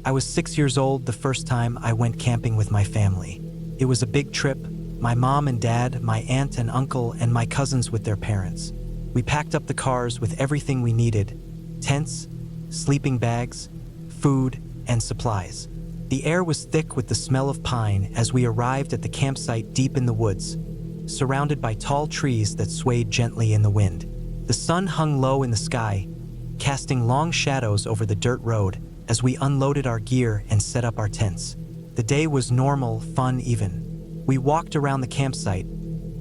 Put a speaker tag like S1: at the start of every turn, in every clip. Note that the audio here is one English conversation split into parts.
S1: I was 6 years old the first time I went camping with my family. It was a big trip. My mom and dad, my aunt and uncle, and my cousins with their parents. We packed up the cars with everything we needed: tents, sleeping bags, food, and supplies. The air was thick with the smell of pine as we arrived at the campsite deep in the woods, surrounded by tall trees that swayed gently in the wind. The sun hung low in the sky, casting long shadows over the dirt road as we unloaded our gear and set up our tents. The day was normal, fun even. We walked around the campsite,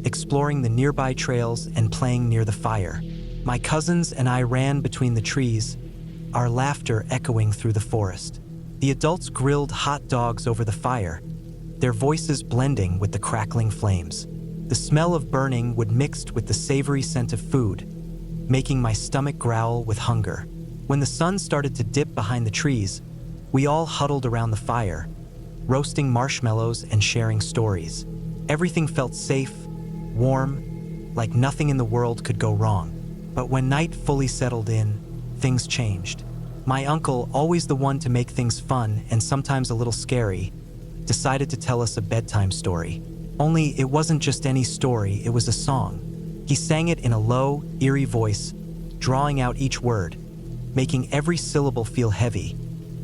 S1: exploring the nearby trails and playing near the fire. My cousins and I ran between the trees, our laughter echoing through the forest. The adults grilled hot dogs over the fire, their voices blending with the crackling flames. The smell of burning wood mixed with the savory scent of food, making my stomach growl with hunger. When the sun started to dip behind the trees, we all huddled around the fire, roasting marshmallows and sharing stories. Everything felt safe, warm, like nothing in the world could go wrong. But when night fully settled in, things changed. My uncle, always the one to make things fun and sometimes a little scary, decided to tell us a bedtime story. Only it wasn't just any story, it was a song. He sang it in a low, eerie voice, drawing out each word, making every syllable feel heavy,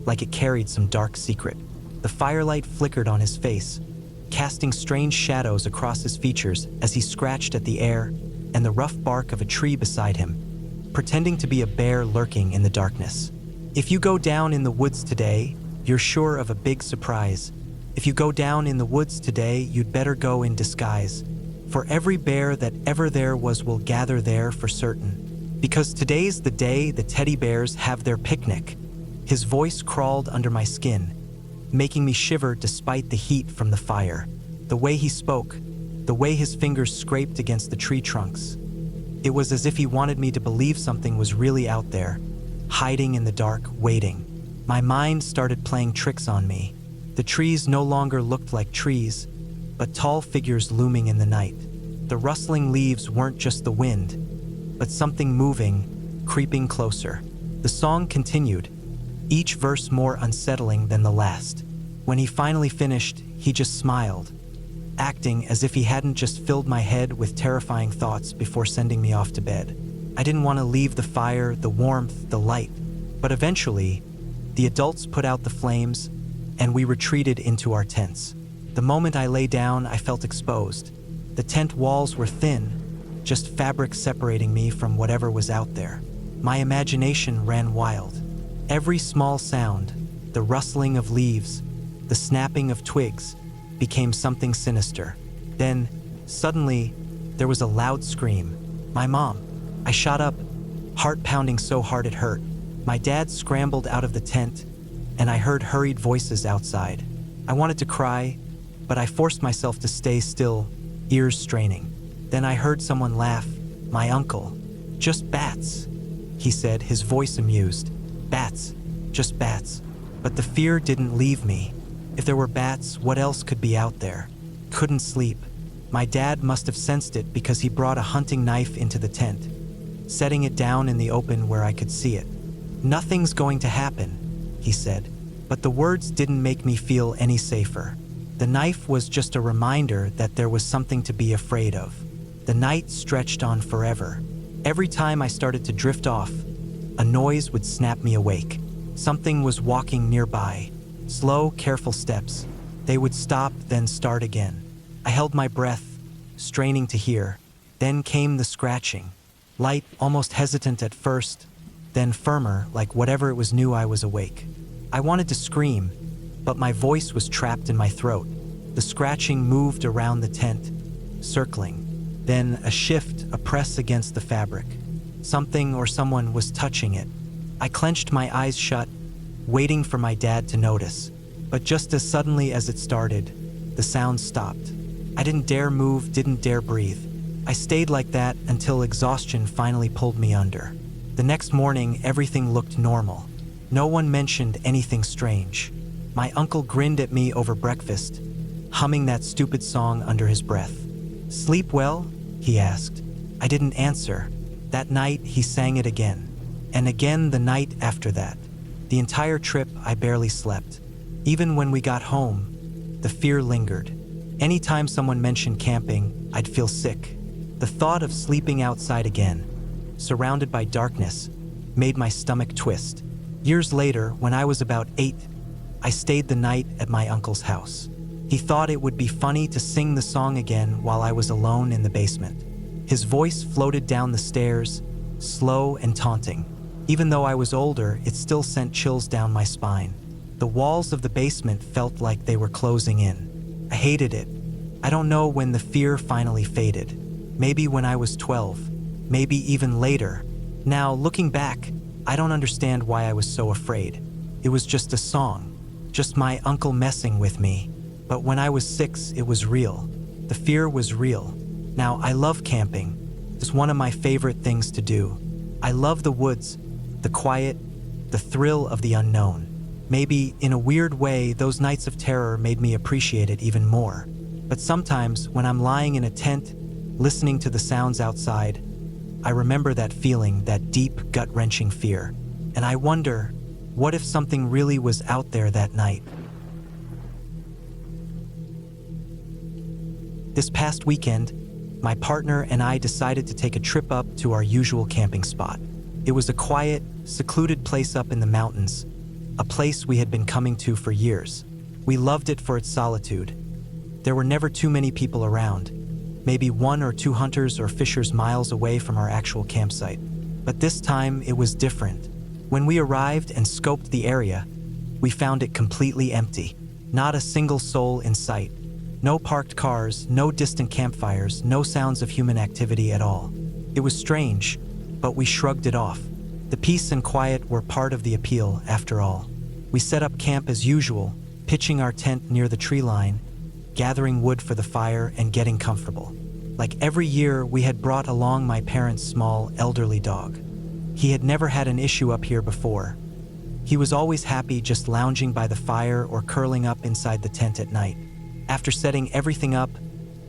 S1: like it carried some dark secret. The firelight flickered on his face, casting strange shadows across his features as he scratched at the air and the rough bark of a tree beside him, pretending to be a bear lurking in the darkness. If you go down in the woods today, you're sure of a big surprise. If you go down in the woods today, you'd better go in disguise. For every bear that ever there was will gather there for certain. Because today's the day the teddy bears have their picnic. His voice crawled under my skin, making me shiver despite the heat from the fire. The way he spoke, the way his fingers scraped against the tree trunks. It was as if he wanted me to believe something was really out there, hiding in the dark, waiting. My mind started playing tricks on me. The trees no longer looked like trees, but tall figures looming in the night. The rustling leaves weren't just the wind, but something moving, creeping closer. The song continued, each verse more unsettling than the last. When he finally finished, he just smiled, acting as if he hadn't just filled my head with terrifying thoughts before sending me off to bed. I didn't want to leave the fire, the warmth, the light, but eventually, the adults put out the flames, and we retreated into our tents. The moment I lay down, I felt exposed. The tent walls were thin, just fabric separating me from whatever was out there. My imagination ran wild. Every small sound, the rustling of leaves, the snapping of twigs, became something sinister. Then, suddenly, there was a loud scream. My mom. I shot up, heart pounding so hard it hurt. My dad scrambled out of the tent, and I heard hurried voices outside. I wanted to cry, but I forced myself to stay still, ears straining. Then I heard someone laugh, my uncle. "Just bats," he said, his voice amused. "Bats, just bats." But the fear didn't leave me. If there were bats, what else could be out there? Couldn't sleep. My dad must have sensed it because he brought a hunting knife into the tent, setting it down in the open where I could see it. "Nothing's going to happen," he said. But the words didn't make me feel any safer. The knife was just a reminder that there was something to be afraid of. The night stretched on forever. Every time I started to drift off, a noise would snap me awake. Something was walking nearby. Slow, careful steps. They would stop, then start again. I held my breath, straining to hear. Then came the scratching. Light, almost hesitant at first, then firmer, like whatever it was knew I was awake. I wanted to scream, but my voice was trapped in my throat. The scratching moved around the tent, circling. Then a shift, a press against the fabric. Something or someone was touching it. I clenched my eyes shut, waiting for my dad to notice. But just as suddenly as it started, the sound stopped. I didn't dare move, didn't dare breathe. I stayed like that until exhaustion finally pulled me under. The next morning, everything looked normal. No one mentioned anything strange. My uncle grinned at me over breakfast, humming that stupid song under his breath. "Sleep well?" he asked. I didn't answer. That night, he sang it again. And again the night after that. The entire trip, I barely slept. Even when we got home, the fear lingered. Anytime someone mentioned camping, I'd feel sick. The thought of sleeping outside again, surrounded by darkness, made my stomach twist. Years later, when I was about 8, I stayed the night at my uncle's house. He thought it would be funny to sing the song again while I was alone in the basement. His voice floated down the stairs, slow and taunting. Even though I was older, it still sent chills down my spine. The walls of the basement felt like they were closing in. I hated it. I don't know when the fear finally faded. Maybe when I was 12, maybe even later. Now, looking back, I don't understand why I was so afraid. It was just a song, just my uncle messing with me. But when I was 6, it was real. The fear was real. Now, I love camping. It's one of my favorite things to do. I love the woods, the quiet, the thrill of the unknown. Maybe, in a weird way, those nights of terror made me appreciate it even more. But sometimes, when I'm lying in a tent, listening to the sounds outside, I remember that feeling, that deep, gut-wrenching fear. And I wonder, what if something really was out there that night? This past weekend, my partner and I decided to take a trip up to our usual camping spot. It was a quiet, secluded place up in the mountains, a place we had been coming to for years. We loved it for its solitude. There were never too many people around, maybe 1 or 2 hunters or fishers miles away from our actual campsite. But this time, it was different. When we arrived and scoped the area, we found it completely empty. Not a single soul in sight. No parked cars, no distant campfires, no sounds of human activity at all. It was strange, but we shrugged it off. The peace and quiet were part of the appeal, after all. We set up camp as usual, pitching our tent near the tree line, gathering wood for the fire, and getting comfortable. Like every year, we had brought along my parents' small, elderly dog. He had never had an issue up here before. He was always happy just lounging by the fire or curling up inside the tent at night. After setting everything up,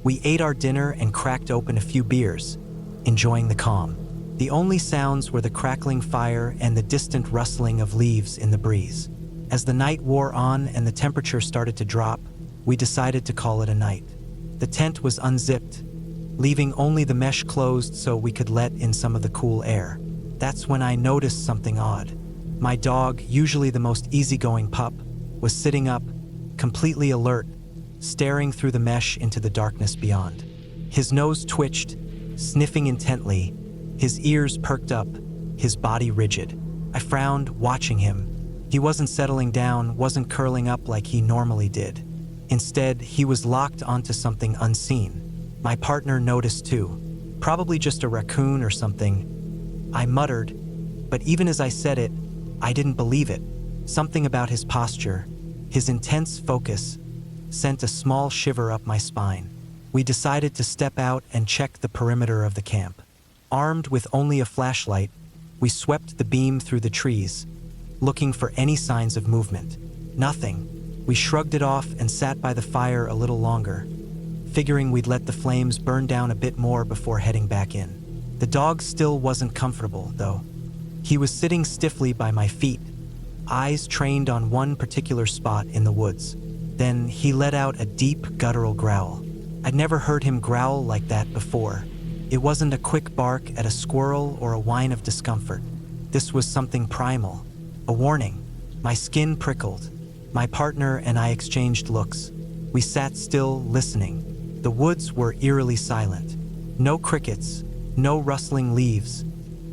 S1: we ate our dinner and cracked open a few beers, enjoying the calm. The only sounds were the crackling fire and the distant rustling of leaves in the breeze. As the night wore on and the temperature started to drop, we decided to call it a night. The tent was unzipped, leaving only the mesh closed so we could let in some of the cool air. That's when I noticed something odd. My dog, usually the most easygoing pup, was sitting up, completely alert, staring through the mesh into the darkness beyond. His nose twitched, sniffing intently, his ears perked up, his body rigid. I frowned, watching him. He wasn't settling down, wasn't curling up like he normally did. Instead, he was locked onto something unseen. My partner noticed too. Probably just a raccoon or something. I muttered, but even as I said it, I didn't believe it. Something about his posture, his intense focus, sent a small shiver up my spine. We decided to step out and check the perimeter of the camp. Armed with only a flashlight, we swept the beam through the trees, looking for any signs of movement. Nothing. We shrugged it off and sat by the fire a little longer, figuring we'd let the flames burn down a bit more before heading back in. The dog still wasn't comfortable, though. He was sitting stiffly by my feet, eyes trained on one particular spot in the woods. Then he let out a deep, guttural growl. I'd never heard him growl like that before. It wasn't a quick bark at a squirrel or a whine of discomfort. This was something primal, a warning. My skin prickled. My partner and I exchanged looks. We sat still, listening. The woods were eerily silent. No crickets, no rustling leaves,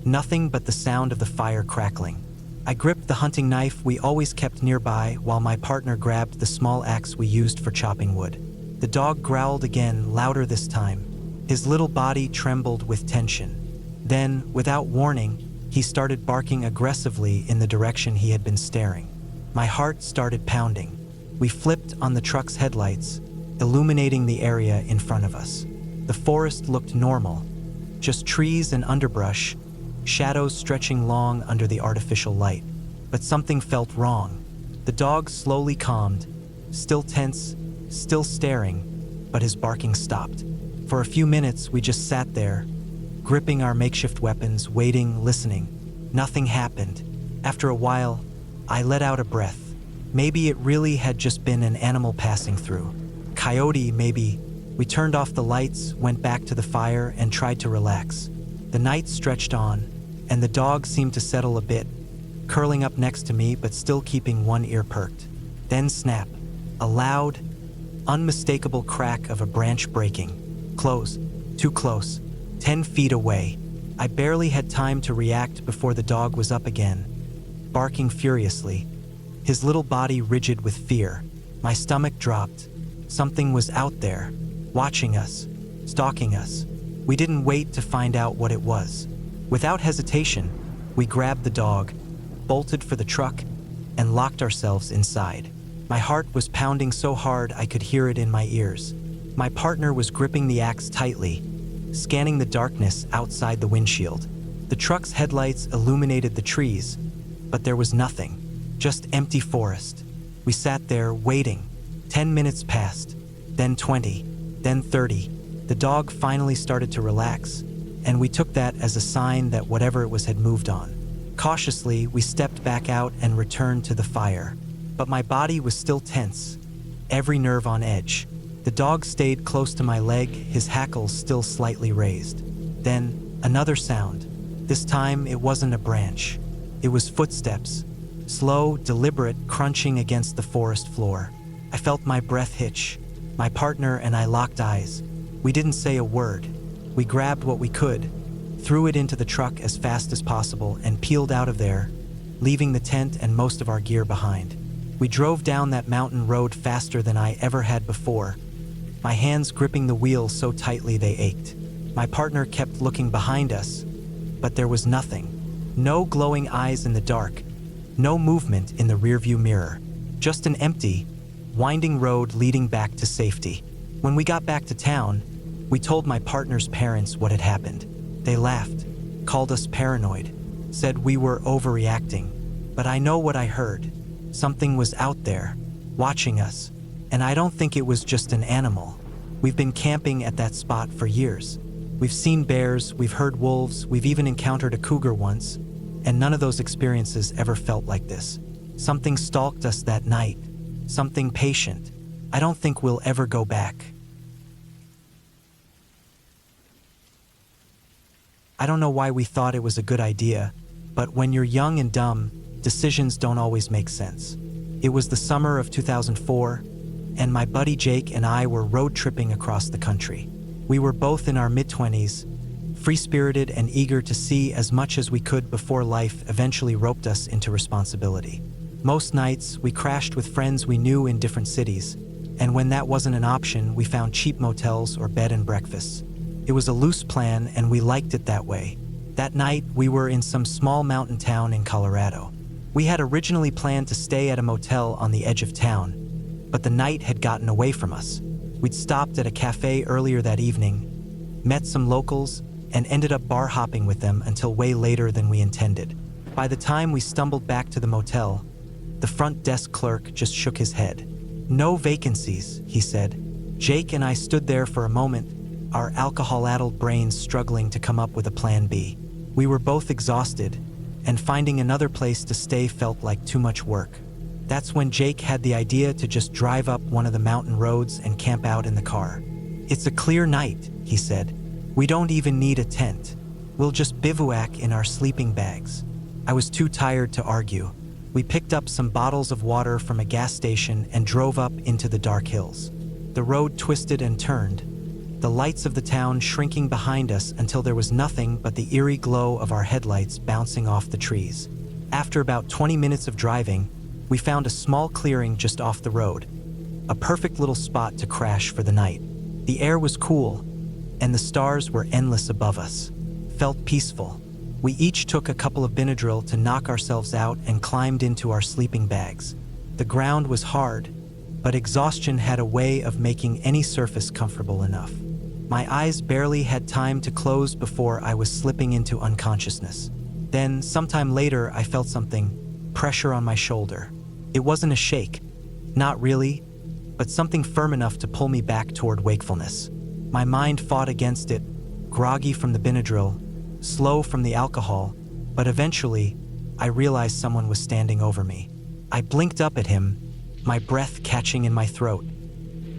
S1: nothing but the sound of the fire crackling. I gripped the hunting knife we always kept nearby while my partner grabbed the small axe we used for chopping wood. The dog growled again, louder this time. His little body trembled with tension. Then, without warning, he started barking aggressively in the direction he had been staring. My heart started pounding. We flipped on the truck's headlights, illuminating the area in front of us. The forest looked normal, just trees and underbrush, shadows stretching long under the artificial light. But something felt wrong. The dog slowly calmed, still tense, still staring, but his barking stopped. For a few minutes, we just sat there, gripping our makeshift weapons, waiting, listening. Nothing happened. After a while, I let out a breath. Maybe it really had just been an animal passing through. Coyote, maybe. We turned off the lights, went back to the fire, and tried to relax. The night stretched on, and the dog seemed to settle a bit, curling up next to me but still keeping one ear perked. Then snap. A loud, unmistakable crack of a branch breaking. Close. Too close. 10 feet away. I barely had time to react before the dog was up again, barking furiously, his little body rigid with fear. My stomach dropped. Something was out there, watching us, stalking us. We didn't wait to find out what it was. Without hesitation, we grabbed the dog, bolted for the truck, and locked ourselves inside. My heart was pounding so hard I could hear it in my ears. My partner was gripping the axe tightly, scanning the darkness outside the windshield. The truck's headlights illuminated the trees, but there was nothing, just empty forest. We sat there, waiting. 10 minutes passed, then 20, then 30. The dog finally started to relax, and we took that as a sign that whatever it was had moved on. Cautiously, we stepped back out and returned to the fire. But my body was still tense, every nerve on edge. The dog stayed close to my leg, his hackles still slightly raised. Then, another sound. This time, it wasn't a branch. It was footsteps, slow, deliberate, crunching against the forest floor. I felt my breath hitch. My partner and I locked eyes. We didn't say a word. We grabbed what we could, threw it into the truck as fast as possible, and peeled out of there, leaving the tent and most of our gear behind. We drove down that mountain road faster than I ever had before, my hands gripping the wheel so tightly they ached. My partner kept looking behind us, but there was nothing. No glowing eyes in the dark, no movement in the rearview mirror, just an empty, winding road leading back to safety. When we got back to town, we told my partner's parents what had happened. They laughed, called us paranoid, said we were overreacting. But I know what I heard. Something was out there, watching us, and I don't think it was just an animal. We've been camping at that spot for years. We've seen bears, we've heard wolves, we've even encountered a cougar once, and none of those experiences ever felt like this. Something stalked us that night, something patient. I don't think we'll ever go back. I don't know why we thought it was a good idea, but when you're young and dumb, decisions don't always make sense. It was the summer of 2004, and my buddy Jake and I were road tripping across the country. We were both in our mid-20s, free-spirited and eager to see as much as we could before life eventually roped us into responsibility. Most nights, we crashed with friends we knew in different cities, and when that wasn't an option, we found cheap motels or bed and breakfasts. It was a loose plan, and we liked it that way. That night, we were in some small mountain town in Colorado. We had originally planned to stay at a motel on the edge of town, but the night had gotten away from us. We'd stopped at a cafe earlier that evening, met some locals, and ended up bar hopping with them until way later than we intended. By the time we stumbled back to the motel, the front desk clerk just shook his head. "No vacancies," he said. Jake and I stood there for a moment, our alcohol-addled brains struggling to come up with a plan B. We were both exhausted, and finding another place to stay felt like too much work. That's when Jake had the idea to just drive up one of the mountain roads and camp out in the car. "It's a clear night," he said. "We don't even need a tent. We'll just bivouac in our sleeping bags." I was too tired to argue. We picked up some bottles of water from a gas station and drove up into the dark hills. The road twisted and turned, the lights of the town shrinking behind us until there was nothing but the eerie glow of our headlights bouncing off the trees. After about 20 minutes of driving, we found a small clearing just off the road, a perfect little spot to crash for the night. The air was cool, and the stars were endless above us. Felt peaceful. We each took a couple of Benadryl to knock ourselves out and climbed into our sleeping bags. The ground was hard, but exhaustion had a way of making any surface comfortable enough. My eyes barely had time to close before I was slipping into unconsciousness. Then, sometime later, I felt something, pressure on my shoulder. It wasn't a shake, not really, but something firm enough to pull me back toward wakefulness. My mind fought against it, groggy from the Benadryl, slow from the alcohol, but eventually, I realized someone was standing over me. I blinked up at him, my breath catching in my throat.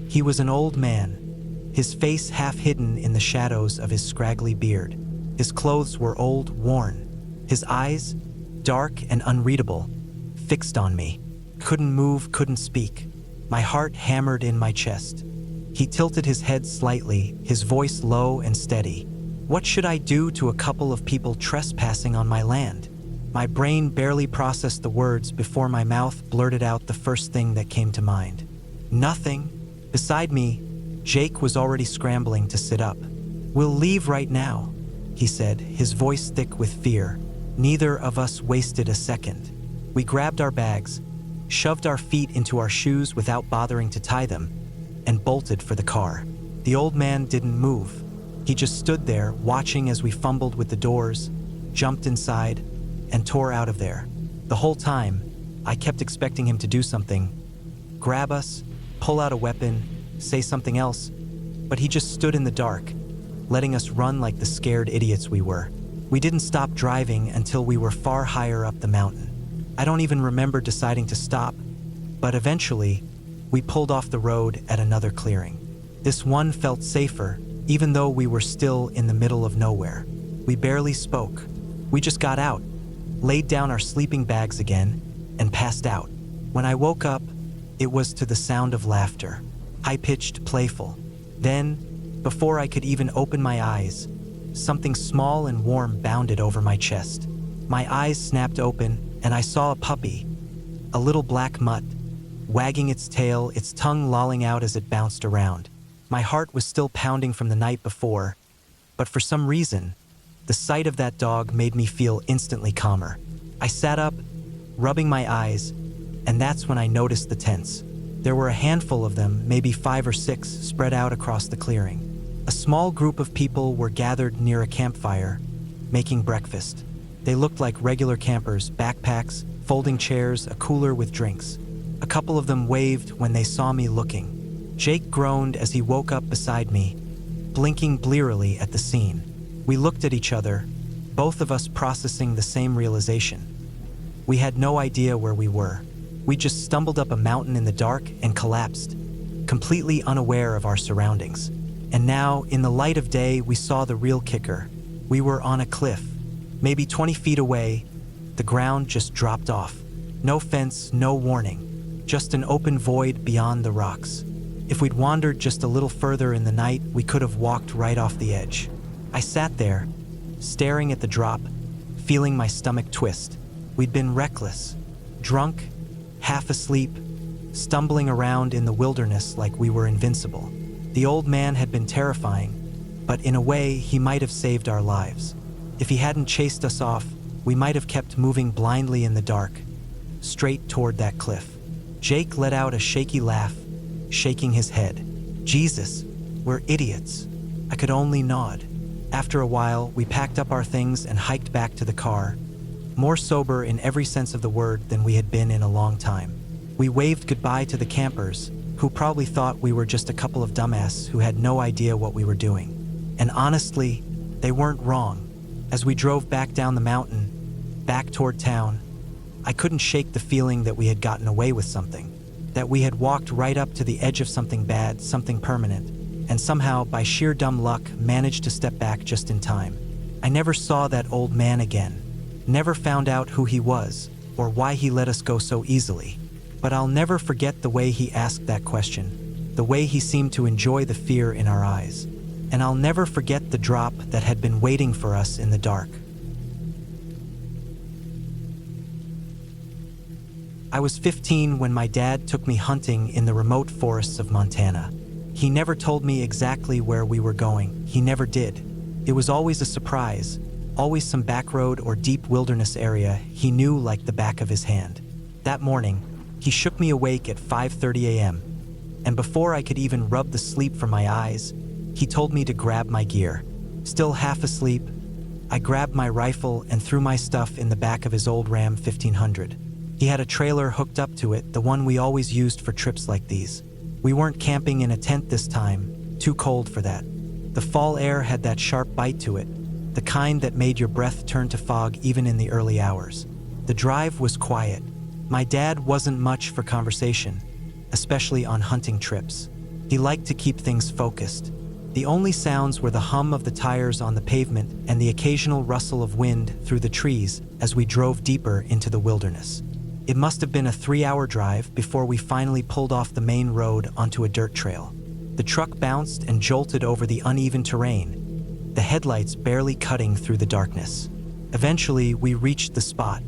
S1: He was an old man, his face half hidden in the shadows of his scraggly beard. His clothes were old, worn. His eyes, dark and unreadable, fixed on me. Couldn't move, couldn't speak. My heart hammered in my chest. He tilted his head slightly, his voice low and steady. What should I do to a couple of people trespassing on my land? My brain barely processed the words before my mouth blurted out the first thing that came to mind. Nothing. Beside me, Jake was already scrambling to sit up. "We'll leave right now," he said, his voice thick with fear. Neither of us wasted a second. We grabbed our bags, shoved our feet into our shoes without bothering to tie them, and bolted for the car. The old man didn't move. He just stood there, watching as we fumbled with the doors, jumped inside, and tore out of there. The whole time, I kept expecting him to do something. Grab us, pull out a weapon, say something else, but he just stood in the dark, letting us run like the scared idiots we were. We didn't stop driving until we were far higher up the mountain. I don't even remember deciding to stop, but eventually, we pulled off the road at another clearing. This one felt safer, even though we were still in the middle of nowhere. We barely spoke. We just got out, laid down our sleeping bags again, and passed out. When I woke up, it was to the sound of laughter, high-pitched, playful. Then, before I could even open my eyes, something small and warm bounded over my chest. My eyes snapped open, and I saw a puppy, a little black mutt, wagging its tail, its tongue lolling out as it bounced around. My heart was still pounding from the night before, but for some reason, the sight of that dog made me feel instantly calmer. I sat up, rubbing my eyes, and that's when I noticed the tents. There were a handful of them, maybe 5 or 6, spread out across the clearing. A small group of people were gathered near a campfire, making breakfast. They looked like regular campers, backpacks, folding chairs, a cooler with drinks. A couple of them waved when they saw me looking. Jake groaned as he woke up beside me, blinking blearily at the scene. We looked at each other, both of us processing the same realization. We had no idea where we were. We just stumbled up a mountain in the dark and collapsed, completely unaware of our surroundings. And now, in the light of day, we saw the real kicker. We were on a cliff. Maybe 20 feet away, the ground just dropped off. No fence, no warning, just an open void beyond the rocks. If we'd wandered just a little further in the night, we could have walked right off the edge. I sat there, staring at the drop, feeling my stomach twist. We'd been reckless, drunk, half asleep, stumbling around in the wilderness like we were invincible. The old man had been terrifying, but in a way, he might have saved our lives. If he hadn't chased us off, we might have kept moving blindly in the dark, straight toward that cliff. Jake let out a shaky laugh, shaking his head. Jesus, we're idiots. I could only nod. After a while, we packed up our things and hiked back to the car, more sober in every sense of the word than we had been in a long time. We waved goodbye to the campers, who probably thought we were just a couple of dumbasses who had no idea what we were doing. And honestly, they weren't wrong. As we drove back down the mountain, back toward town, I couldn't shake the feeling that we had gotten away with something, that we had walked right up to the edge of something bad, something permanent, and somehow, by sheer dumb luck, managed to step back just in time. I never saw that old man again, never found out who he was or why he let us go so easily. But I'll never forget the way he asked that question, the way he seemed to enjoy the fear in our eyes. And I'll never forget the drop that had been waiting for us in the dark. I was 15 when my dad took me hunting in the remote forests of Montana. He never told me exactly where we were going. He never did. It was always a surprise, always some back road or deep wilderness area he knew like the back of his hand. That morning, he shook me awake at 5:30 a.m., and before I could even rub the sleep from my eyes, he told me to grab my gear. Still half asleep, I grabbed my rifle and threw my stuff in the back of his old Ram 1500. He had a trailer hooked up to it, the one we always used for trips like these. We weren't camping in a tent this time, too cold for that. The fall air had that sharp bite to it, the kind that made your breath turn to fog even in the early hours. The drive was quiet, My dad wasn't much for conversation, especially on hunting trips. He liked to keep things focused. The only sounds were the hum of the tires on the pavement and the occasional rustle of wind through the trees as we drove deeper into the wilderness. It must have been a 3-hour drive before we finally pulled off the main road onto a dirt trail. The truck bounced and jolted over the uneven terrain, the headlights barely cutting through the darkness. Eventually, we reached the spot,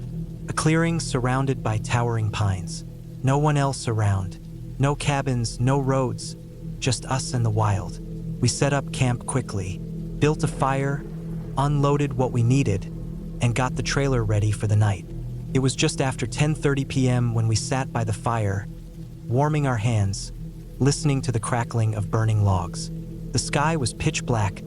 S1: a clearing surrounded by towering pines. No one else around. No cabins, no roads, just us and the wild. We set up camp quickly, built a fire, unloaded what we needed, and got the trailer ready for the night. It was just after 10:30 p.m. when we sat by the fire, warming our hands, listening to the crackling of burning logs. The sky was pitch black,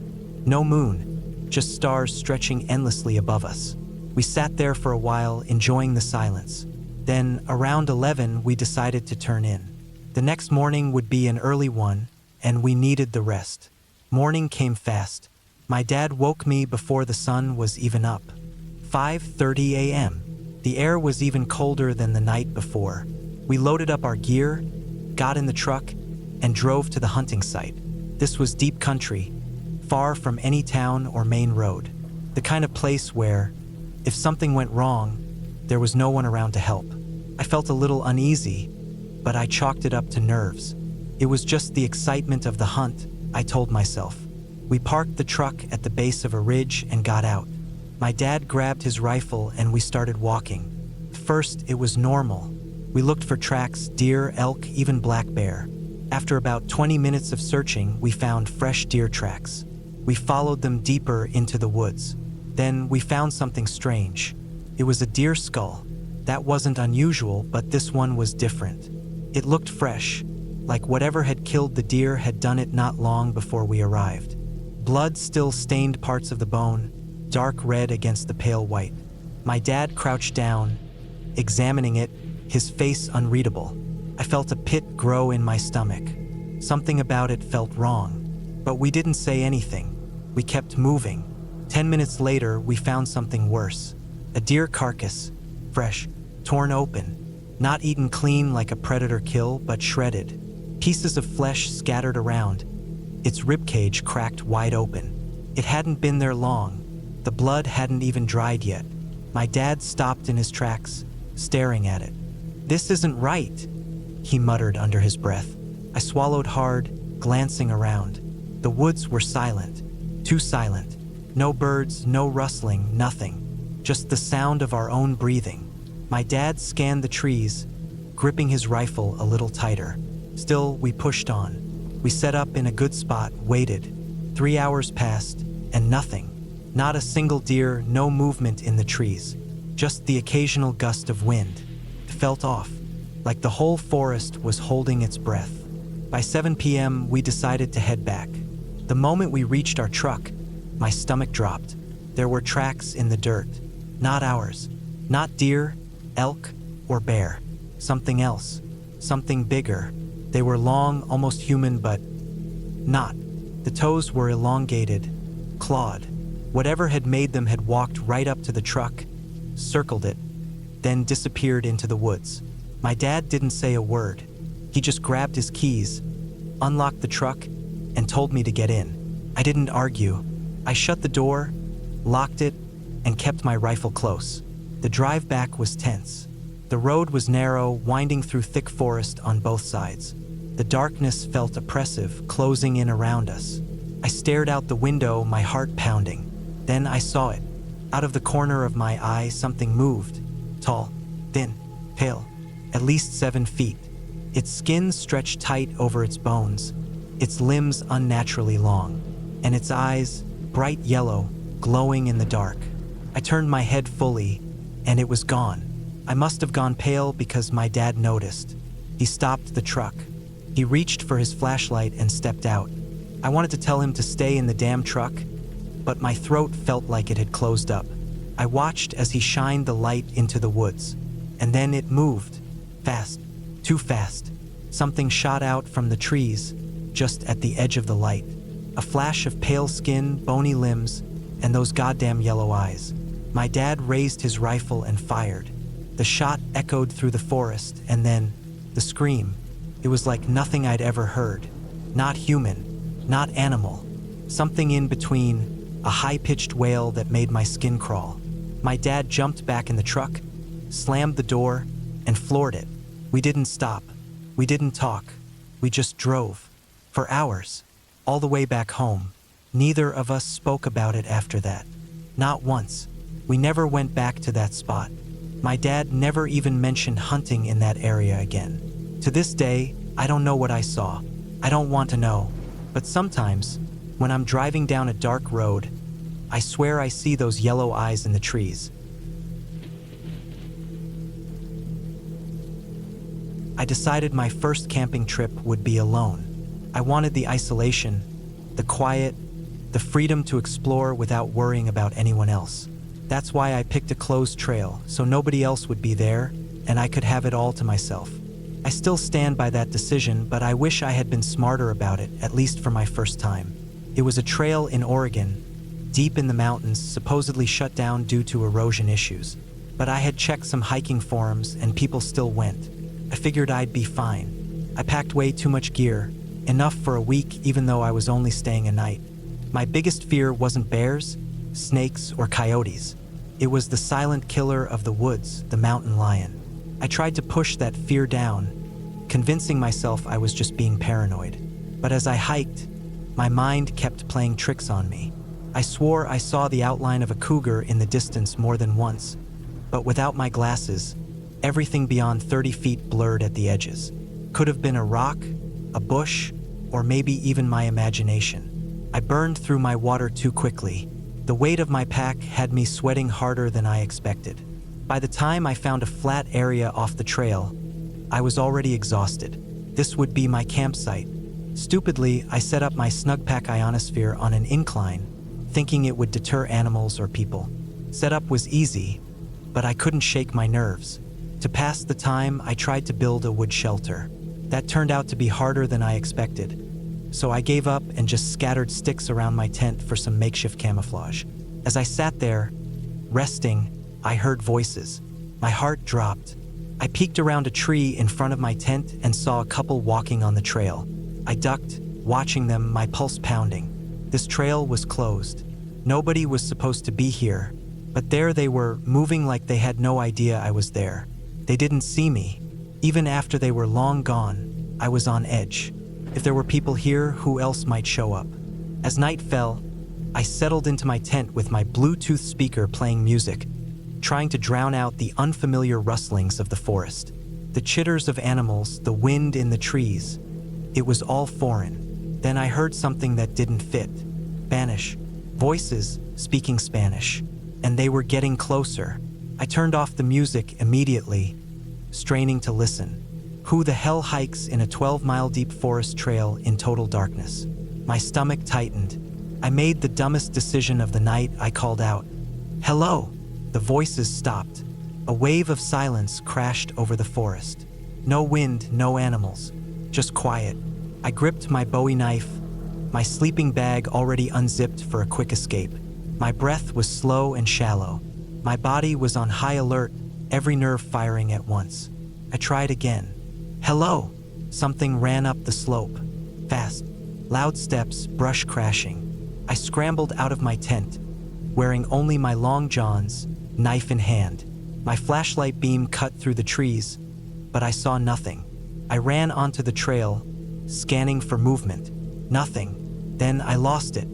S1: no moon, just stars stretching endlessly above us. We sat there for a while, enjoying the silence. Then, around 11, we decided to turn in. The next morning would be an early one, and we needed the rest. Morning came fast. My dad woke me before the sun was even up. 5:30 a.m. The air was even colder than the night before. We loaded up our gear, got in the truck, and drove to the hunting site. This was deep country, far from any town or main road. The kind of place where, if something went wrong, there was no one around to help. I felt a little uneasy, but I chalked it up to nerves. It was just the excitement of the hunt, I told myself. We parked the truck at the base of a ridge and got out. My dad grabbed his rifle and we started walking. First, it was normal. We looked for tracks, deer, elk, even black bear. After about 20 minutes of searching, we found fresh deer tracks. We followed them deeper into the woods. Then we found something strange. It was a deer skull. That wasn't unusual, but this one was different. It looked fresh, like whatever had killed the deer had done it not long before we arrived. Blood still stained parts of the bone, dark red against the pale white. My dad crouched down, examining it, his face unreadable. I felt a pit grow in my stomach. Something about it felt wrong, but we didn't say anything. We kept moving. 10 minutes later, we found something worse. A deer carcass, fresh, torn open, not eaten clean like a predator kill, but shredded. Pieces of flesh scattered around, its ribcage cracked wide open. It hadn't been there long. The blood hadn't even dried yet. My dad stopped in his tracks, staring at it. "This isn't right," he muttered under his breath. I swallowed hard, glancing around. The woods were silent, too silent. No birds, no rustling, nothing. Just the sound of our own breathing. My dad scanned the trees, gripping his rifle a little tighter. Still, we pushed on. We set up in a good spot, waited. 3 hours passed, and nothing. Not a single deer, no movement in the trees. Just the occasional gust of wind. It felt off, like the whole forest was holding its breath. By 7 p.m., we decided to head back. The moment we reached our truck, my stomach dropped. There were tracks in the dirt. Not ours. Not deer, elk, or bear. Something else. Something bigger. They were long, almost human, but not. The toes were elongated, clawed. Whatever had made them had walked right up to the truck, circled it, then disappeared into the woods. My dad didn't say a word. He just grabbed his keys, unlocked the truck, and told me to get in. I didn't argue. I shut the door, locked it, and kept my rifle close. The drive back was tense. The road was narrow, winding through thick forest on both sides. The darkness felt oppressive, closing in around us. I stared out the window, my heart pounding. Then I saw it. Out of the corner of my eye, something moved. Tall, thin, pale, at least 7 feet. Its skin stretched tight over its bones, its limbs unnaturally long, and its eyes, bright yellow, glowing in the dark. I turned my head fully, and it was gone. I must have gone pale because my dad noticed. He stopped the truck. He reached for his flashlight and stepped out. I wanted to tell him to stay in the damn truck, but my throat felt like it had closed up. I watched as he shined the light into the woods, and then it moved. Fast, too fast. Something shot out from the trees, just at the edge of the light. A flash of pale skin, bony limbs, and those goddamn yellow eyes. My dad raised his rifle and fired. The shot echoed through the forest, and then the scream. It was like nothing I'd ever heard. Not human, not animal. Something in between, a high-pitched wail that made my skin crawl. My dad jumped back in the truck, slammed the door, and floored it. We didn't stop. We didn't talk. We just drove. For hours. All the way back home. Neither of us spoke about it after that. Not once. We never went back to that spot. My dad never even mentioned hunting in that area again. To this day, I don't know what I saw. I don't want to know. But sometimes, when I'm driving down a dark road, I swear I see those yellow eyes in the trees. I decided my first camping trip would be alone. I wanted the isolation, the quiet, the freedom to explore without worrying about anyone else. That's why I picked a closed trail, so nobody else would be there, and I could have it all to myself. I still stand by that decision, but I wish I had been smarter about it, at least for my first time. It was a trail in Oregon, deep in the mountains, supposedly shut down due to erosion issues. But I had checked some hiking forums, and people still went. I figured I'd be fine. I packed way too much gear, enough for a week even though I was only staying a night. My biggest fear wasn't bears, snakes, or coyotes. It was the silent killer of the woods, the mountain lion. I tried to push that fear down, convincing myself I was just being paranoid. But as I hiked, my mind kept playing tricks on me. I swore I saw the outline of a cougar in the distance more than once, but without my glasses, everything beyond 30 feet blurred at the edges. Could have been a rock, a bush, or maybe even my imagination. I burned through my water too quickly. The weight of my pack had me sweating harder than I expected. By the time I found a flat area off the trail, I was already exhausted. This would be my campsite. Stupidly, I set up my Snugpack ionosphere on an incline, thinking it would deter animals or people. Setup was easy, but I couldn't shake my nerves. To pass the time, I tried to build a wood shelter. That turned out to be harder than I expected. So I gave up and just scattered sticks around my tent for some makeshift camouflage. As I sat there, resting, I heard voices. My heart dropped. I peeked around a tree in front of my tent and saw a couple walking on the trail. I ducked, watching them, my pulse pounding. This trail was closed. Nobody was supposed to be here, but there they were, moving like they had no idea I was there. They didn't see me. Even after they were long gone, I was on edge. If there were people here, who else might show up? As night fell, I settled into my tent with my Bluetooth speaker playing music, trying to drown out the unfamiliar rustlings of the forest. The chitters of animals, the wind in the trees. It was all foreign. Then I heard something that didn't fit. Spanish. Voices speaking Spanish. And they were getting closer. I turned off the music immediately, straining to listen. Who the hell hikes in a 12-mile deep forest trail in total darkness? My stomach tightened. I made the dumbest decision of the night. I called out, "Hello!" The voices stopped. A wave of silence crashed over the forest. No wind, no animals, just quiet. I gripped my Bowie knife, my sleeping bag already unzipped for a quick escape. My breath was slow and shallow. My body was on high alert, every nerve firing at once. I tried again. "Hello!" Something ran up the slope. Fast. Loud steps, brush crashing. I scrambled out of my tent, wearing only my long johns, knife in hand. My flashlight beam cut through the trees, but I saw nothing. I ran onto the trail, scanning for movement. Nothing. Then I lost it.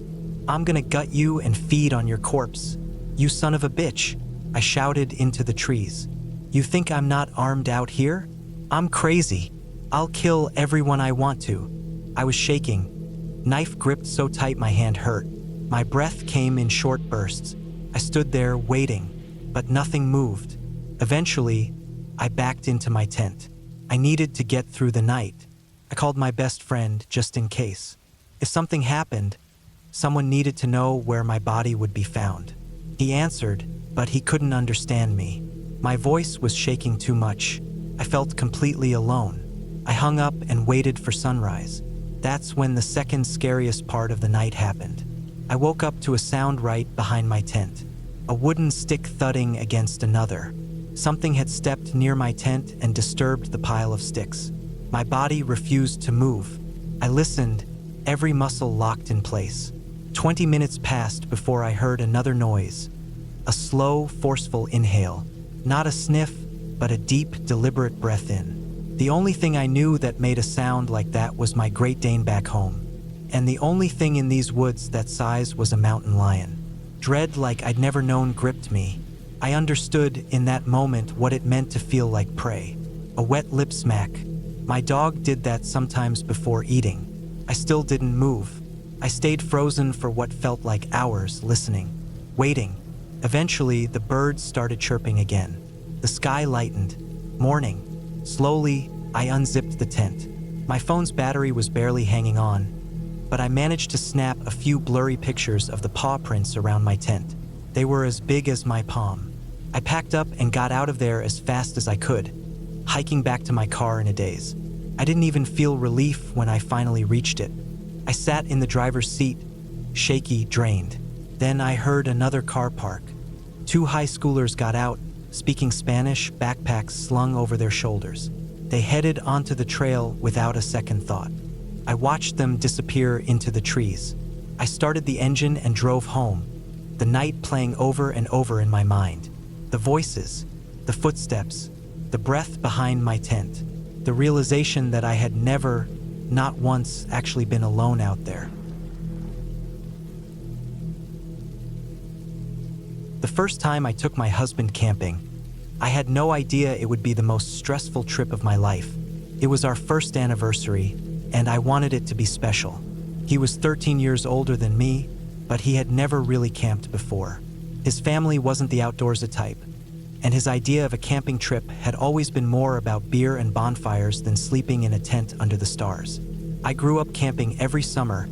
S1: "I'm gonna gut you and feed on your corpse, you son of a bitch," I shouted into the trees. "You think I'm not armed out here? I'm crazy. I'll kill everyone I want to." I was shaking, knife gripped so tight my hand hurt. My breath came in short bursts. I stood there waiting, but nothing moved. Eventually, I backed into my tent. I needed to get through the night. I called my best friend just in case. If something happened, someone needed to know where my body would be found. He answered, but he couldn't understand me. My voice was shaking too much. I felt completely alone. I hung up and waited for sunrise. That's when the second scariest part of the night happened. I woke up to a sound right behind my tent. A wooden stick thudding against another. Something had stepped near my tent and disturbed the pile of sticks. My body refused to move. I listened, every muscle locked in place. 20 minutes passed before I heard another noise. A slow, forceful inhale. Not a sniff, but a deep, deliberate breath in. The only thing I knew that made a sound like that was my Great Dane back home. And the only thing in these woods that size was a mountain lion. Dread like I'd never known gripped me. I understood in that moment what it meant to feel like prey. A wet lip smack. My dog did that sometimes before eating. I still didn't move. I stayed frozen for what felt like hours, listening, waiting. Eventually, the birds started chirping again. The sky lightened. Morning. Slowly, I unzipped the tent. My phone's battery was barely hanging on, but I managed to snap a few blurry pictures of the paw prints around my tent. They were as big as my palm. I packed up and got out of there as fast as I could, hiking back to my car in a daze. I didn't even feel relief when I finally reached it. I sat in the driver's seat, shaky, drained. Then I heard another car park. 2 high schoolers got out, speaking Spanish, backpacks slung over their shoulders. They headed onto the trail without a second thought. I watched them disappear into the trees. I started the engine and drove home, the night playing over and over in my mind. The voices, the footsteps, the breath behind my tent, the realization that I had never, not once, actually been alone out there. The first time I took my husband camping, I had no idea it would be the most stressful trip of my life. It was our first anniversary, and I wanted it to be special. He was 13 years older than me, but he had never really camped before. His family wasn't the outdoorsy type, and his idea of a camping trip had always been more about beer and bonfires than sleeping in a tent under the stars. I grew up camping every summer,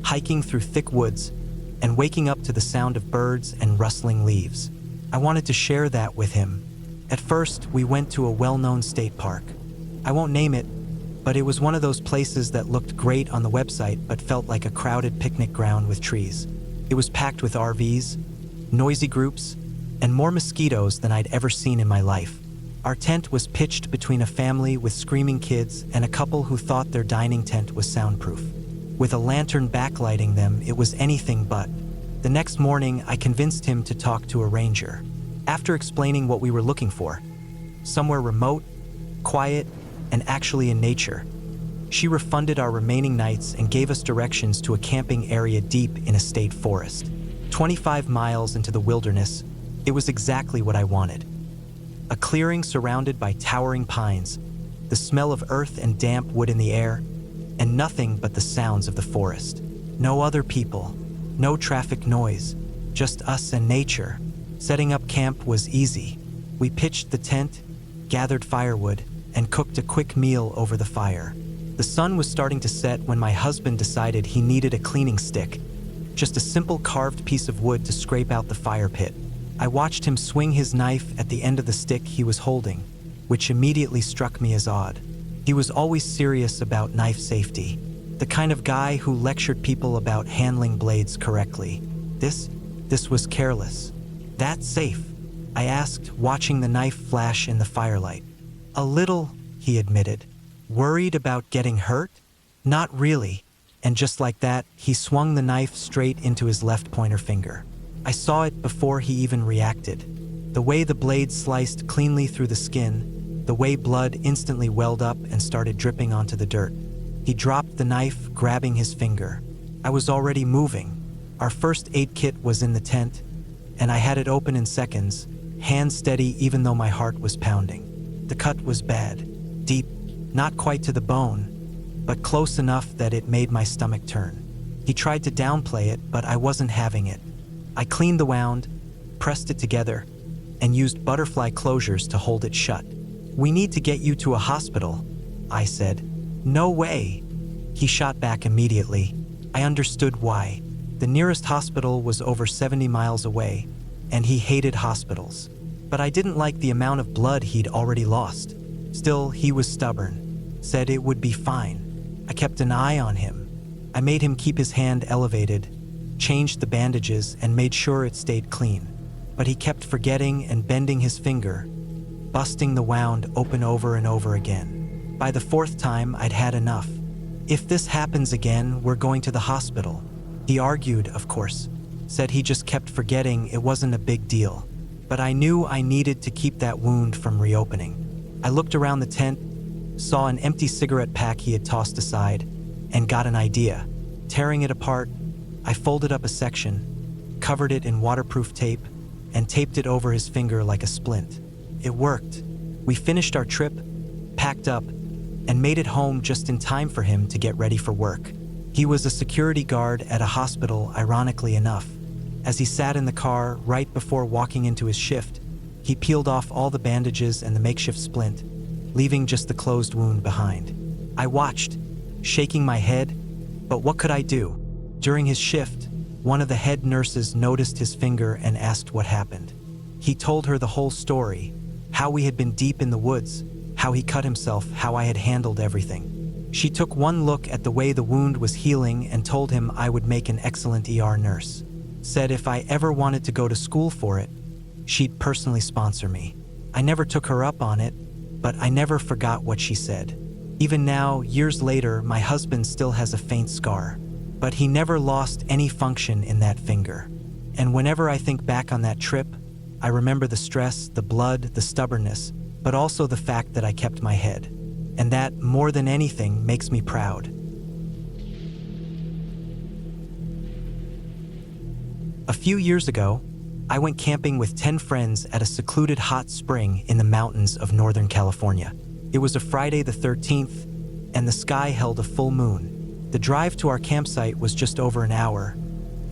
S1: hiking through thick woods, and waking up to the sound of birds and rustling leaves. I wanted to share that with him. At first, we went to a well-known state park. I won't name it, but it was one of those places that looked great on the website but felt like a crowded picnic ground with trees. It was packed with RVs, noisy groups, and more mosquitoes than I'd ever seen in my life. Our tent was pitched between a family with screaming kids and a couple who thought their dining tent was soundproof. With a lantern backlighting them, it was anything but. The next morning, I convinced him to talk to a ranger. After explaining what we were looking for, somewhere remote, quiet, and actually in nature, she refunded our remaining nights and gave us directions to a camping area deep in a state forest. 25 miles into the wilderness, it was exactly what I wanted. A clearing surrounded by towering pines, the smell of earth and damp wood in the air, and nothing but the sounds of the forest. No other people, no traffic noise, just us and nature. Setting up camp was easy. We pitched the tent, gathered firewood, and cooked a quick meal over the fire. The sun was starting to set when my husband decided he needed a cleaning stick, just a simple carved piece of wood to scrape out the fire pit. I watched him swing his knife at the end of the stick he was holding, which immediately struck me as odd. He was always serious about knife safety, the kind of guy who lectured people about handling blades correctly. This was careless. That safe? I asked, watching the knife flash in the firelight. A little, he admitted. Worried about getting hurt? Not really. And just like that, he swung the knife straight into his left pointer finger. I saw it before he even reacted. The way the blade sliced cleanly through the skin, the way blood instantly welled up and started dripping onto the dirt. He dropped the knife, grabbing his finger. I was already moving. Our first aid kit was in the tent, and I had it open in seconds, hands steady even though my heart was pounding. The cut was bad, deep, not quite to the bone, but close enough that it made my stomach turn. He tried to downplay it, but I wasn't having it. I cleaned the wound, pressed it together, and used butterfly closures to hold it shut. "We need to get you to a hospital," I said. "No way." He shot back immediately. I understood why. The nearest hospital was over 70 miles away, and he hated hospitals. But I didn't like the amount of blood he'd already lost. Still, he was stubborn, said it would be fine. I kept an eye on him. I made him keep his hand elevated, changed the bandages, and made sure it stayed clean. But he kept forgetting and bending his finger, busting the wound open over and over again. By the fourth time, I'd had enough. If this happens again, we're going to the hospital. He argued, of course, said he just kept forgetting it wasn't a big deal. But I knew I needed to keep that wound from reopening. I looked around the tent, saw an empty cigarette pack he had tossed aside, and got an idea. Tearing it apart, I folded up a section, covered it in waterproof tape, and taped it over his finger like a splint. It worked. We finished our trip, packed up, and made it home just in time for him to get ready for work. He was a security guard at a hospital, ironically enough. As he sat in the car right before walking into his shift, he peeled off all the bandages and the makeshift splint, leaving just the closed wound behind. I watched, shaking my head, but what could I do? During his shift, one of the head nurses noticed his finger and asked what happened. He told her the whole story, how we had been deep in the woods, how he cut himself, how I had handled everything. She took one look at the way the wound was healing and told him I would make an excellent ER nurse. Said if I ever wanted to go to school for it, she'd personally sponsor me. I never took her up on it, but I never forgot what she said. Even now, years later, my husband still has a faint scar, but he never lost any function in that finger. And whenever I think back on that trip, I remember the stress, the blood, the stubbornness, but also the fact that I kept my head. And that, more than anything, makes me proud. A few years ago, I went camping with 10 friends at a secluded hot spring in the mountains of Northern California. It was a Friday the 13th, and the sky held a full moon. The drive to our campsite was just over an hour,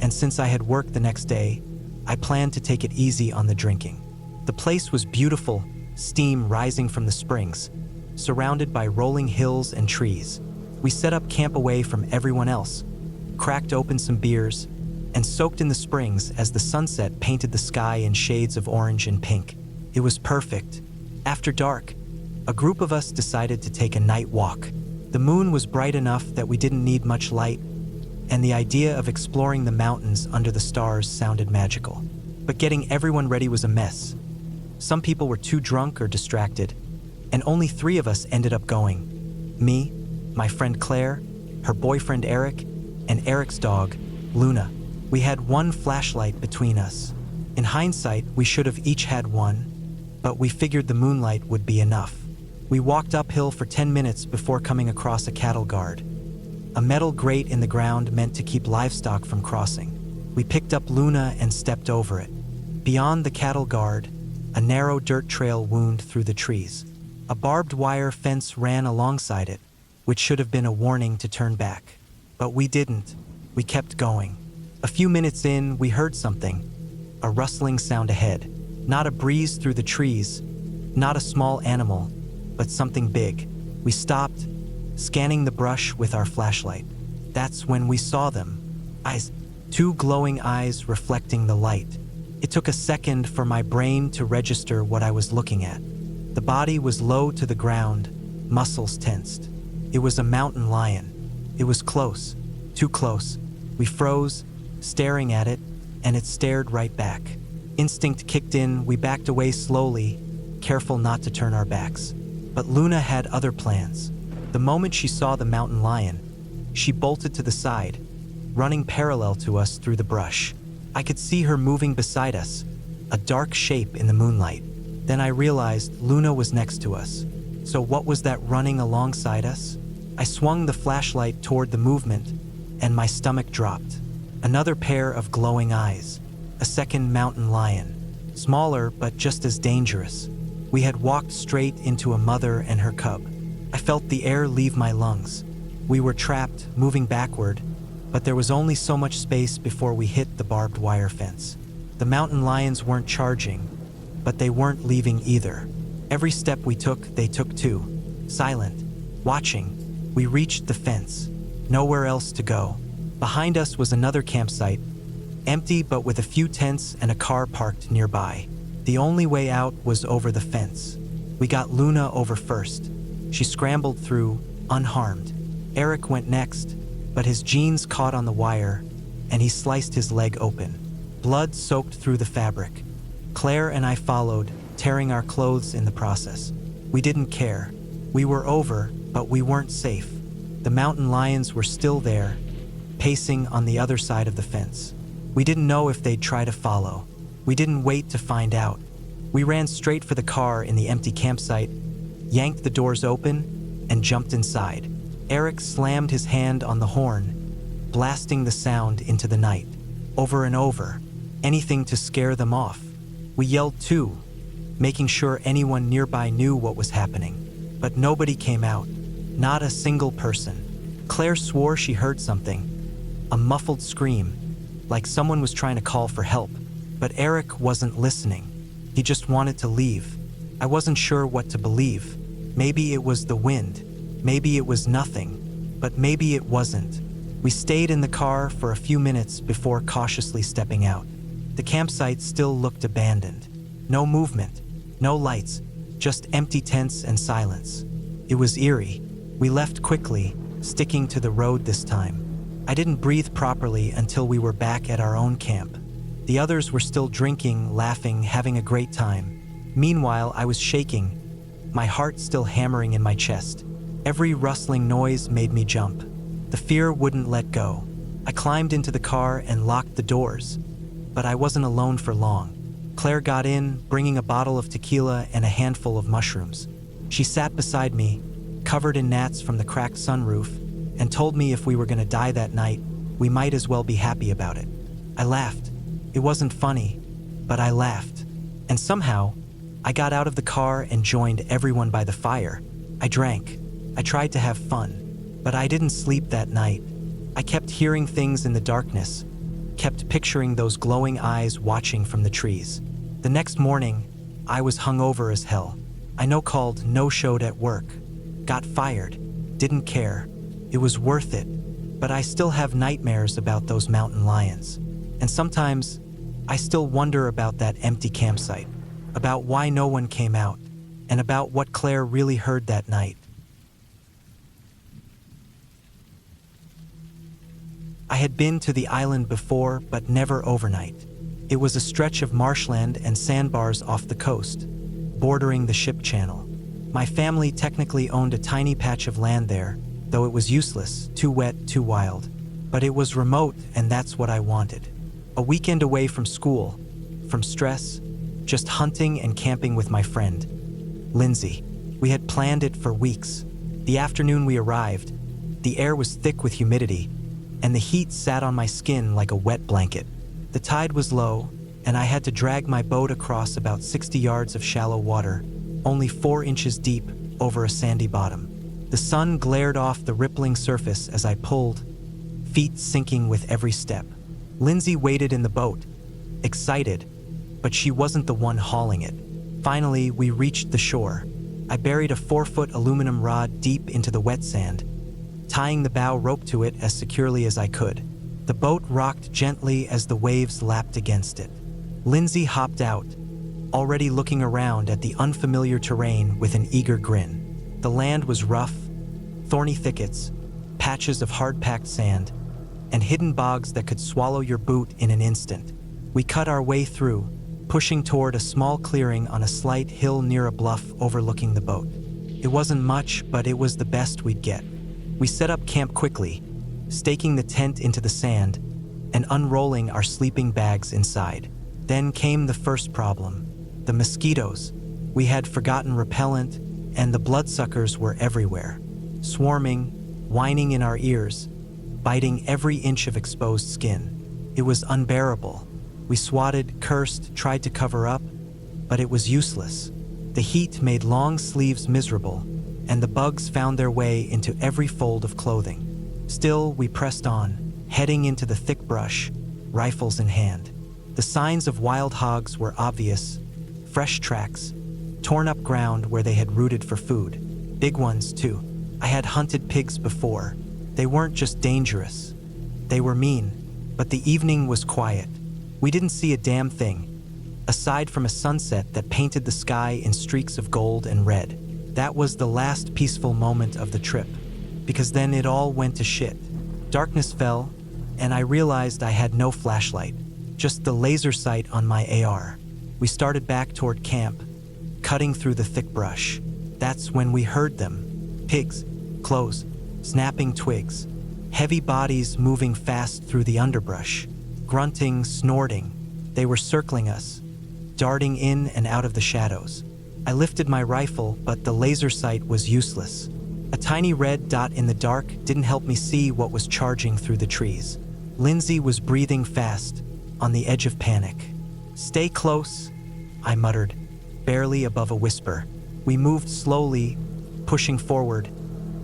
S1: and since I had work the next day, I planned to take it easy on the drinking. The place was beautiful, steam rising from the springs, surrounded by rolling hills and trees. We set up camp away from everyone else, cracked open some beers, and soaked in the springs as the sunset painted the sky in shades of orange and pink. It was perfect. After dark, a group of us decided to take a night walk. The moon was bright enough that we didn't need much light, and the idea of exploring the mountains under the stars sounded magical. But getting everyone ready was a mess. Some people were too drunk or distracted, and only 3 of us ended up going. Me, my friend Claire, her boyfriend Eric, and Eric's dog, Luna. We had one flashlight between us. In hindsight, we should have each had one, but we figured the moonlight would be enough. We walked uphill for 10 minutes before coming across a cattle guard. A metal grate in the ground meant to keep livestock from crossing. We picked up Luna and stepped over it. Beyond the cattle guard, a narrow dirt trail wound through the trees. A barbed wire fence ran alongside it, which should have been a warning to turn back. But we didn't. We kept going. A few minutes in, we heard something. A rustling sound ahead. Not a breeze through the trees, not a small animal, but something big. We stopped, scanning the brush with our flashlight. That's when we saw them. Eyes, 2 glowing eyes reflecting the light. It took a second for my brain to register what I was looking at. The body was low to the ground, muscles tensed. It was a mountain lion. It was close, too close. We froze, staring at it, and it stared right back. Instinct kicked in, we backed away slowly, careful not to turn our backs. But Luna had other plans. The moment she saw the mountain lion, she bolted to the side, running parallel to us through the brush. I could see her moving beside us, a dark shape in the moonlight. Then I realized Luna was next to us. So what was that running alongside us? I swung the flashlight toward the movement, and my stomach dropped. Another pair of glowing eyes. A second mountain lion. Smaller, but just as dangerous. We had walked straight into a mother and her cub. I felt the air leave my lungs. We were trapped, moving backward, but there was only so much space before we hit the barbed wire fence. The mountain lions weren't charging, but they weren't leaving either. Every step we took, they took too. Silent, watching, we reached the fence. Nowhere else to go. Behind us was another campsite, empty but with a few tents and a car parked nearby. The only way out was over the fence. We got Luna over first. She scrambled through, unharmed. Eric went next, but his jeans caught on the wire, and he sliced his leg open. Blood soaked through the fabric. Claire and I followed, tearing our clothes in the process. We didn't care. We were over, but we weren't safe. The mountain lions were still there, pacing on the other side of the fence. We didn't know if they'd try to follow. We didn't wait to find out. We ran straight for the car in the empty campsite, yanked the doors open, and jumped inside. Eric slammed his hand on the horn, blasting the sound into the night. Over and over, anything to scare them off. We yelled too, making sure anyone nearby knew what was happening. But nobody came out, not a single person. Claire swore she heard something, a muffled scream, like someone was trying to call for help. But Eric wasn't listening. He just wanted to leave. I wasn't sure what to believe. Maybe it was the wind. Maybe it was nothing. But maybe it wasn't. We stayed in the car for a few minutes before cautiously stepping out. The campsite still looked abandoned. No movement, no lights, just empty tents and silence. It was eerie. We left quickly, sticking to the road this time. I didn't breathe properly until we were back at our own camp. The others were still drinking, laughing, having a great time. Meanwhile, I was shaking, my heart still hammering in my chest. Every rustling noise made me jump. The fear wouldn't let go. I climbed into the car and locked the doors. But I wasn't alone for long. Claire got in, bringing a bottle of tequila and a handful of mushrooms. She sat beside me, covered in gnats from the cracked sunroof, and told me if we were going to die that night, we might as well be happy about it. I laughed. It wasn't funny, but I laughed. And somehow, I got out of the car and joined everyone by the fire. I drank. I tried to have fun, but I didn't sleep that night. I kept hearing things in the darkness, kept picturing those glowing eyes watching from the trees. The next morning, I was hungover as hell. I no-showed at work, got fired, didn't care. It was worth it, but I still have nightmares about those mountain lions. And sometimes, I still wonder about that empty campsite, about why no one came out, and about what Claire really heard that night. I had been to the island before, but never overnight. It was a stretch of marshland and sandbars off the coast, bordering the ship channel. My family technically owned a tiny patch of land there, though it was useless, too wet, too wild. But it was remote, and that's what I wanted. A weekend away from school, from stress, just hunting and camping with my friend, Lindsay. We had planned it for weeks. The afternoon we arrived, the air was thick with humidity, and the heat sat on my skin like a wet blanket. The tide was low, and I had to drag my boat across about 60 yards of shallow water, only 4 inches deep, over a sandy bottom. The sun glared off the rippling surface as I pulled, feet sinking with every step. Lindsay waited in the boat, excited, but she wasn't the one hauling it. Finally, we reached the shore. I buried a 4-foot aluminum rod deep into the wet sand, tying the bow rope to it as securely as I could. The boat rocked gently as the waves lapped against it. Lindsay hopped out, already looking around at the unfamiliar terrain with an eager grin. The land was rough, thorny thickets, patches of hard-packed sand, and hidden bogs that could swallow your boot in an instant. We cut our way through, pushing toward a small clearing on a slight hill near a bluff overlooking the boat. It wasn't much, but it was the best we'd get. We set up camp quickly, staking the tent into the sand and unrolling our sleeping bags inside. Then came the first problem, the mosquitoes. We had forgotten repellent, and the bloodsuckers were everywhere, swarming, whining in our ears, biting every inch of exposed skin. It was unbearable. We swatted, cursed, tried to cover up, but it was useless. The heat made long sleeves miserable, and the bugs found their way into every fold of clothing. Still, we pressed on, heading into the thick brush, rifles in hand. The signs of wild hogs were obvious: fresh tracks, torn up ground where they had rooted for food. Big ones, too. I had hunted pigs before. They weren't just dangerous. They were mean. But the evening was quiet. We didn't see a damn thing, aside from a sunset that painted the sky in streaks of gold and red. That was the last peaceful moment of the trip, because then it all went to shit. Darkness fell, and I realized I had no flashlight, just the laser sight on my AR. We started back toward camp, cutting through the thick brush. That's when we heard them. Pigs, crows, snapping twigs, heavy bodies moving fast through the underbrush, grunting, snorting. They were circling us, darting in and out of the shadows. I lifted my rifle, but the laser sight was useless. A tiny red dot in the dark didn't help me see what was charging through the trees. Lindsay was breathing fast, on the edge of panic. "Stay close," I muttered, barely above a whisper. We moved slowly, pushing forward,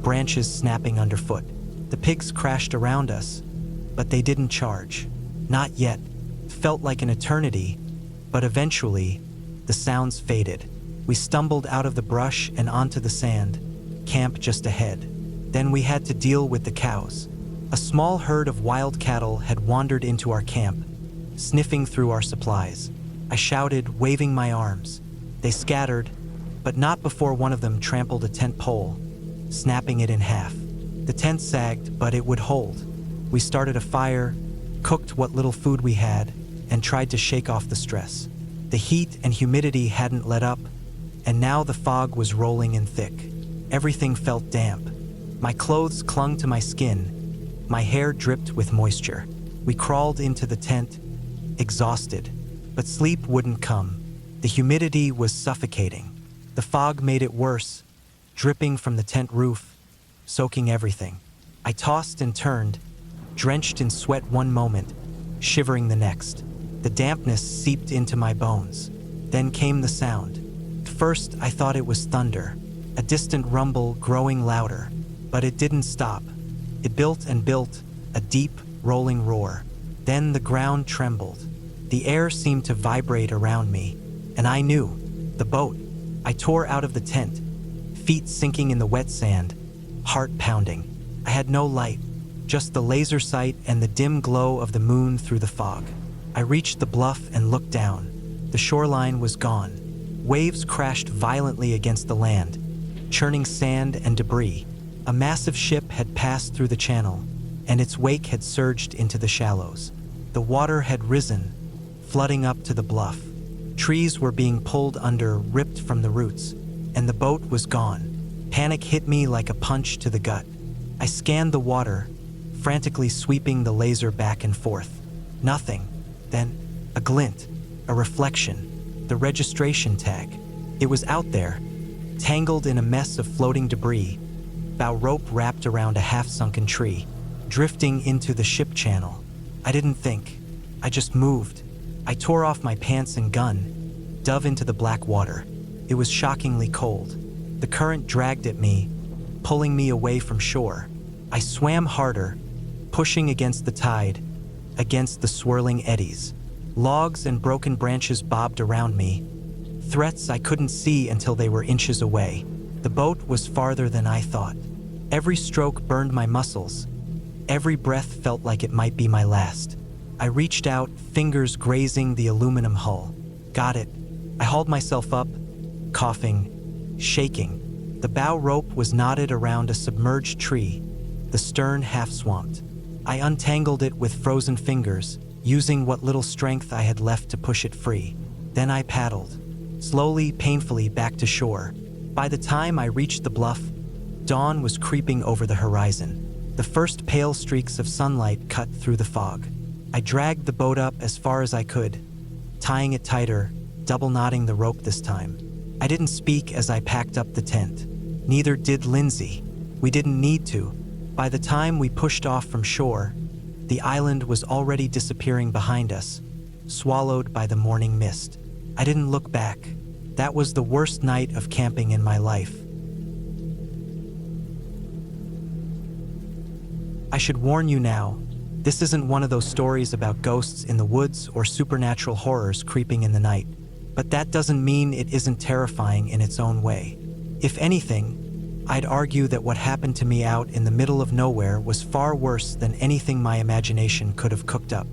S1: branches snapping underfoot. The pigs crashed around us, but they didn't charge. Not yet. It felt like an eternity, but eventually, the sounds faded. We stumbled out of the brush and onto the sand, camp just ahead. Then we had to deal with the cows. A small herd of wild cattle had wandered into our camp, sniffing through our supplies. I shouted, waving my arms. They scattered, but not before one of them trampled a tent pole, snapping it in half. The tent sagged, but it would hold. We started a fire, cooked what little food we had, and tried to shake off the stress. The heat and humidity hadn't let up, and now the fog was rolling in thick. Everything felt damp. My clothes clung to my skin. My hair dripped with moisture. We crawled into the tent, exhausted, but sleep wouldn't come. The humidity was suffocating. The fog made it worse, dripping from the tent roof, soaking everything. I tossed and turned, drenched in sweat one moment, shivering the next. The dampness seeped into my bones. Then came the sound. At first, I thought it was thunder, a distant rumble growing louder, but it didn't stop. It built and built, a deep, rolling roar. Then the ground trembled. The air seemed to vibrate around me, and I knew, the boat. I tore out of the tent, feet sinking in the wet sand, heart pounding. I had no light, just the laser sight and the dim glow of the moon through the fog. I reached the bluff and looked down. The shoreline was gone. Waves crashed violently against the land, churning sand and debris. A massive ship had passed through the channel, and its wake had surged into the shallows. The water had risen, flooding up to the bluff. Trees were being pulled under, ripped from the roots, and the boat was gone. Panic hit me like a punch to the gut. I scanned the water, frantically sweeping the laser back and forth. Nothing. Then, a glint, a reflection, the registration tag. It was out there, tangled in a mess of floating debris, bow rope wrapped around a half-sunken tree, drifting into the ship channel. I didn't think. I just moved. I tore off my pants and gun, dove into the black water. It was shockingly cold. The current dragged at me, pulling me away from shore. I swam harder, pushing against the tide, against the swirling eddies. Logs and broken branches bobbed around me, threats I couldn't see until they were inches away. The boat was farther than I thought. Every stroke burned my muscles. Every breath felt like it might be my last. I reached out, fingers grazing the aluminum hull. Got it. I hauled myself up, coughing, shaking. The bow rope was knotted around a submerged tree, the stern half-swamped. I untangled it with frozen fingers, using what little strength I had left to push it free. Then I paddled, slowly, painfully back to shore. By the time I reached the bluff, dawn was creeping over the horizon. The first pale streaks of sunlight cut through the fog. I dragged the boat up as far as I could, tying it tighter, double knotting the rope this time. I didn't speak as I packed up the tent. Neither did Lindsay. We didn't need to. By the time we pushed off from shore, the island was already disappearing behind us, swallowed by the morning mist. I didn't look back. That was the worst night of camping in my life. I should warn you now, this isn't one of those stories about ghosts in the woods or supernatural horrors creeping in the night, but that doesn't mean it isn't terrifying in its own way. If anything, I'd argue that what happened to me out in the middle of nowhere was far worse than anything my imagination could have cooked up.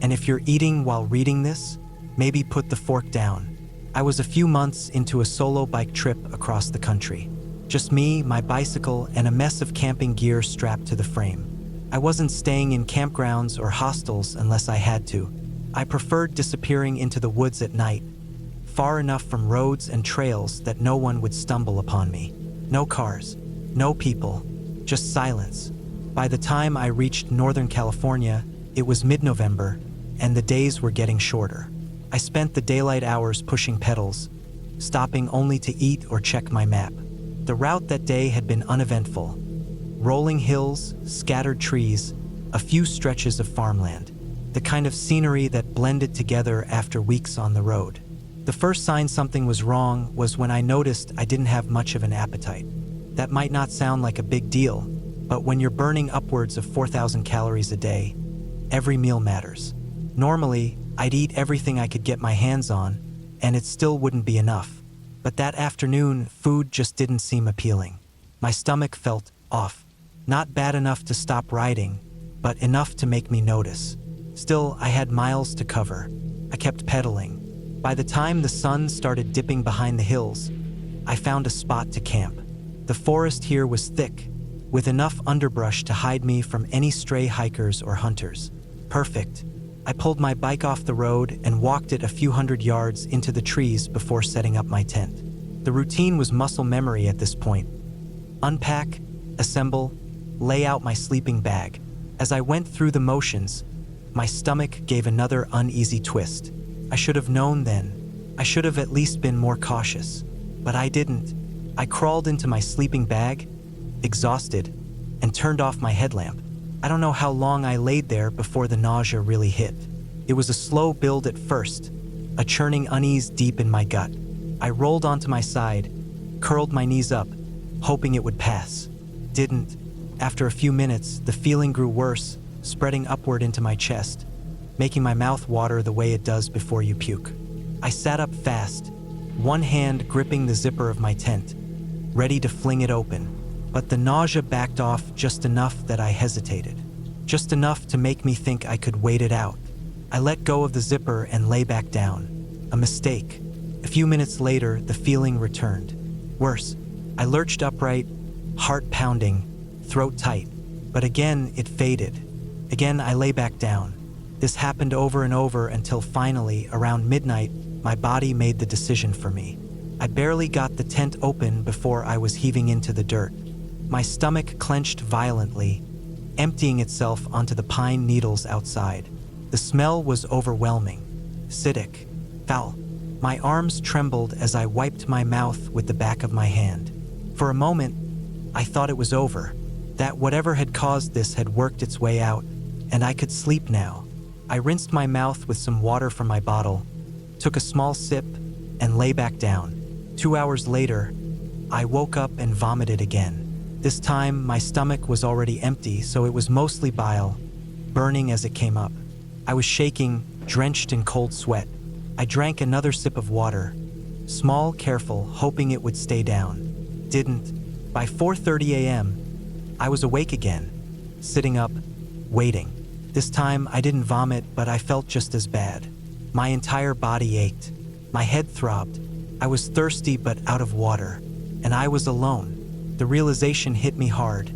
S1: And if you're eating while reading this, maybe put the fork down. I was a few months into a solo bike trip across the country. Just me, my bicycle, and a mess of camping gear strapped to the frame. I wasn't staying in campgrounds or hostels unless I had to. I preferred disappearing into the woods at night, far enough from roads and trails that no one would stumble upon me. No cars, no people, just silence. By the time I reached Northern California, it was mid-November, and the days were getting shorter. I spent the daylight hours pushing pedals, stopping only to eat or check my map. The route that day had been uneventful. Rolling hills, scattered trees, a few stretches of farmland. The kind of scenery that blended together after weeks on the road. The first sign something was wrong was when I noticed I didn't have much of an appetite. That might not sound like a big deal, but when you're burning upwards of 4,000 calories a day, every meal matters. Normally, I'd eat everything I could get my hands on, and it still wouldn't be enough. But that afternoon, food just didn't seem appealing. My stomach felt off. Not bad enough to stop riding, but enough to make me notice. Still, I had miles to cover. I kept pedaling. By the time the sun started dipping behind the hills, I found a spot to camp. The forest here was thick, with enough underbrush to hide me from any stray hikers or hunters. Perfect. I pulled my bike off the road and walked it a few hundred yards into the trees before setting up my tent. The routine was muscle memory at this point. Unpack, assemble, lay out my sleeping bag. As I went through the motions, my stomach gave another uneasy twist. I should have known then. I should have at least been more cautious. But I didn't. I crawled into my sleeping bag, exhausted, and turned off my headlamp. I don't know how long I laid there before the nausea really hit. It was a slow build at first, a churning unease deep in my gut. I rolled onto my side, curled my knees up, hoping it would pass. Didn't. After a few minutes, the feeling grew worse, spreading upward into my chest, making my mouth water the way it does before you puke. I sat up fast, one hand gripping the zipper of my tent, ready to fling it open. But the nausea backed off just enough that I hesitated. Just enough to make me think I could wait it out. I let go of the zipper and lay back down. A mistake. A few minutes later, the feeling returned. Worse. I lurched upright, heart pounding, throat tight. But again, it faded. Again, I lay back down. This happened over and over until finally, around midnight, my body made the decision for me. I barely got the tent open before I was heaving into the dirt. My stomach clenched violently, emptying itself onto the pine needles outside. The smell was overwhelming, acidic, foul. My arms trembled as I wiped my mouth with the back of my hand. For a moment, I thought it was over, that whatever had caused this had worked its way out, and I could sleep now. I rinsed my mouth with some water from my bottle, took a small sip, and lay back down. 2 hours later, I woke up and vomited again. This time, my stomach was already empty, so it was mostly bile, burning as it came up. I was shaking, drenched in cold sweat. I drank another sip of water, small, careful, hoping it would stay down. Didn't. By 4:30 a.m., I was awake again, sitting up, waiting. This time, I didn't vomit, but I felt just as bad. My entire body ached. My head throbbed. I was thirsty but out of water, and I was alone. The realization hit me hard.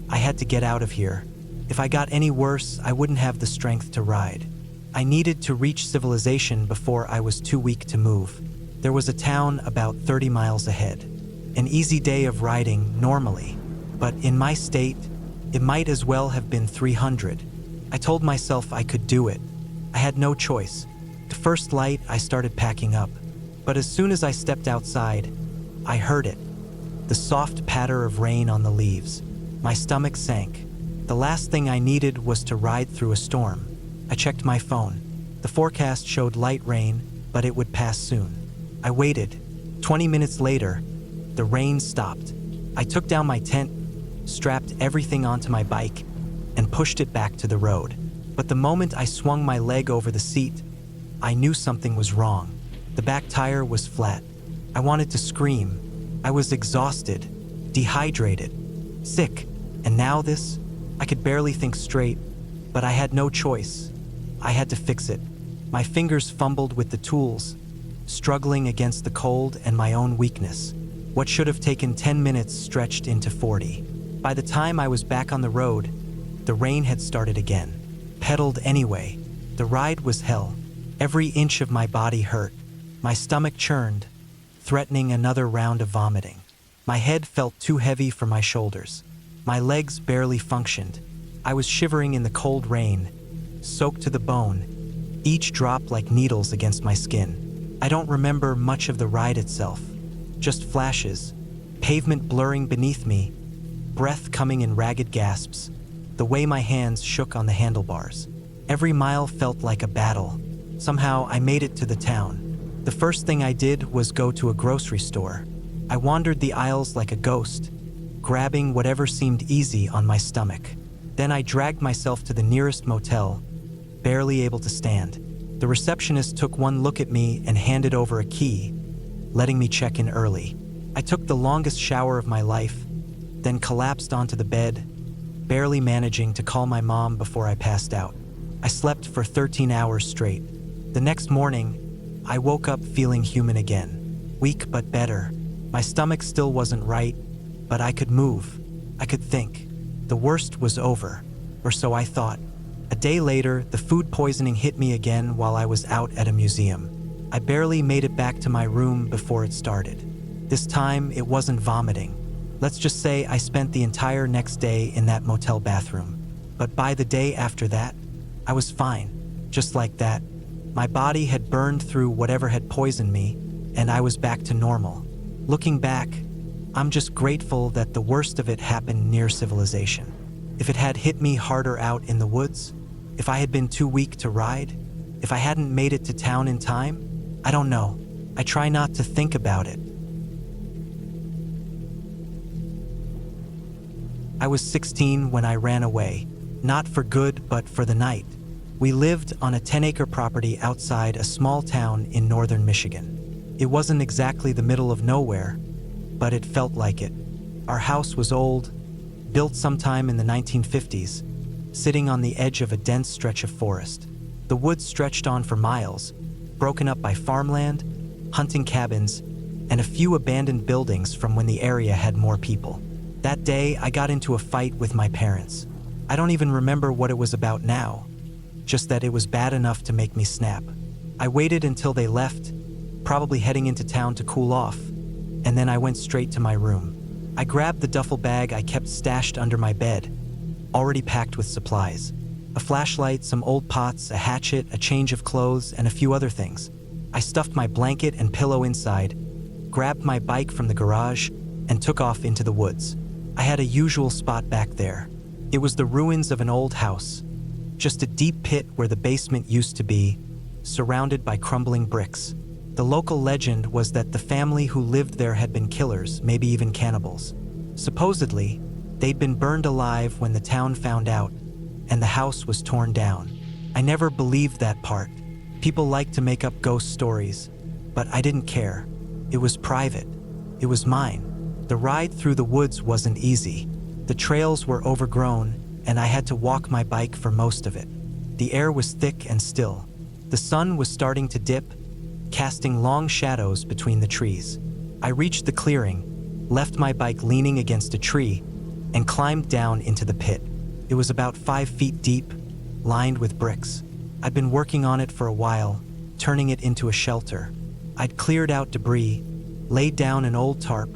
S1: I had to get out of here. If I got any worse, I wouldn't have the strength to ride. I needed to reach civilization before I was too weak to move. There was a town about 30 miles ahead. An easy day of riding, normally. But in my state, it might as well have been 300. I told myself I could do it. I had no choice. The first light, I started packing up. But as soon as I stepped outside, I heard it. The soft patter of rain on the leaves. My stomach sank. The last thing I needed was to ride through a storm. I checked my phone. The forecast showed light rain, but it would pass soon. I waited. 20 minutes later, the rain stopped. I took down my tent, strapped everything onto my bike, and pushed it back to the road. But the moment I swung my leg over the seat, I knew something was wrong. The back tire was flat. I wanted to scream. I was exhausted, dehydrated, sick, and now this? I could barely think straight, but I had no choice. I had to fix it. My fingers fumbled with the tools, struggling against the cold and my own weakness. What should have taken 10 minutes stretched into 40. By the time I was back on the road, the rain had started again. Pedaled anyway. The ride was hell. Every inch of my body hurt. My stomach churned, threatening another round of vomiting. My head felt too heavy for my shoulders. My legs barely functioned. I was shivering in the cold rain, soaked to the bone, each drop like needles against my skin. I don't remember much of the ride itself, just flashes, pavement blurring beneath me, breath coming in ragged gasps, the way my hands shook on the handlebars. Every mile felt like a battle. Somehow I made it to the town. The first thing I did was go to a grocery store. I wandered the aisles like a ghost, grabbing whatever seemed easy on my stomach. Then I dragged myself to the nearest motel, barely able to stand. The receptionist took one look at me and handed over a key, letting me check in early. I took the longest shower of my life, then collapsed onto the bed, barely managing to call my mom before I passed out. I slept for 13 hours straight. The next morning, I woke up feeling human again, weak but better. My stomach still wasn't right, but I could move. I could think. The worst was over, or so I thought. A day later, the food poisoning hit me again while I was out at a museum. I barely made it back to my room before it started. This time, it wasn't vomiting. Let's just say I spent the entire next day in that motel bathroom. But by the day after that, I was fine, just like that. My body had burned through whatever had poisoned me, and I was back to normal. Looking back, I'm just grateful that the worst of it happened near civilization. If it had hit me harder out in the woods, if I had been too weak to ride, if I hadn't made it to town in time, I don't know. I try not to think about it. I was 16 when I ran away, not for good, but for the night. We lived on a 10-acre property outside a small town in northern Michigan. It wasn't exactly the middle of nowhere, but it felt like it. Our house was old, built sometime in the 1950s, sitting on the edge of a dense stretch of forest. The woods stretched on for miles, broken up by farmland, hunting cabins, and a few abandoned buildings from when the area had more people. That day, I got into a fight with my parents. I don't even remember what it was about now, just that it was bad enough to make me snap. I waited until they left, probably heading into town to cool off, and then I went straight to my room. I grabbed the duffel bag I kept stashed under my bed, already packed with supplies. A flashlight, some old pots, a hatchet, a change of clothes, and a few other things. I stuffed my blanket and pillow inside, grabbed my bike from the garage, and took off into the woods. I had a usual spot back there. It was the ruins of an old house, just a deep pit where the basement used to be, surrounded by crumbling bricks. The local legend was that the family who lived there had been killers, maybe even cannibals. Supposedly, they'd been burned alive when the town found out, and the house was torn down. I never believed that part. People like to make up ghost stories, but I didn't care. It was private. It was mine. The ride through the woods wasn't easy. The trails were overgrown, and I had to walk my bike for most of it. The air was thick and still. The sun was starting to dip, casting long shadows between the trees. I reached the clearing, left my bike leaning against a tree, and climbed down into the pit. It was about 5 feet deep, lined with bricks. I'd been working on it for a while, turning it into a shelter. I'd cleared out debris, laid down an old tarp,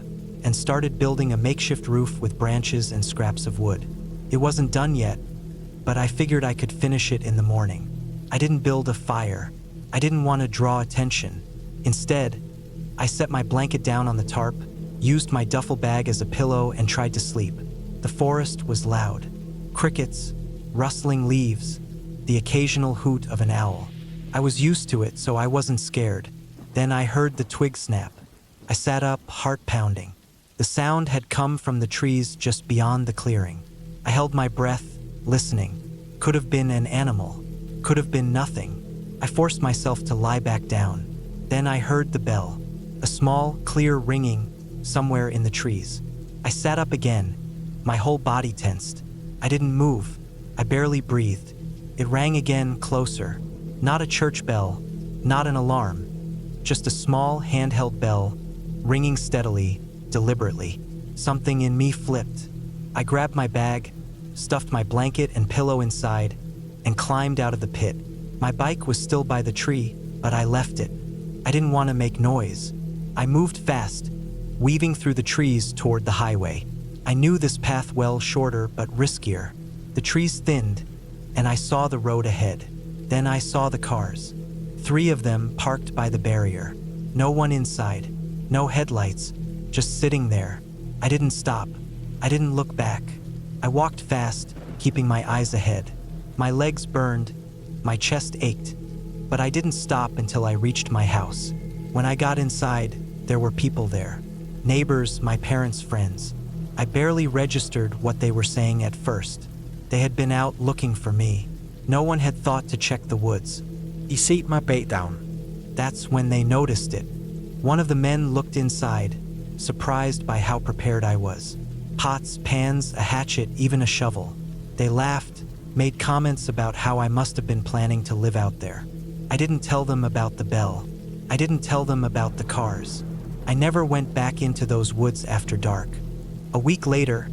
S1: and started building a makeshift roof with branches and scraps of wood. It wasn't done yet, but I figured I could finish it in the morning. I didn't build a fire. I didn't want to draw attention. Instead, I set my blanket down on the tarp, used my duffel bag as a pillow, and tried to sleep. The forest was loud. Crickets, rustling leaves, the occasional hoot of an owl. I was used to it, so I wasn't scared. Then I heard the twig snap. I sat up, heart pounding. The sound had come from the trees just beyond the clearing. I held my breath, listening. Could have been an animal. Could have been nothing. I forced myself to lie back down. Then I heard the bell. A small, clear ringing somewhere in the trees. I sat up again, my whole body tensed. I didn't move. I barely breathed. It rang again, closer. Not a church bell, not an alarm. Just a small, handheld bell, ringing steadily, deliberately. Something in me flipped. I grabbed my bag, stuffed my blanket and pillow inside, and climbed out of the pit. My bike was still by the tree, but I left it. I didn't want to make noise. I moved fast, weaving through the trees toward the highway. I knew this path well, shorter but riskier. The trees thinned, and I saw the road ahead. Then I saw the cars. 3 of them parked by the barrier. No one inside, no headlights, just sitting there. I didn't stop. I didn't look back. I walked fast, keeping my eyes ahead. My legs burned, my chest ached, but I didn't stop until I reached my house. When I got inside, there were people there. Neighbors, my parents' friends. I barely registered what they were saying at first. They had been out looking for me. No one had thought to check the woods.
S2: He set my bait down.
S1: That's when they noticed it. One of the men looked inside, surprised by how prepared I was. Pots, pans, a hatchet, even a shovel. They laughed, made comments about how I must have been planning to live out there. I didn't tell them about the bell. I didn't tell them about the cars. I never went back into those woods after dark. A week later,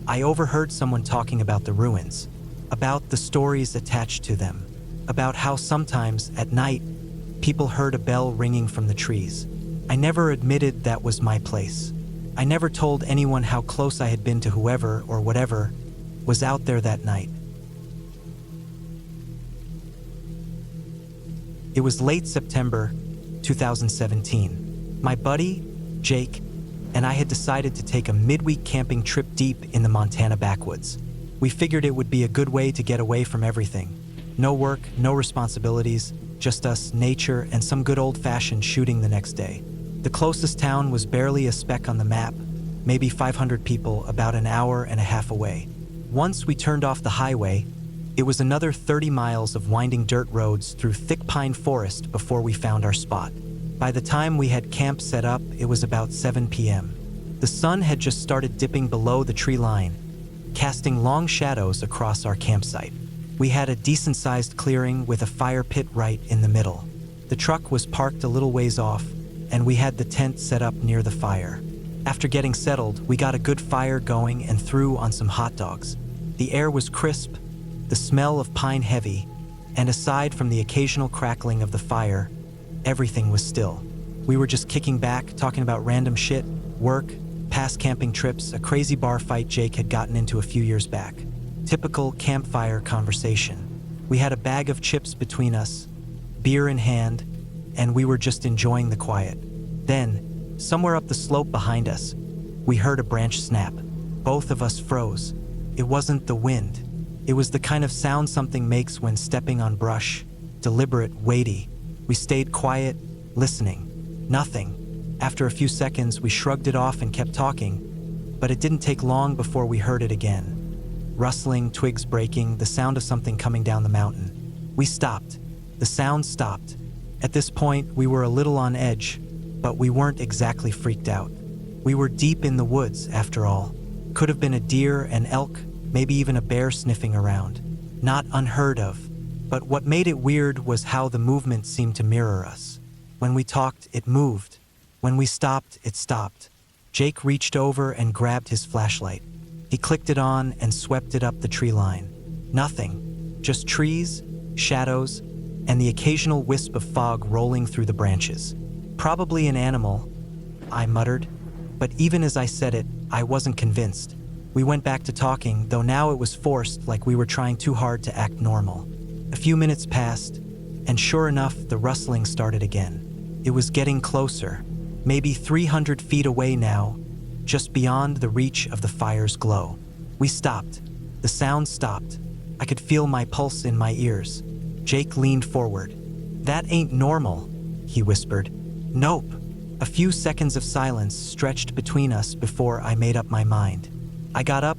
S1: I overheard someone talking about the ruins, about the stories attached to them, about how sometimes at night, people heard a bell ringing from the trees. I never admitted that was my place. I never told anyone how close I had been to whoever or whatever was out there that night. It was late September 2017. My buddy, Jake, and I had decided to take a midweek camping trip deep in the Montana backwoods. We figured it would be a good way to get away from everything. No work, no responsibilities, just us, nature, and some good old-fashioned shooting the next day. The closest town was barely a speck on the map, maybe 500 people, about an hour and a half away. Once we turned off the highway, it was another 30 miles of winding dirt roads through thick pine forest before we found our spot. By the time we had camp set up, it was about 7 p.m. The sun had just started dipping below the tree line, casting long shadows across our campsite. We had a decent-sized clearing with a fire pit right in the middle. The truck was parked a little ways off, and we had the tent set up near the fire. After getting settled, we got a good fire going and threw on some hot dogs. The air was crisp, the smell of pine heavy, and aside from the occasional crackling of the fire, everything was still. We were just kicking back, talking about random shit, work, past camping trips, a crazy bar fight Jake had gotten into a few years back. Typical campfire conversation. We had a bag of chips between us, beer in hand, and we were just enjoying the quiet. Then, somewhere up the slope behind us, we heard a branch snap. Both of us froze. It wasn't the wind. It was the kind of sound something makes when stepping on brush, deliberate, weighty. We stayed quiet, listening. Nothing. After a few seconds, we shrugged it off and kept talking, but it didn't take long before we heard it again. Rustling, twigs breaking, the sound of something coming down the mountain. We stopped. The sound stopped. At this point, we were a little on edge, but we weren't exactly freaked out. We were deep in the woods, after all. Could have been a deer, an elk, maybe even a bear sniffing around. Not unheard of. But what made it weird was how the movement seemed to mirror us. When we talked, it moved. When we stopped, it stopped. Jake reached over and grabbed his flashlight. He clicked it on and swept it up the tree line. Nothing. Just trees, shadows, and the occasional wisp of fog rolling through the branches. Probably an animal, I muttered. But even as I said it, I wasn't convinced. We went back to talking, though now it was forced, like we were trying too hard to act normal. A few minutes passed, and sure enough, the rustling started again. It was getting closer, maybe 300 feet away now, just beyond the reach of the fire's glow. We stopped. The sound stopped. I could feel my pulse in my ears. Jake leaned forward. "That ain't normal," he whispered. "Nope." A few seconds of silence stretched between us before I made up my mind. I got up,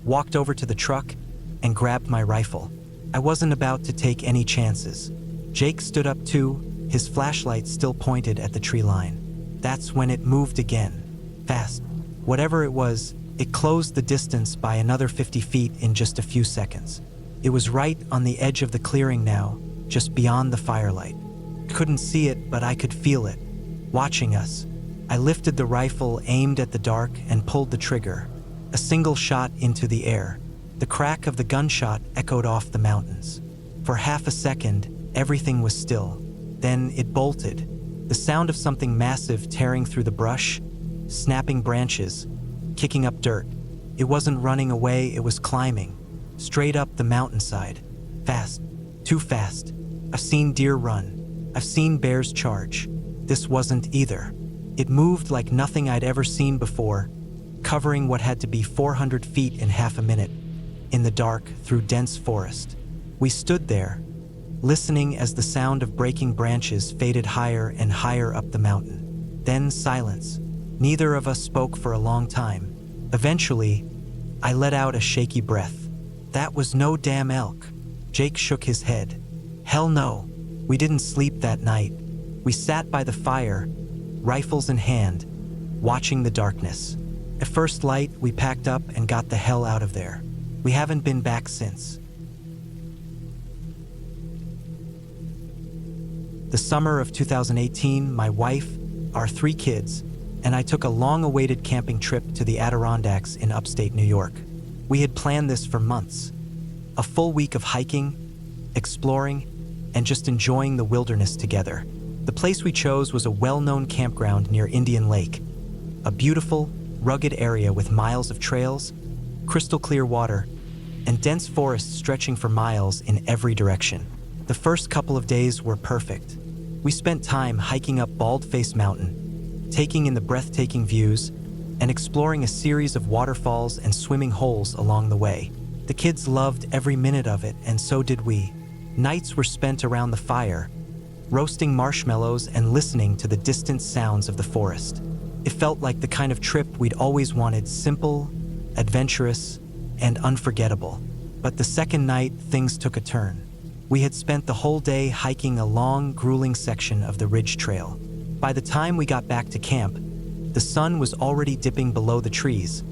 S1: walked over to the truck, and grabbed my rifle. I wasn't about to take any chances. Jake stood up too, his flashlight still pointed at the tree line. That's when it moved again. Fast. Whatever it was, it closed the distance by another 50 feet in just a few seconds. It was right on the edge of the clearing now, just beyond the firelight. Couldn't see it, but I could feel it, watching us. I lifted the rifle, aimed at the dark, and pulled the trigger. A single shot into the air. The crack of the gunshot echoed off the mountains. For half a second, everything was still. Then it bolted. The sound of something massive tearing through the brush, snapping branches, kicking up dirt. It wasn't running away, it was climbing, straight up the mountainside. Fast, too fast. I've seen deer run. I've seen bears charge. This wasn't either. It moved like nothing I'd ever seen before, covering what had to be 400 feet in half a minute, in the dark through dense forest. We stood there, listening as the sound of breaking branches faded higher and higher up the mountain. Then silence. Neither of us spoke for a long time. Eventually, I let out a shaky breath. That was no damn elk. Jake shook his head. Hell no. We didn't sleep that night. We sat by the fire, rifles in hand, watching the darkness. At first light, we packed up and got the hell out of there. We haven't been back since. The summer of 2018, my wife, our 3 kids, and I took a long-awaited camping trip to the Adirondacks in upstate New York. We had planned this for months. A full week of hiking, exploring, and just enjoying the wilderness together. The place we chose was a well-known campground near Indian Lake, a beautiful, rugged area with miles of trails, crystal clear water, and dense forests stretching for miles in every direction. The first couple of days were perfect. We spent time hiking up Bald-Face Mountain, taking in the breathtaking views, and exploring a series of waterfalls and swimming holes along the way. The kids loved every minute of it, and so did we. Nights were spent around the fire, roasting marshmallows and listening to the distant sounds of the forest. It felt like the kind of trip we'd always wanted, simple, adventurous, and unforgettable. But the second night, things took a turn. We had spent the whole day hiking a long, grueling section of the Ridge Trail. By the time we got back to camp, the sun was already dipping below the trees,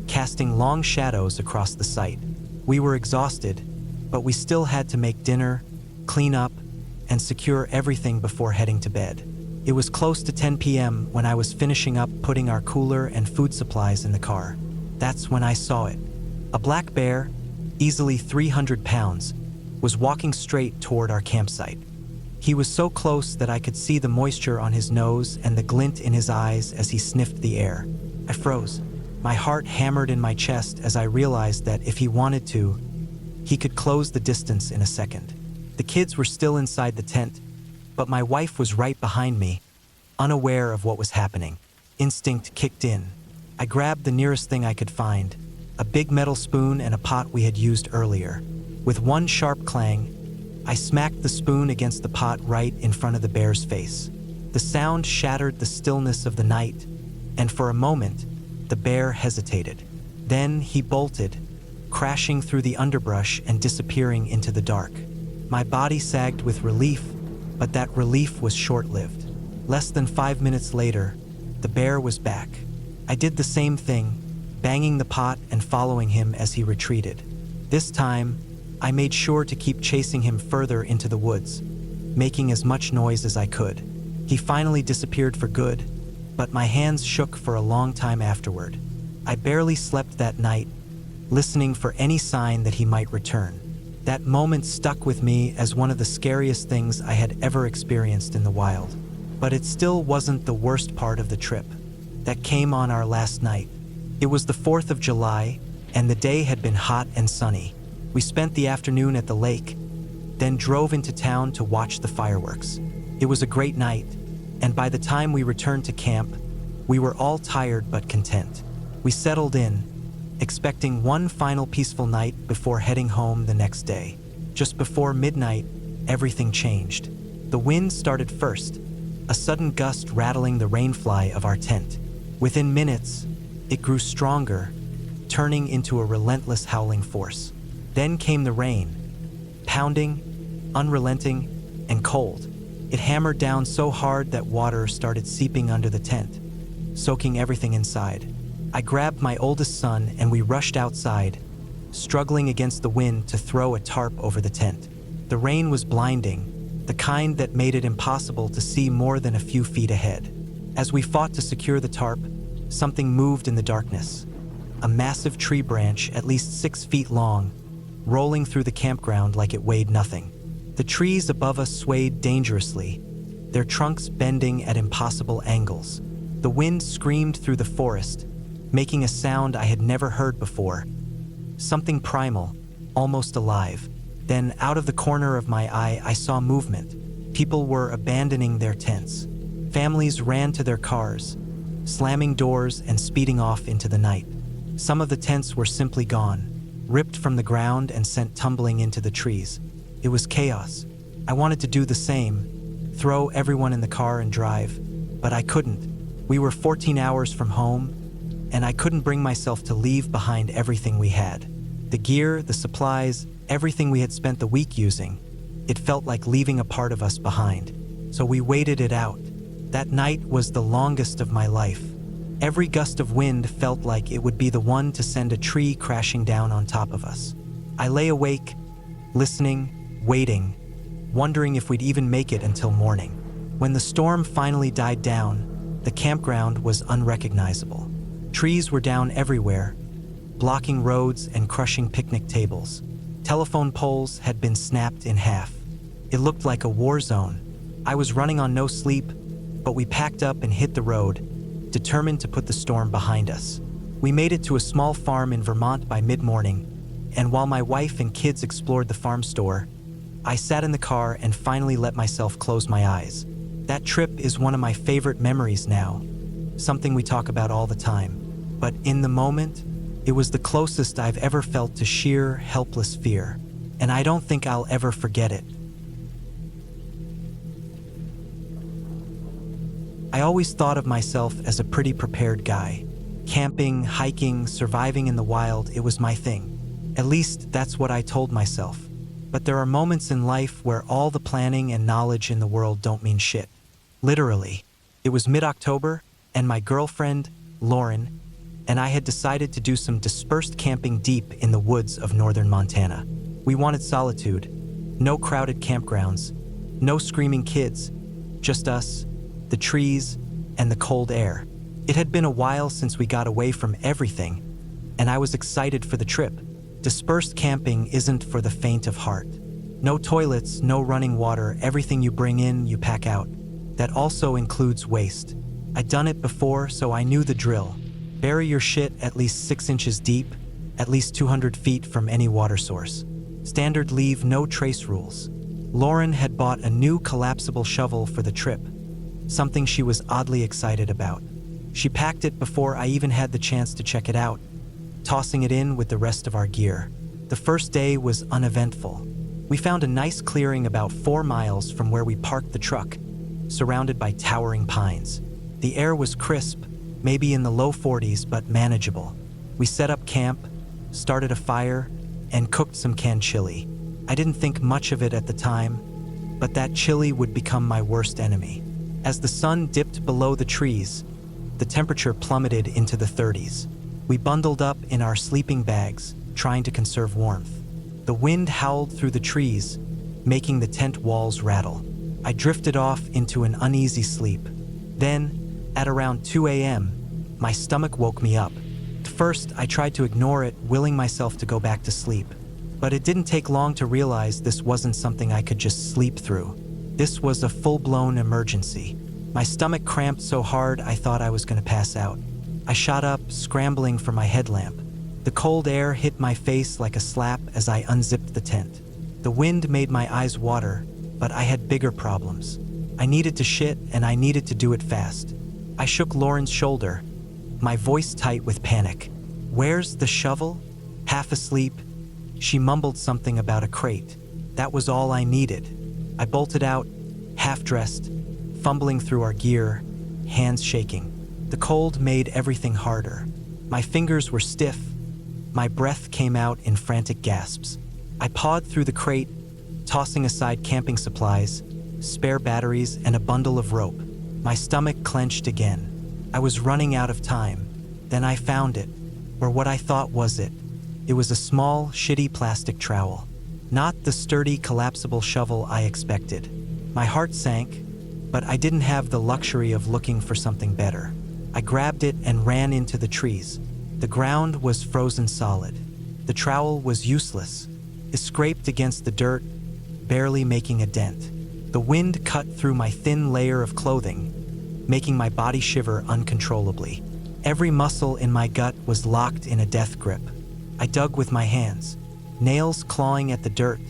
S1: casting long shadows across the site. We were exhausted, but we still had to make dinner, clean up, and secure everything before heading to bed. It was close to 10 p.m. when I was finishing up putting our cooler and food supplies in the car. That's when I saw it. A black bear, easily 300 pounds, was walking straight toward our campsite. He was so close that I could see the moisture on his nose and the glint in his eyes as he sniffed the air. I froze. My heart hammered in my chest as I realized that if he wanted to, he could close the distance in a second. The kids were still inside the tent, but my wife was right behind me, unaware of what was happening. Instinct kicked in. I grabbed the nearest thing I could find, a big metal spoon and a pot we had used earlier. With one sharp clang, I smacked the spoon against the pot right in front of the bear's face. The sound shattered the stillness of the night, and for a moment, the bear hesitated. Then he bolted, crashing through the underbrush and disappearing into the dark. My body sagged with relief, but that relief was short-lived. Less than 5 minutes later, the bear was back. I did the same thing, banging the pot and following him as he retreated. This time, I made sure to keep chasing him further into the woods, making as much noise as I could. He finally disappeared for good, but my hands shook for a long time afterward. I barely slept that night, listening for any sign that he might return. That moment stuck with me as one of the scariest things I had ever experienced in the wild. But it still wasn't the worst part of the trip that came on our last night. It was the 4th of July, and the day had been hot and sunny. We spent the afternoon at the lake, then drove into town to watch the fireworks. It was a great night, and by the time we returned to camp, we were all tired but content. We settled in, expecting one final peaceful night before heading home the next day. Just before midnight, everything changed. The wind started first, a sudden gust rattling the rainfly of our tent. Within minutes, it grew stronger, turning into a relentless howling force. Then came the rain, pounding, unrelenting, and cold. It hammered down so hard that water started seeping under the tent, soaking everything inside. I grabbed my oldest son and we rushed outside, struggling against the wind to throw a tarp over the tent. The rain was blinding, the kind that made it impossible to see more than a few feet ahead. As we fought to secure the tarp, something moved in the darkness. A massive tree branch, at least 6 feet long, rolling through the campground like it weighed nothing. The trees above us swayed dangerously, their trunks bending at impossible angles. The wind screamed through the forest, making a sound I had never heard before. Something primal, almost alive. Then, out of the corner of my eye, I saw movement. People were abandoning their tents. Families ran to their cars, slamming doors and speeding off into the night. Some of the tents were simply gone, ripped from the ground and sent tumbling into the trees. It was chaos. I wanted to do the same, throw everyone in the car and drive, but I couldn't. We were 14 hours from home, and I couldn't bring myself to leave behind everything we had. The gear, the supplies, everything we had spent the week using. It felt like leaving a part of us behind. So we waited it out. That night was the longest of my life. Every gust of wind felt like it would be the one to send a tree crashing down on top of us. I lay awake, listening, waiting, wondering if we'd even make it until morning. When the storm finally died down, the campground was unrecognizable. Trees were down everywhere, blocking roads and crushing picnic tables. Telephone poles had been snapped in half. It looked like a war zone. I was running on no sleep, but we packed up and hit the road, determined to put the storm behind us. We made it to a small farm in Vermont by mid-morning, and while my wife and kids explored the farm store, I sat in the car and finally let myself close my eyes. That trip is one of my favorite memories now, something we talk about all the time. But in the moment, it was the closest I've ever felt to sheer, helpless fear, and I don't think I'll ever forget it. I always thought of myself as a pretty prepared guy. Camping, hiking, surviving in the wild, it was my thing. At least that's what I told myself. But there are moments in life where all the planning and knowledge in the world don't mean shit. Literally. It was mid-October, and my girlfriend, Lauren, and I had decided to do some dispersed camping deep in the woods of northern Montana. We wanted solitude. No crowded campgrounds. No screaming kids. Just us, the trees, and the cold air. It had been a while since we got away from everything, and I was excited for the trip. Dispersed camping isn't for the faint of heart. No toilets, no running water, everything you bring in, you pack out. That also includes waste. I'd done it before, so I knew the drill. Bury your shit at least 6 inches deep, at least 200 feet from any water source. Standard leave no trace rules. Lauren had bought a new collapsible shovel for the trip, something she was oddly excited about. She packed it before I even had the chance to check it out, tossing it in with the rest of our gear. The first day was uneventful. We found a nice clearing about 4 miles from where we parked the truck, surrounded by towering pines. The air was crisp, maybe in the low 40s, but manageable. We set up camp, started a fire, and cooked some canned chili. I didn't think much of it at the time, but that chili would become my worst enemy. As the sun dipped below the trees, the temperature plummeted into the 30s. We bundled up in our sleeping bags, trying to conserve warmth. The wind howled through the trees, making the tent walls rattle. I drifted off into an uneasy sleep. Then, at around 2 a.m., my stomach woke me up. At first, I tried to ignore it, willing myself to go back to sleep. But it didn't take long to realize this wasn't something I could just sleep through. This was a full-blown emergency. My stomach cramped so hard I thought I was going to pass out. I shot up, scrambling for my headlamp. The cold air hit my face like a slap as I unzipped the tent. The wind made my eyes water, but I had bigger problems. I needed to shit, and I needed to do it fast. I shook Lauren's shoulder, my voice tight with panic. "Where's the shovel?" Half asleep, she mumbled something about a crate. That was all I needed. I bolted out, half-dressed, fumbling through our gear, hands shaking. The cold made everything harder. My fingers were stiff. My breath came out in frantic gasps. I pawed through the crate, tossing aside camping supplies, spare batteries, and a bundle of rope. My stomach clenched again. I was running out of time. Then I found it, or what I thought was it. It was a small, shitty plastic trowel. Not the sturdy, collapsible shovel I expected. My heart sank, but I didn't have the luxury of looking for something better. I grabbed it and ran into the trees. The ground was frozen solid. The trowel was useless. It scraped against the dirt, barely making a dent. The wind cut through my thin layer of clothing, making my body shiver uncontrollably. Every muscle in my gut was locked in a death grip. I dug with my hands, nails clawing at the dirt,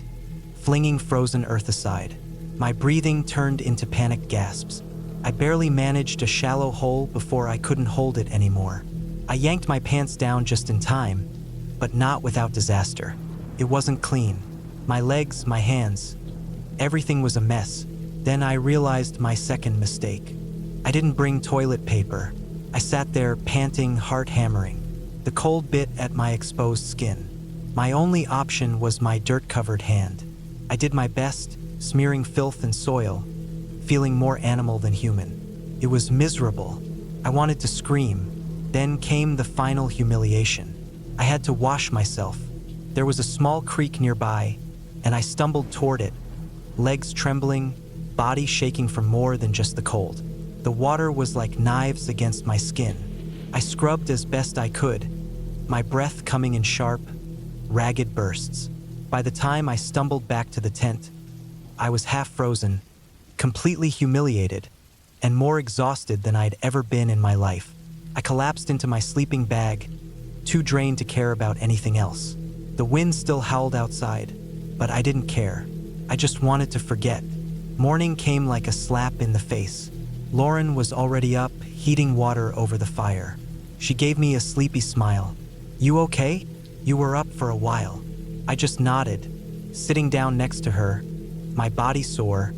S1: flinging frozen earth aside. My breathing turned into panicked gasps. I barely managed a shallow hole before I couldn't hold it anymore. I yanked my pants down just in time, but not without disaster. It wasn't clean. My legs, my hands, everything was a mess. Then I realized my second mistake. I didn't bring toilet paper. I sat there panting, heart hammering. The cold bit at my exposed skin. My only option was my dirt-covered hand. I did my best, smearing filth and soil, feeling more animal than human. It was miserable. I wanted to scream. Then came the final humiliation. I had to wash myself. There was a small creek nearby, and I stumbled toward it, legs trembling, body shaking from more than just the cold. The water was like knives against my skin. I scrubbed as best I could, my breath coming in sharp, ragged bursts. By the time I stumbled back to the tent, I was half frozen, completely humiliated, and more exhausted than I'd ever been in my life. I collapsed into my sleeping bag, too drained to care about anything else. The wind still howled outside, but I didn't care. I just wanted to forget. Morning came like a slap in the face. Lauren was already up, heating water over the fire. She gave me a sleepy smile. "You okay? You were up for a while." I just nodded, sitting down next to her, my body sore,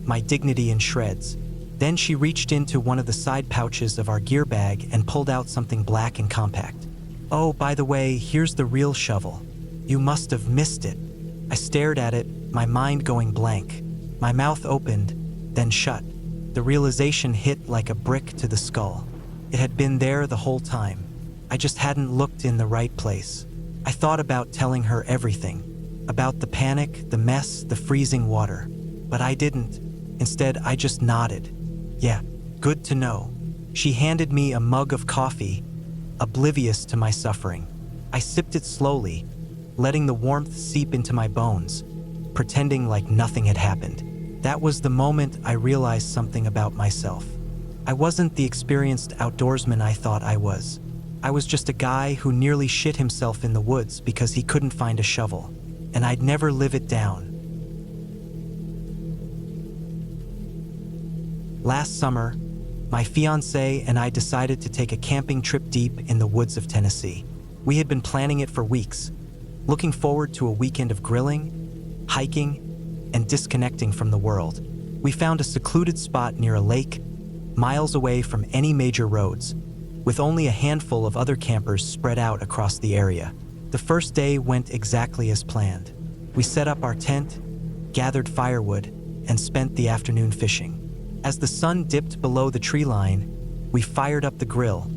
S1: my dignity in shreds. Then she reached into one of the side pouches of our gear bag and pulled out something black and compact. "Oh, by the way, here's the real shovel. You must have missed it." I stared at it, my mind going blank. My mouth opened, then shut. The realization hit like a brick to the skull. It had been there the whole time. I just hadn't looked in the right place. I thought about telling her everything, about the panic, the mess, the freezing water. But I didn't. Instead, I just nodded. "Yeah, good to know." She handed me a mug of coffee, oblivious to my suffering. I sipped it slowly, letting the warmth seep into my bones, pretending like nothing had happened. That was the moment I realized something about myself. I wasn't the experienced outdoorsman I thought I was. I was just a guy who nearly shit himself in the woods because he couldn't find a shovel, and I'd never live it down. Last summer, my fiancé and I decided to take a camping trip deep in the woods of Tennessee. We had been planning it for weeks, looking forward to a weekend of grilling, hiking, and disconnecting from the world. We found a secluded spot near a lake, miles away from any major roads, with only a handful of other campers spread out across the area. The first day went exactly as planned. We set up our tent, gathered firewood, and spent the afternoon fishing. As the sun dipped below the tree line, we fired up the grill,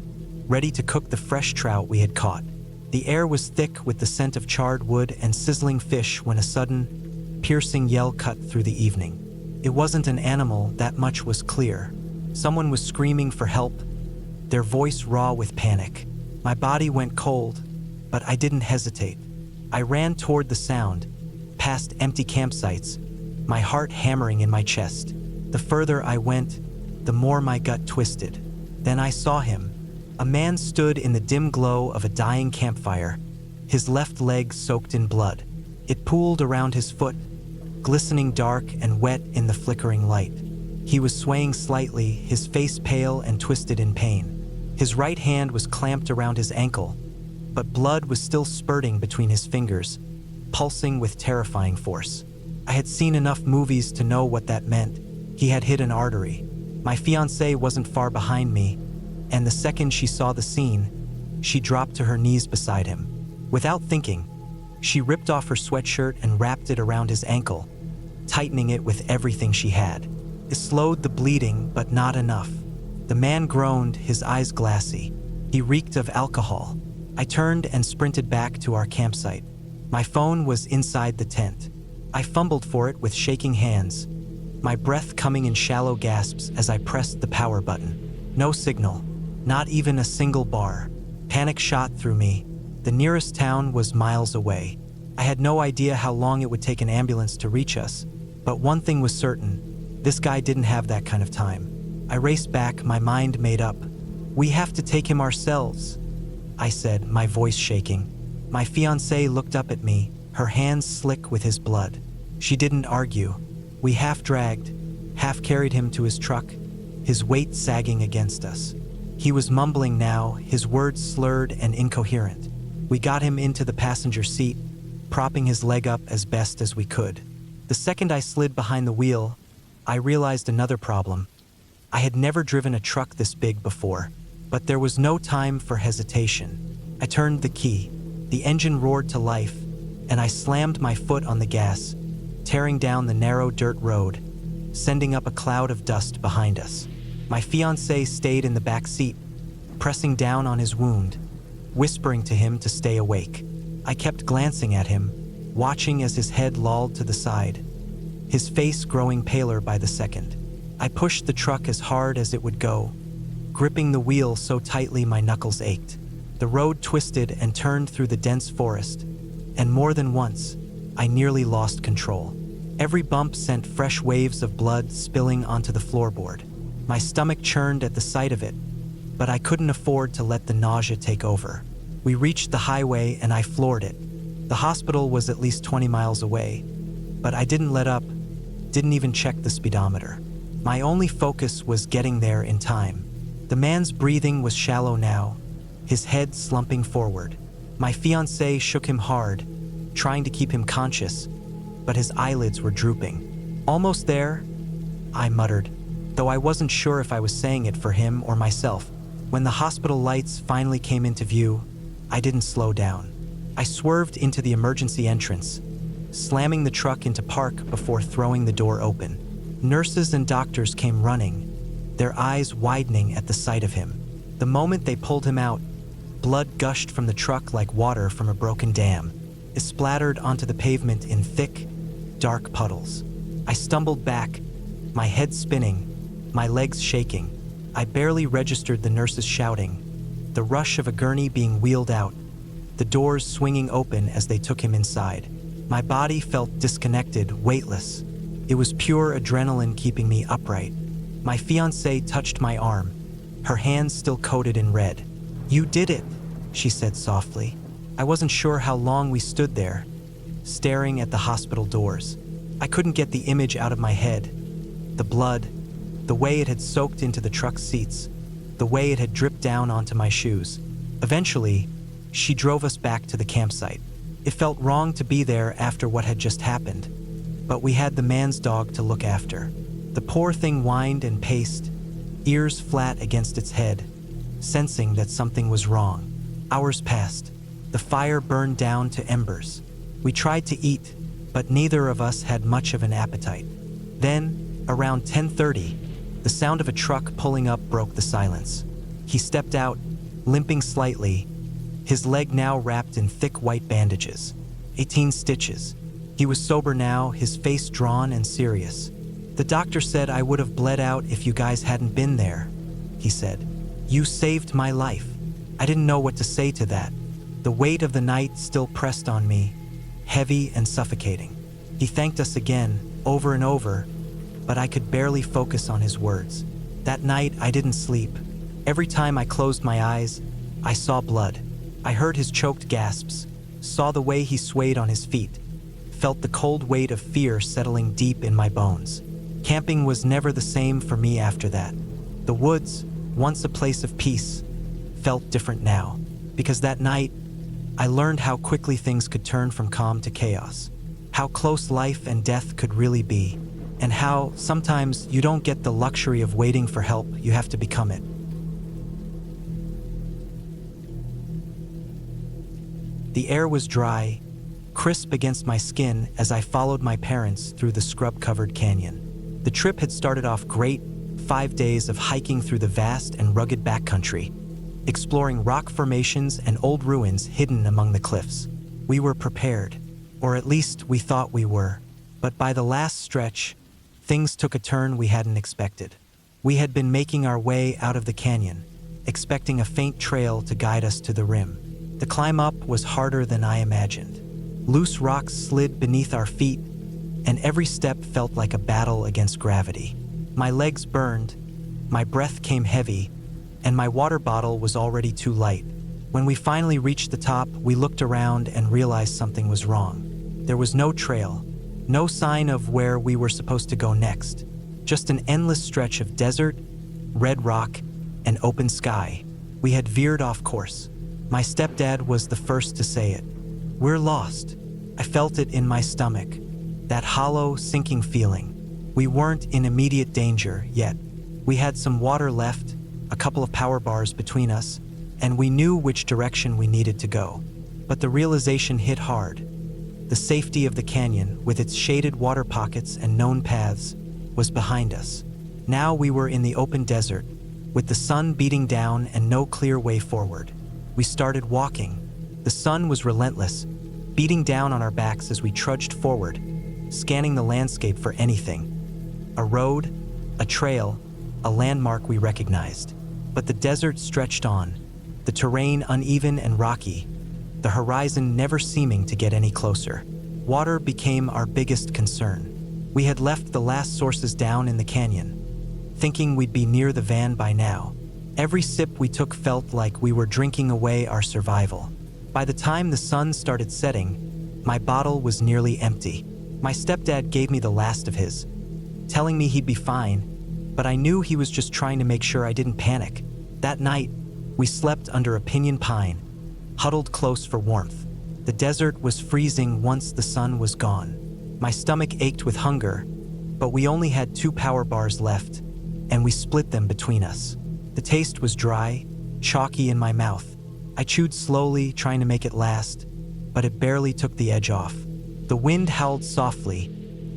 S1: ready to cook the fresh trout we had caught. The air was thick with the scent of charred wood and sizzling fish when a sudden, piercing yell cut through the evening. It wasn't an animal, that much was clear. Someone was screaming for help, their voice raw with panic. My body went cold, but I didn't hesitate. I ran toward the sound, past empty campsites, my heart hammering in my chest. The further I went, the more my gut twisted. Then I saw him. A man stood in the dim glow of a dying campfire, his left leg soaked in blood. It pooled around his foot, glistening dark and wet in the flickering light. He was swaying slightly, his face pale and twisted in pain. His right hand was clamped around his ankle, but blood was still spurting between his fingers, pulsing with terrifying force. I had seen enough movies to know what that meant. He had hit an artery. My fiancée wasn't far behind me, and the second she saw the scene, she dropped to her knees beside him. Without thinking, she ripped off her sweatshirt and wrapped it around his ankle, tightening it with everything she had. It slowed the bleeding, but not enough. The man groaned, his eyes glassy. He reeked of alcohol. I turned and sprinted back to our campsite. My phone was inside the tent. I fumbled for it with shaking hands, my breath coming in shallow gasps as I pressed the power button. No signal, not even a single bar. Panic shot through me. The nearest town was miles away. I had no idea how long it would take an ambulance to reach us, but one thing was certain, This guy didn't have that kind of time. I raced back, my mind made up. We have to take him ourselves, I said, my voice shaking. My fiancée looked up at me, her hands slick with his blood. She didn't argue. We half dragged, half carried him to his truck, his weight sagging against us. He was mumbling now, his words slurred and incoherent. We got him into the passenger seat, propping his leg up as best as we could. The second I slid behind the wheel, I realized another problem. I had never driven a truck this big before, but there was no time for hesitation. I turned the key, the engine roared to life, and I slammed my foot on the gas, tearing down the narrow dirt road, sending up a cloud of dust behind us. My fiancé stayed in the back seat, pressing down on his wound, whispering to him to stay awake. I kept glancing at him, watching as his head lolled to the side, his face growing paler by the second. I pushed the truck as hard as it would go, gripping the wheel so tightly my knuckles ached. The road twisted and turned through the dense forest, and more than once, I nearly lost control. Every bump sent fresh waves of blood spilling onto the floorboard. My stomach churned at the sight of it, but I couldn't afford to let the nausea take over. We reached the highway and I floored it. The hospital was at least 20 miles away, but I didn't let up, didn't even check the speedometer. My only focus was getting there in time. The man's breathing was shallow now, his head slumping forward. My fiancée shook him hard, trying to keep him conscious, but his eyelids were drooping. Almost there, I muttered, though I wasn't sure if I was saying it for him or myself. When the hospital lights finally came into view, I didn't slow down. I swerved into the emergency entrance, slamming the truck into park before throwing the door open. Nurses and doctors came running, their eyes widening at the sight of him. The moment they pulled him out, blood gushed from the truck like water from a broken dam. It splattered onto the pavement in thick, dark puddles. I stumbled back, my head spinning, my legs shaking. I barely registered the nurses shouting, the rush of a gurney being wheeled out, the doors swinging open as they took him inside. My body felt disconnected, weightless. It was pure adrenaline keeping me upright. My fiancée touched my arm, her hands still coated in red. "You did it," she said softly. I wasn't sure how long we stood there, staring at the hospital doors. I couldn't get the image out of my head. The blood, the way it had soaked into the truck's seats, the way it had dripped down onto my shoes. Eventually, she drove us back to the campsite. It felt wrong to be there after what had just happened, but we had the man's dog to look after. The poor thing whined and paced, ears flat against its head, sensing that something was wrong. Hours passed. The fire burned down to embers. We tried to eat, but neither of us had much of an appetite. Then, around 10:30, the sound of a truck pulling up broke the silence. He stepped out, limping slightly, his leg now wrapped in thick white bandages. 18 stitches. He was sober now, his face drawn and serious. "The doctor said I would have bled out if you guys hadn't been there," he said. "You saved my life." I didn't know what to say to that. The weight of the night still pressed on me, heavy and suffocating. He thanked us again, over and over, but I could barely focus on his words. That night, I didn't sleep. Every time I closed my eyes, I saw blood. I heard his choked gasps, saw the way he swayed on his feet, felt the cold weight of fear settling deep in my bones. Camping was never the same for me after that. The woods, once a place of peace, felt different now, because that night, I learned how quickly things could turn from calm to chaos, how close life and death could really be, and how sometimes you don't get the luxury of waiting for help, you have to become it. The air was dry, crisp against my skin as I followed my parents through the scrub-covered canyon. The trip had started off great, 5 days of hiking through the vast and rugged backcountry, exploring rock formations and old ruins hidden among the cliffs. We were prepared, or at least we thought we were, but by the last stretch, things took a turn we hadn't expected. We had been making our way out of the canyon, expecting a faint trail to guide us to the rim. The climb up was harder than I imagined. Loose rocks slid beneath our feet, and every step felt like a battle against gravity. My legs burned, my breath came heavy, and my water bottle was already too light. When we finally reached the top, we looked around and realized something was wrong. There was no trail, no sign of where we were supposed to go next. Just an endless stretch of desert, red rock, and open sky. We had veered off course. My stepdad was the first to say it. "We're lost." I felt it in my stomach, that hollow, sinking feeling. We weren't in immediate danger yet. We had some water left, a couple of power bars between us, and we knew which direction we needed to go. But the realization hit hard. The safety of the canyon, with its shaded water pockets and known paths, was behind us. Now we were in the open desert, with the sun beating down and no clear way forward. We started walking. The sun was relentless, beating down on our backs as we trudged forward, scanning the landscape for anything. A road, a trail, a landmark we recognized. But the desert stretched on, the terrain uneven and rocky, the horizon never seeming to get any closer. Water became our biggest concern. We had left the last sources down in the canyon, thinking we'd be near the van by now. Every sip we took felt like we were drinking away our survival. By the time the sun started setting, my bottle was nearly empty. My stepdad gave me the last of his, telling me he'd be fine, but I knew he was just trying to make sure I didn't panic. That night, we slept under a pinyon pine, huddled close for warmth. The desert was freezing once the sun was gone. My stomach ached with hunger, but we only had 2 power bars left, and we split them between us. The taste was dry, chalky in my mouth. I chewed slowly, trying to make it last, but it barely took the edge off. The wind howled softly,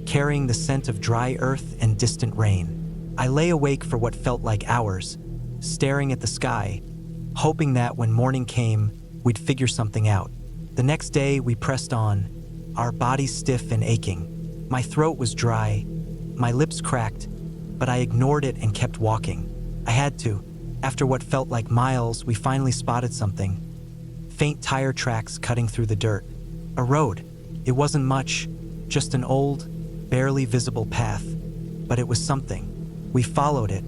S1: carrying the scent of dry earth and distant rain. I lay awake for what felt like hours, staring at the sky, hoping that when morning came, we'd figure something out. The next day, we pressed on, our bodies stiff and aching. My throat was dry, my lips cracked, but I ignored it and kept walking. I had to. After what felt like miles, we finally spotted something. Faint tire tracks cutting through the dirt. A road. It wasn't much, just an old, barely visible path, but it was something. We followed it,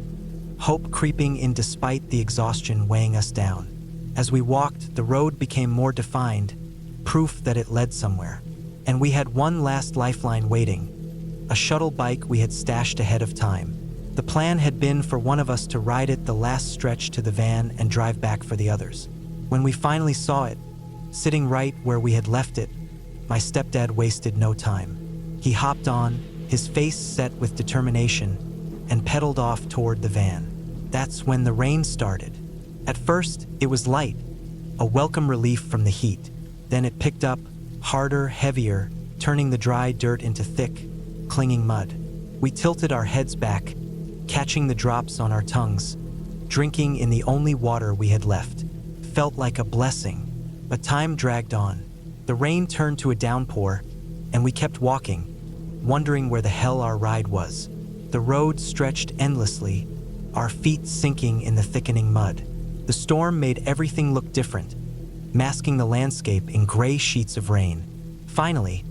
S1: hope creeping in despite the exhaustion weighing us down. As we walked, the road became more defined, proof that it led somewhere. And we had one last lifeline waiting, a shuttle bike we had stashed ahead of time. The plan had been for one of us to ride it the last stretch to the van and drive back for the others. When we finally saw it, sitting right where we had left it, my stepdad wasted no time. He hopped on, his face set with determination, and pedaled off toward the van. That's when the rain started. At first, it was light, a welcome relief from the heat. Then it picked up, harder, heavier, turning the dry dirt into thick, clinging mud. We tilted our heads back, catching the drops on our tongues, drinking in the only water we had left. Felt like a blessing, but time dragged on. The rain turned to a downpour, and we kept walking, wondering where the hell our ride was. The road stretched endlessly, our feet sinking in the thickening mud. The storm made everything look different, masking the landscape in gray sheets of rain. Finally,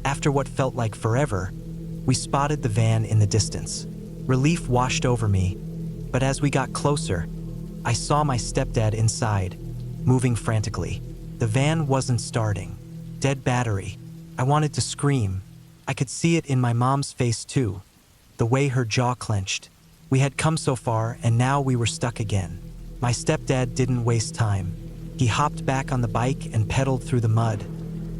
S1: after what felt like forever, we spotted the van in the distance. Relief washed over me, but as we got closer, I saw my stepdad inside, moving frantically. The van wasn't starting. Dead battery. I wanted to scream. I could see it in my mom's face too, the way her jaw clenched. We had come so far, and now we were stuck again. My stepdad didn't waste time. He hopped back on the bike and pedaled through the mud,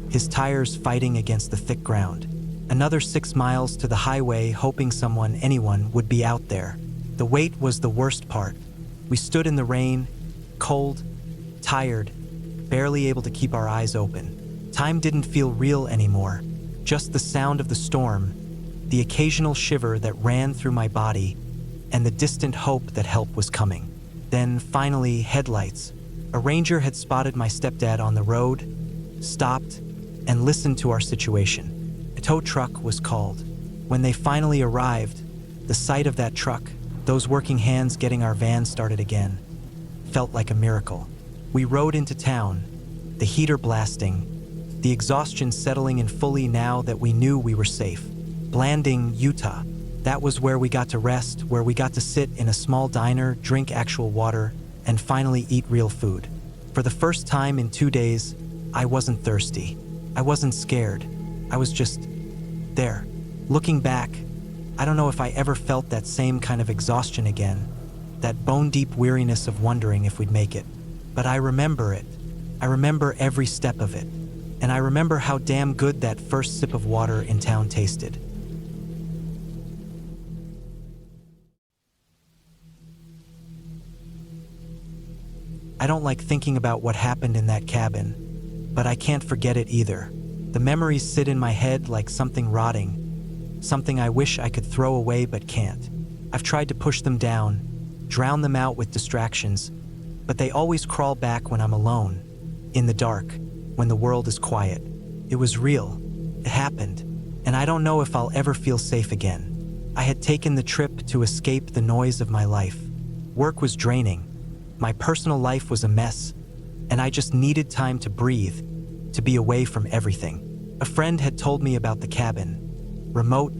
S1: his tires fighting against the thick ground. Another 6 miles to the highway, hoping anyone would be out there. The wait was the worst part. We stood in the rain, cold, tired, barely able to keep our eyes open. Time didn't feel real anymore, just the sound of the storm, the occasional shiver that ran through my body, and the distant hope that help was coming. Then, finally, headlights. A ranger had spotted my stepdad on the road, stopped, and listened to our situation. A tow truck was called. When they finally arrived, the sight of that truck, those working hands getting our van started again, felt like a miracle. We rode into town, the heater blasting, the exhaustion settling in fully now that we knew we were safe. Blanding, Utah. That was where we got to rest, where we got to sit in a small diner, drink actual water, and finally eat real food. For the first time in 2 days, I wasn't thirsty. I wasn't scared. I was just there. Looking back, I don't know if I ever felt that same kind of exhaustion again, that bone-deep weariness of wondering if we'd make it. But I remember it. I remember every step of it. And I remember how damn good that first sip of water in town tasted. I don't like thinking about what happened in that cabin, but I can't forget it either. The memories sit in my head like something rotting, something I wish I could throw away but can't. I've tried to push them down, drown them out with distractions, but they always crawl back when I'm alone, in the dark, when the world is quiet. It was real. It happened, and I don't know if I'll ever feel safe again. I had taken the trip to escape the noise of my life. Work was draining. My personal life was a mess, and I just needed time to breathe, to be away from everything. A friend had told me about the cabin. Remote,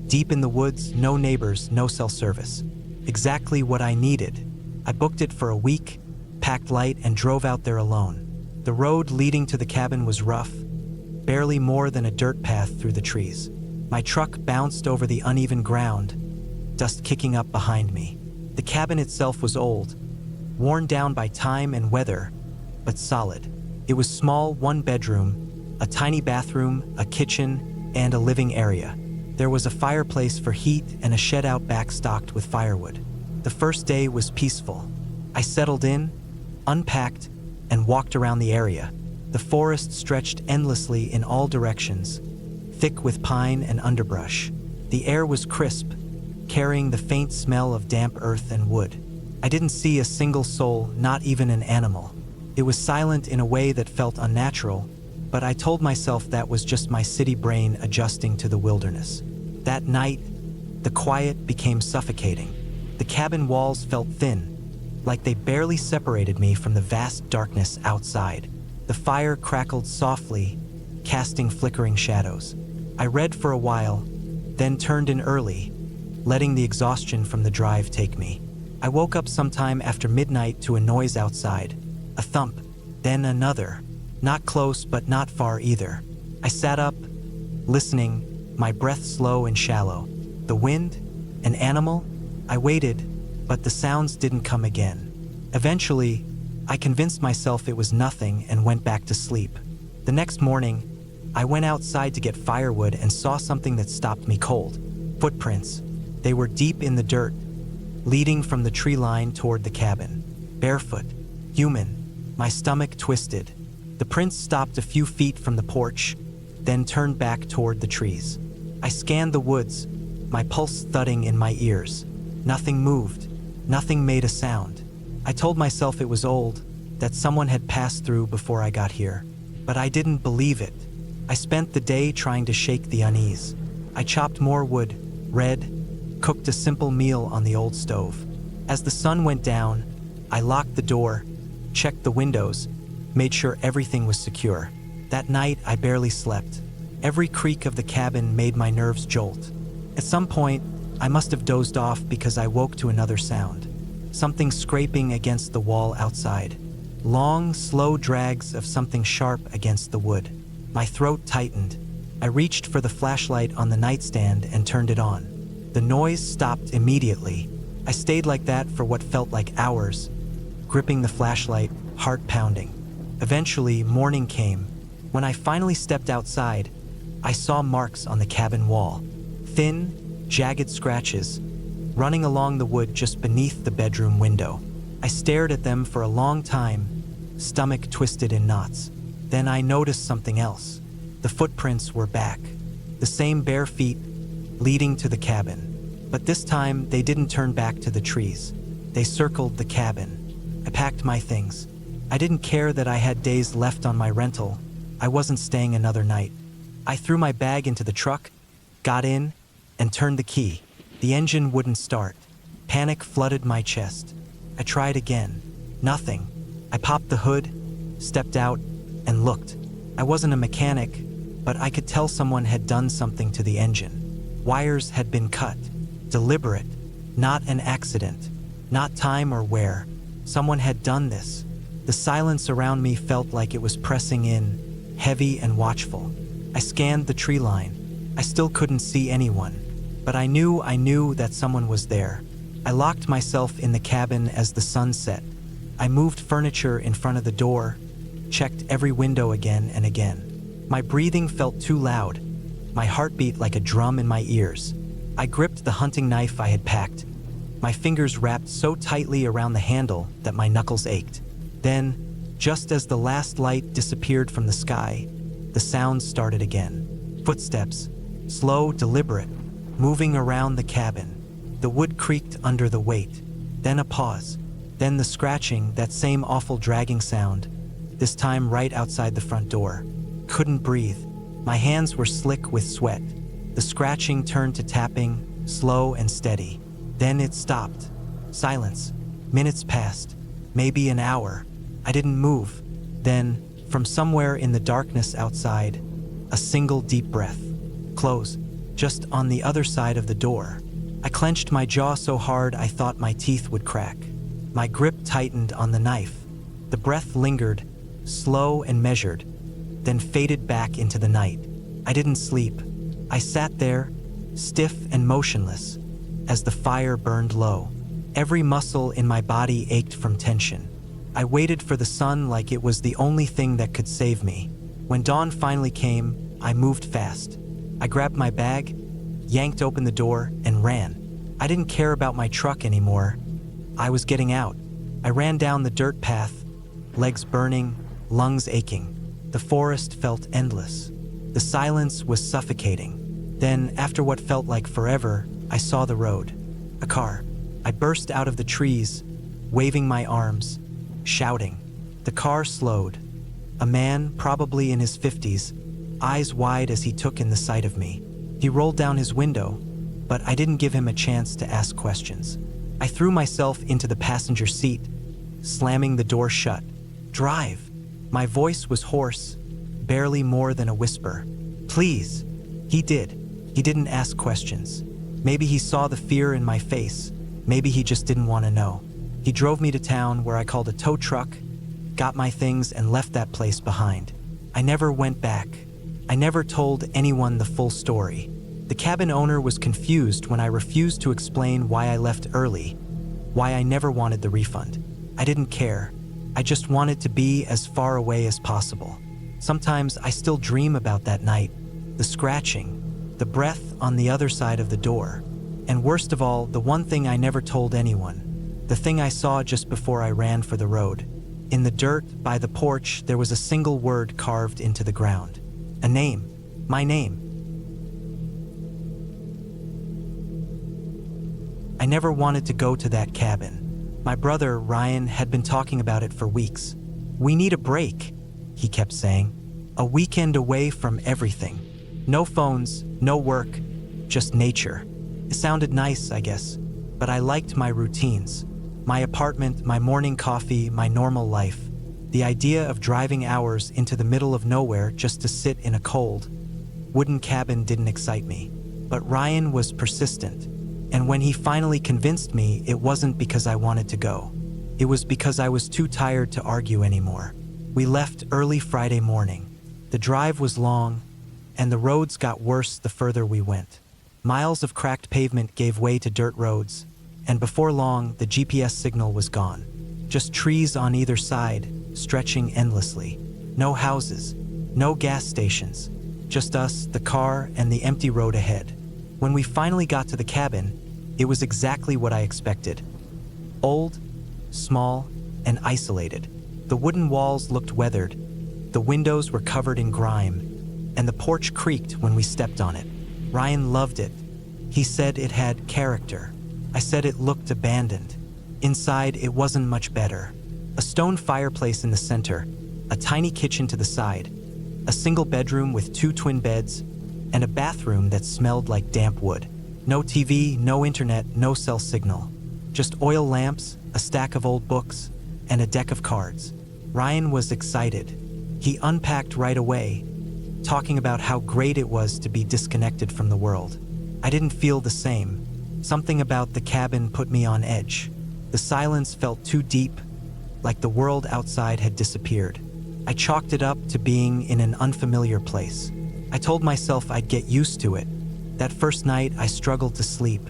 S1: deep in the woods, no neighbors, no cell service. Exactly what I needed. I booked it for a week, packed light, and drove out there alone. The road leading to the cabin was rough, barely more than a dirt path through the trees. My truck bounced over the uneven ground, dust kicking up behind me. The cabin itself was old, worn down by time and weather, but solid. It was small, one bedroom, a tiny bathroom, a kitchen, and a living area. There was a fireplace for heat and a shed out back stocked with firewood. The first day was peaceful. I settled in, unpacked, and walked around the area. The forest stretched endlessly in all directions, thick with pine and underbrush. The air was crisp, carrying the faint smell of damp earth and wood. I didn't see a single soul, not even an animal. It was silent in a way that felt unnatural, but I told myself that was just my city brain adjusting to the wilderness. That night, the quiet became suffocating. The cabin walls felt thin, like they barely separated me from the vast darkness outside. The fire crackled softly, casting flickering shadows. I read for a while, then turned in early, letting the exhaustion from the drive take me. I woke up sometime after midnight to a noise outside. A thump, then another. Not close, but not far either. I sat up, listening, my breath slow and shallow. The wind? An animal? I waited, but the sounds didn't come again. Eventually, I convinced myself it was nothing and went back to sleep. The next morning, I went outside to get firewood and saw something that stopped me cold. Footprints. They were deep in the dirt, leading from the tree line toward the cabin. Barefoot. Human. My stomach twisted. The prints stopped a few feet from the porch, then turned back toward the trees. I scanned the woods, my pulse thudding in my ears. Nothing moved. Nothing made a sound. I told myself it was old, that someone had passed through before I got here. But I didn't believe it. I spent the day trying to shake the unease. I chopped more wood, read, cooked a simple meal on the old stove. As the sun went down, I locked the door, checked the windows, made sure everything was secure. That night, I barely slept. Every creak of the cabin made my nerves jolt. At some point, I must have dozed off because I woke to another sound. Something scraping against the wall outside. Long, slow drags of something sharp against the wood. My throat tightened. I reached for the flashlight on the nightstand and turned it on. The noise stopped immediately. I stayed like that for what felt like hours, gripping the flashlight, heart pounding. Eventually, morning came. When I finally stepped outside, I saw marks on the cabin wall. Thin, jagged scratches, running along the wood just beneath the bedroom window. I stared at them for a long time, stomach twisted in knots. Then I noticed something else. The footprints were back. The same bare feet, leading to the cabin. But this time, they didn't turn back to the trees. They circled the cabin. I packed my things. I didn't care that I had days left on my rental. I wasn't staying another night. I threw my bag into the truck, got in, and turned the key. The engine wouldn't start. Panic flooded my chest. I tried again. Nothing. I popped the hood, stepped out, and looked. I wasn't a mechanic, but I could tell someone had done something to the engine. Wires had been cut. Deliberate. Not an accident. Not time or where. Someone had done this. The silence around me felt like it was pressing in, heavy and watchful. I scanned the tree line. I still couldn't see anyone. But I knew that someone was there. I locked myself in the cabin as the sun set. I moved furniture in front of the door, checked every window again and again. My breathing felt too loud, my heart beat like a drum in my ears. I gripped the hunting knife I had packed, my fingers wrapped so tightly around the handle that my knuckles ached. Then, just as the last light disappeared from the sky, the sounds started again. Footsteps, slow, deliberate, moving around the cabin. The wood creaked under the weight. Then a pause. Then the scratching, that same awful dragging sound, this time right outside the front door. Couldn't breathe. My hands were slick with sweat. The scratching turned to tapping, slow and steady. Then it stopped. Silence. Minutes passed. Maybe an hour. I didn't move. Then, from somewhere in the darkness outside, a single deep breath. Close, just on the other side of the door. I clenched my jaw so hard I thought my teeth would crack. My grip tightened on the knife. The breath lingered, slow and measured, then faded back into the night. I didn't sleep. I sat there, stiff and motionless, as the fire burned low. Every muscle in my body ached from tension. I waited for the sun like it was the only thing that could save me. When dawn finally came, I moved fast. I grabbed my bag, yanked open the door, and ran. I didn't care about my truck anymore. I was getting out. I ran down the dirt path, legs burning, lungs aching. The forest felt endless. The silence was suffocating. Then, after what felt like forever, I saw the road. A car. I burst out of the trees, waving my arms, shouting. The car slowed. A man, probably in his 50s, eyes wide as he took in the sight of me. He rolled down his window, but I didn't give him a chance to ask questions. I threw myself into the passenger seat, slamming the door shut. Drive. My voice was hoarse, barely more than a whisper. Please. He did. He didn't ask questions. Maybe he saw the fear in my face. Maybe he just didn't want to know. He drove me to town where I called a tow truck, got my things, and left that place behind. I never went back. I never told anyone the full story. The cabin owner was confused when I refused to explain why I left early, why I never wanted the refund. I didn't care. I just wanted to be as far away as possible. Sometimes I still dream about that night, the scratching, the breath on the other side of the door. And worst of all, the one thing I never told anyone, the thing I saw just before I ran for the road. In the dirt by the porch, there was a single word carved into the ground. A name. My name. I never wanted to go to that cabin. My brother, Ryan, had been talking about it for weeks. We need a break, he kept saying. A weekend away from everything. No phones, no work, just nature. It sounded nice, I guess, but I liked my routines. My apartment, my morning coffee, my normal life. The idea of driving hours into the middle of nowhere just to sit in a cold, wooden cabin didn't excite me. But Ryan was persistent, and when he finally convinced me, it wasn't because I wanted to go. It was because I was too tired to argue anymore. We left early Friday morning. The drive was long, and the roads got worse the further we went. Miles of cracked pavement gave way to dirt roads, and before long, the GPS signal was gone. Just trees on either side, stretching endlessly. No houses, no gas stations, just us, the car, and the empty road ahead. When we finally got to the cabin, it was exactly what I expected. Old, small, and isolated. The wooden walls looked weathered, the windows were covered in grime, and the porch creaked when we stepped on it. Ryan loved it. He said it had character. I said it looked abandoned. Inside, it wasn't much better. A stone fireplace in the center, a tiny kitchen to the side, a single bedroom with 2 twin beds, and a bathroom that smelled like damp wood. No TV, no internet, no cell signal. Just oil lamps, a stack of old books, and a deck of cards. Ryan was excited. He unpacked right away, talking about how great it was to be disconnected from the world. I didn't feel the same. Something about the cabin put me on edge. The silence felt too deep, like the world outside had disappeared. I chalked it up to being in an unfamiliar place. I told myself I'd get used to it. That first night, I struggled to sleep.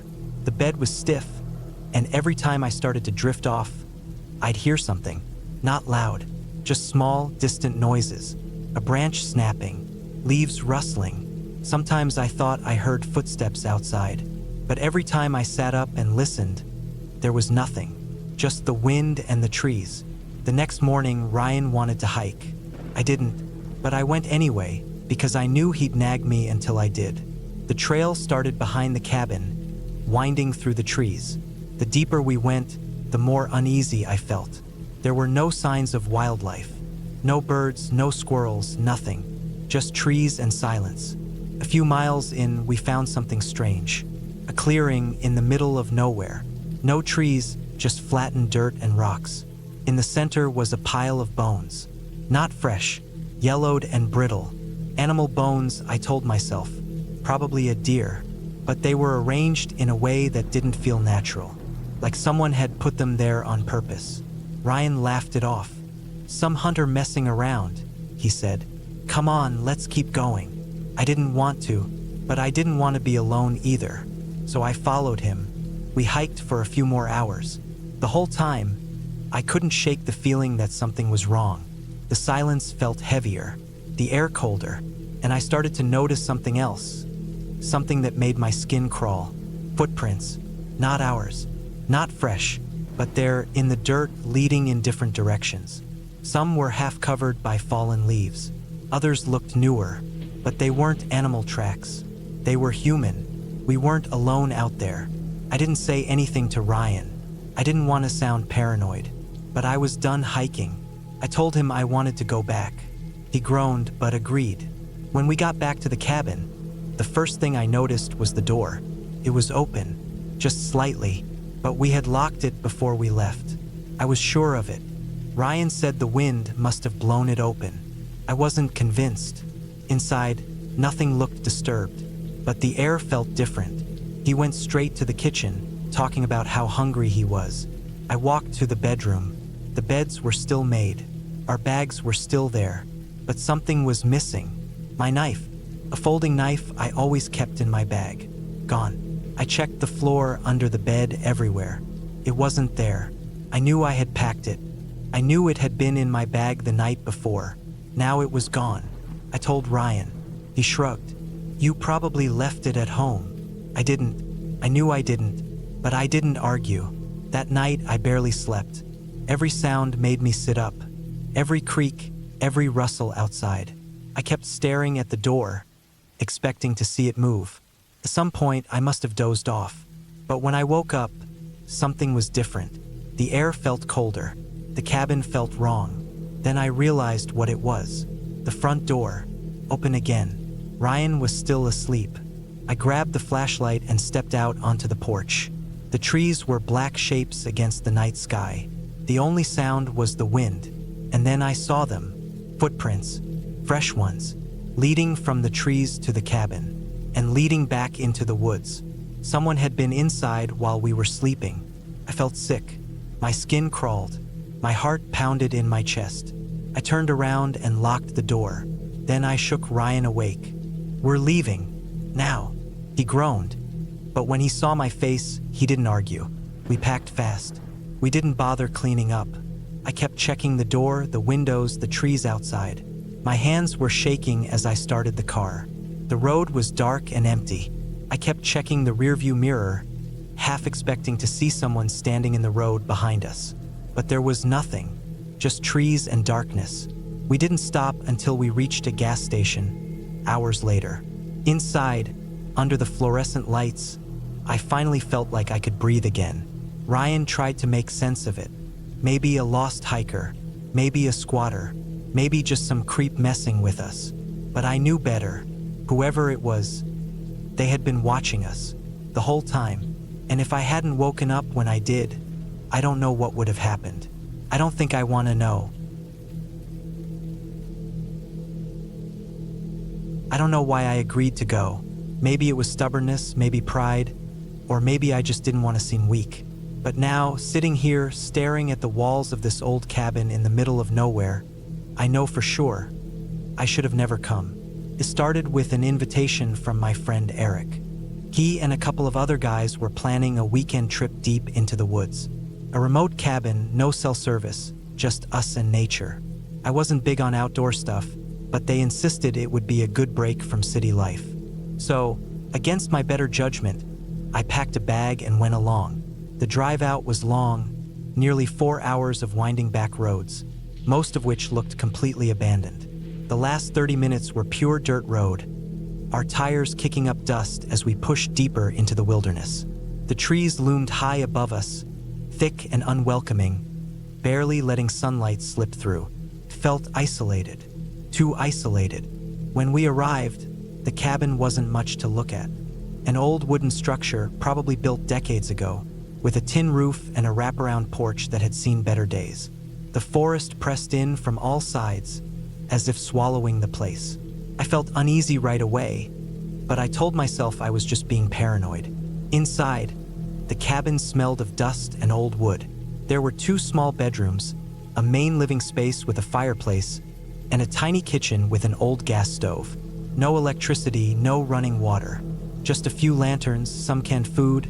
S1: The bed was stiff, and every time I started to drift off, I'd hear something. Not loud, just small, distant noises. A branch snapping, leaves rustling. Sometimes I thought I heard footsteps outside, but every time I sat up and listened, there was nothing, just the wind and the trees. The next morning, Ryan wanted to hike. I didn't, but I went anyway because I knew he'd nag me until I did. The trail started behind the cabin, winding through the trees. The deeper we went, the more uneasy I felt. There were no signs of wildlife. No birds, no squirrels, nothing. Just trees and silence. A few miles in, we found something strange. A clearing in the middle of nowhere. No trees, just flattened dirt and rocks. In the center was a pile of bones. Not fresh, yellowed and brittle. Animal bones, I told myself. Probably a deer. But they were arranged in a way that didn't feel natural. Like someone had put them there on purpose. Ryan laughed it off. "Some hunter messing around," he said. "Come on, let's keep going." I didn't want to, but I didn't want to be alone either. So I followed him. We hiked for a few more hours. The whole time, I couldn't shake the feeling that something was wrong. The silence felt heavier, the air colder, and I started to notice something else. Something that made my skin crawl. Footprints, not ours, not fresh, but they're in the dirt leading in different directions. Some were half covered by fallen leaves. Others looked newer, but they weren't animal tracks. They were human. We weren't alone out there. I didn't say anything to Ryan. I didn't want to sound paranoid, but I was done hiking. I told him I wanted to go back. He groaned, but agreed. When we got back to the cabin, the first thing I noticed was the door. It was open, just slightly, but we had locked it before we left. I was sure of it. Ryan said the wind must have blown it open. I wasn't convinced. Inside, nothing looked disturbed, but the air felt different. He went straight to the kitchen, talking about how hungry he was. I walked to the bedroom. The beds were still made. Our bags were still there, but something was missing. My knife, a folding knife I always kept in my bag. Gone. I checked the floor, under the bed, everywhere. It wasn't there. I knew I had packed it. I knew it had been in my bag the night before. Now it was gone. I told Ryan. He shrugged. "You probably left it at home." I didn't. I knew I didn't, but I didn't argue. That night I barely slept. Every sound made me sit up. Every creak, every rustle outside. I kept staring at the door, expecting to see it move. At some point, I must have dozed off. But when I woke up, something was different. The air felt colder. The cabin felt wrong. Then I realized what it was. The front door, open again. Ryan was still asleep. I grabbed the flashlight and stepped out onto the porch. The trees were black shapes against the night sky. The only sound was the wind. And then I saw them. Footprints, fresh ones, leading from the trees to the cabin, and leading back into the woods. Someone had been inside while we were sleeping. I felt sick. My skin crawled. My heart pounded in my chest. I turned around and locked the door. Then I shook Ryan awake. "We're leaving. Now." He groaned. But when he saw my face, he didn't argue. We packed fast. We didn't bother cleaning up. I kept checking the door, the windows, the trees outside. My hands were shaking as I started the car. The road was dark and empty. I kept checking the rearview mirror, half expecting to see someone standing in the road behind us. But there was nothing, just trees and darkness. We didn't stop until we reached a gas station, hours later. Inside, under the fluorescent lights, I finally felt like I could breathe again. Ryan tried to make sense of it. Maybe a lost hiker, maybe a squatter, maybe just some creep messing with us. But I knew better. Whoever it was, they had been watching us the whole time. And if I hadn't woken up when I did, I don't know what would have happened. I don't think I want to know. I don't know why I agreed to go. Maybe it was stubbornness, maybe pride, or maybe I just didn't want to seem weak. But now, sitting here, staring at the walls of this old cabin in the middle of nowhere, I know for sure I should have never come. It started with an invitation from my friend Eric. He and a couple of other guys were planning a weekend trip deep into the woods. A remote cabin, no cell service, just us and nature. I wasn't big on outdoor stuff, but they insisted it would be a good break from city life. So, against my better judgment, I packed a bag and went along. The drive out was long, nearly 4 hours of winding back roads, most of which looked completely abandoned. The last 30 minutes were pure dirt road, our tires kicking up dust as we pushed deeper into the wilderness. The trees loomed high above us, thick and unwelcoming, barely letting sunlight slip through. Felt isolated, too isolated. When we arrived, the cabin wasn't much to look at. An old wooden structure, probably built decades ago, with a tin roof and a wraparound porch that had seen better days. The forest pressed in from all sides, as if swallowing the place. I felt uneasy right away, but I told myself I was just being paranoid. Inside, the cabin smelled of dust and old wood. There were 2 small bedrooms, a main living space with a fireplace, and a tiny kitchen with an old gas stove. No electricity, no running water. Just a few lanterns, some canned food,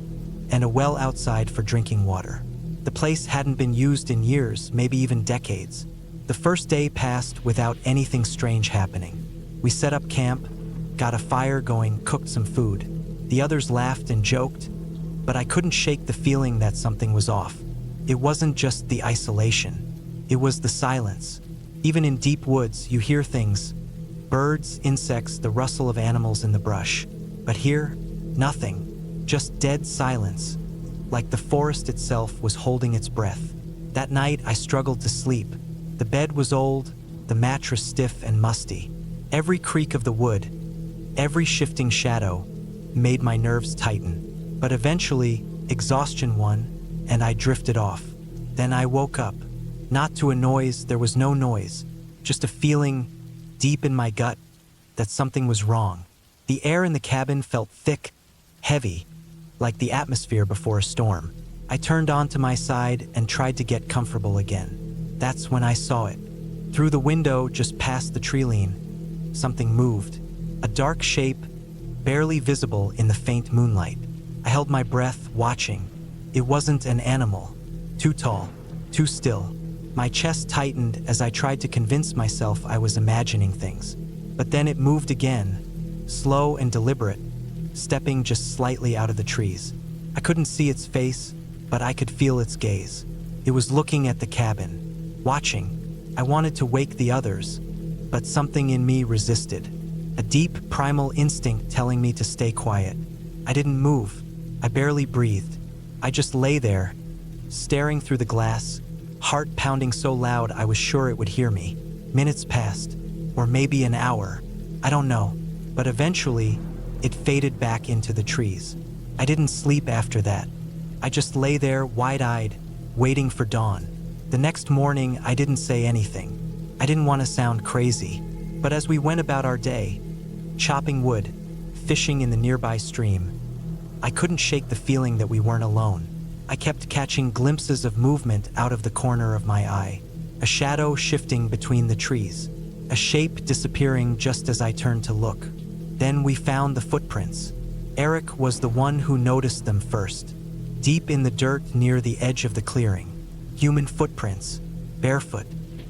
S1: and a well outside for drinking water. The place hadn't been used in years, maybe even decades. The first day passed without anything strange happening. We set up camp, got a fire going, cooked some food. The others laughed and joked, but I couldn't shake the feeling that something was off. It wasn't just the isolation, it was the silence. Even in deep woods, you hear things, birds, insects, the rustle of animals in the brush. But here, nothing, just dead silence, like the forest itself was holding its breath. That night, I struggled to sleep. The bed was old, the mattress stiff and musty. Every creak of the wood, every shifting shadow, made my nerves tighten. But eventually, exhaustion won, and I drifted off. Then I woke up. Not to a noise, there was no noise, just a feeling deep in my gut that something was wrong. The air in the cabin felt thick, heavy, like the atmosphere before a storm. I turned onto my side and tried to get comfortable again. That's when I saw it. Through the window, just past the treeline, something moved. A dark shape, barely visible in the faint moonlight. I held my breath, watching. It wasn't an animal. Too tall, too still. My chest tightened as I tried to convince myself I was imagining things. But then it moved again, slow and deliberate, stepping just slightly out of the trees. I couldn't see its face, but I could feel its gaze. It was looking at the cabin, watching. I wanted to wake the others, but something in me resisted. A deep, primal instinct telling me to stay quiet. I didn't move. I barely breathed. I just lay there, staring through the glass, heart pounding so loud I was sure it would hear me. Minutes passed, or maybe an hour. I don't know, but eventually, it faded back into the trees. I didn't sleep after that. I just lay there, wide-eyed, waiting for dawn. The next morning, I didn't say anything. I didn't want to sound crazy, but as we went about our day, chopping wood, fishing in the nearby stream, I couldn't shake the feeling that we weren't alone. I kept catching glimpses of movement out of the corner of my eye, a shadow shifting between the trees, a shape disappearing just as I turned to look. Then we found the footprints. Eric was the one who noticed them first, deep in the dirt near the edge of the clearing. Human footprints, barefoot.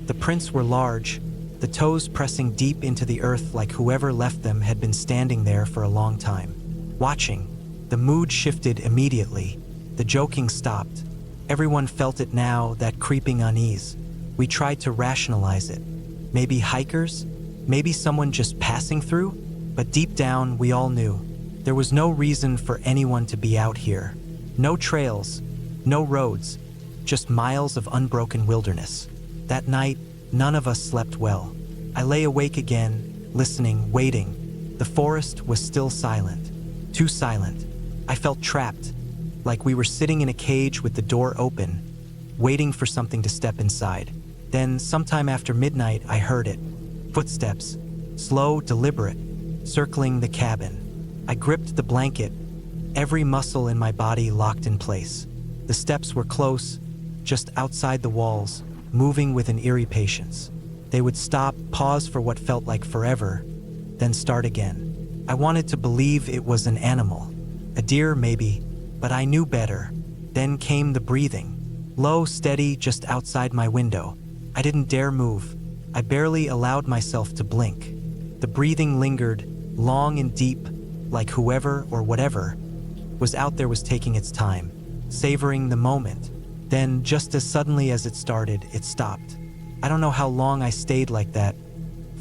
S1: The prints were large, the toes pressing deep into the earth like whoever left them had been standing there for a long time. Watching, the mood shifted immediately. The joking stopped. Everyone felt it now, that creeping unease. We tried to rationalize it. Maybe hikers? Maybe someone just passing through? But deep down, we all knew. There was no reason for anyone to be out here. No trails, no roads, just miles of unbroken wilderness. That night, none of us slept well. I lay awake again, listening, waiting. The forest was still silent. Too silent. I felt trapped, like we were sitting in a cage with the door open, waiting for something to step inside. Then, sometime after midnight, I heard it. Footsteps, slow, deliberate, circling the cabin. I gripped the blanket, every muscle in my body locked in place. The steps were close, just outside the walls, moving with an eerie patience. They would stop, pause for what felt like forever, then start again. I wanted to believe it was an animal, a deer maybe, but I knew better. Then came the breathing, low, steady, just outside my window. I didn't dare move. I barely allowed myself to blink. The breathing lingered, long and deep, like whoever or whatever was out there was taking its time, savoring the moment. Then, just as suddenly as it started, it stopped. I don't know how long I stayed like that,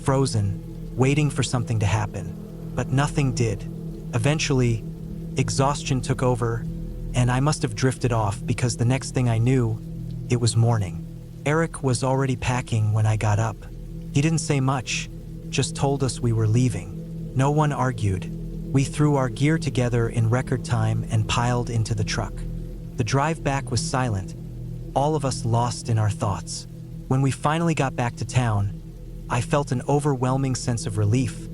S1: frozen, waiting for something to happen, but nothing did. Eventually, exhaustion took over, and I must have drifted off because the next thing I knew, it was morning. Eric was already packing when I got up. He didn't say much, just told us we were leaving. No one argued. We threw our gear together in record time and piled into the truck. The drive back was silent, all of us lost in our thoughts. When we finally got back to town, I felt an overwhelming sense of relief,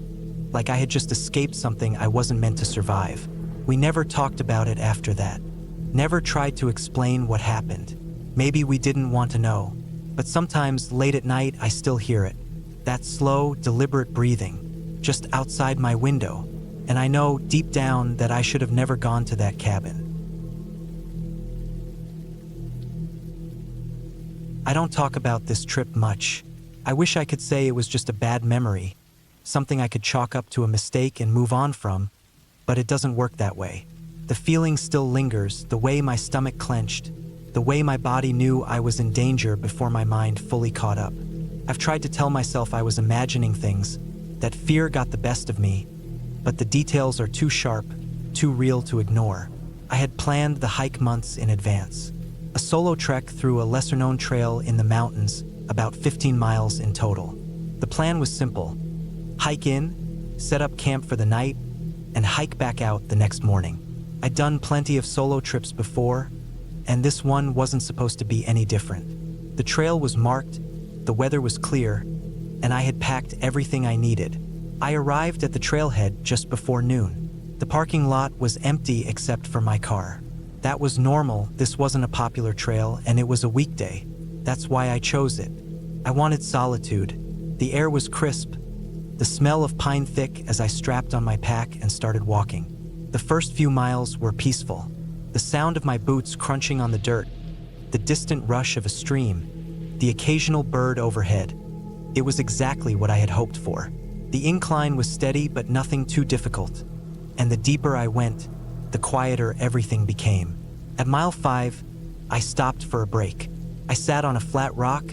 S1: like I had just escaped something I wasn't meant to survive. We never talked about it after that. Never tried to explain what happened. Maybe we didn't want to know, but sometimes late at night I still hear it. That slow, deliberate breathing, just outside my window, and I know deep down that I should have never gone to that cabin. I don't talk about this trip much. I wish I could say it was just a bad memory, something I could chalk up to a mistake and move on from, but it doesn't work that way. The feeling still lingers, the way my stomach clenched, the way my body knew I was in danger before my mind fully caught up. I've tried to tell myself I was imagining things, that fear got the best of me, but the details are too sharp, too real to ignore. I had planned the hike months in advance. A solo trek through a lesser-known trail in the mountains, about 15 miles in total. The plan was simple: hike in, set up camp for the night, and hike back out the next morning. I'd done plenty of solo trips before, and this one wasn't supposed to be any different. The trail was marked, the weather was clear, and I had packed everything I needed. I arrived at the trailhead just before noon. The parking lot was empty except for my car. That was normal. This wasn't a popular trail, and it was a weekday. That's why I chose it. I wanted solitude. The air was crisp, the smell of pine thick as I strapped on my pack and started walking. The first few miles were peaceful. The sound of my boots crunching on the dirt, the distant rush of a stream, the occasional bird overhead. It was exactly what I had hoped for. The incline was steady but nothing too difficult, and the deeper I went, the quieter everything became. At mile 5, I stopped for a break. I sat on a flat rock,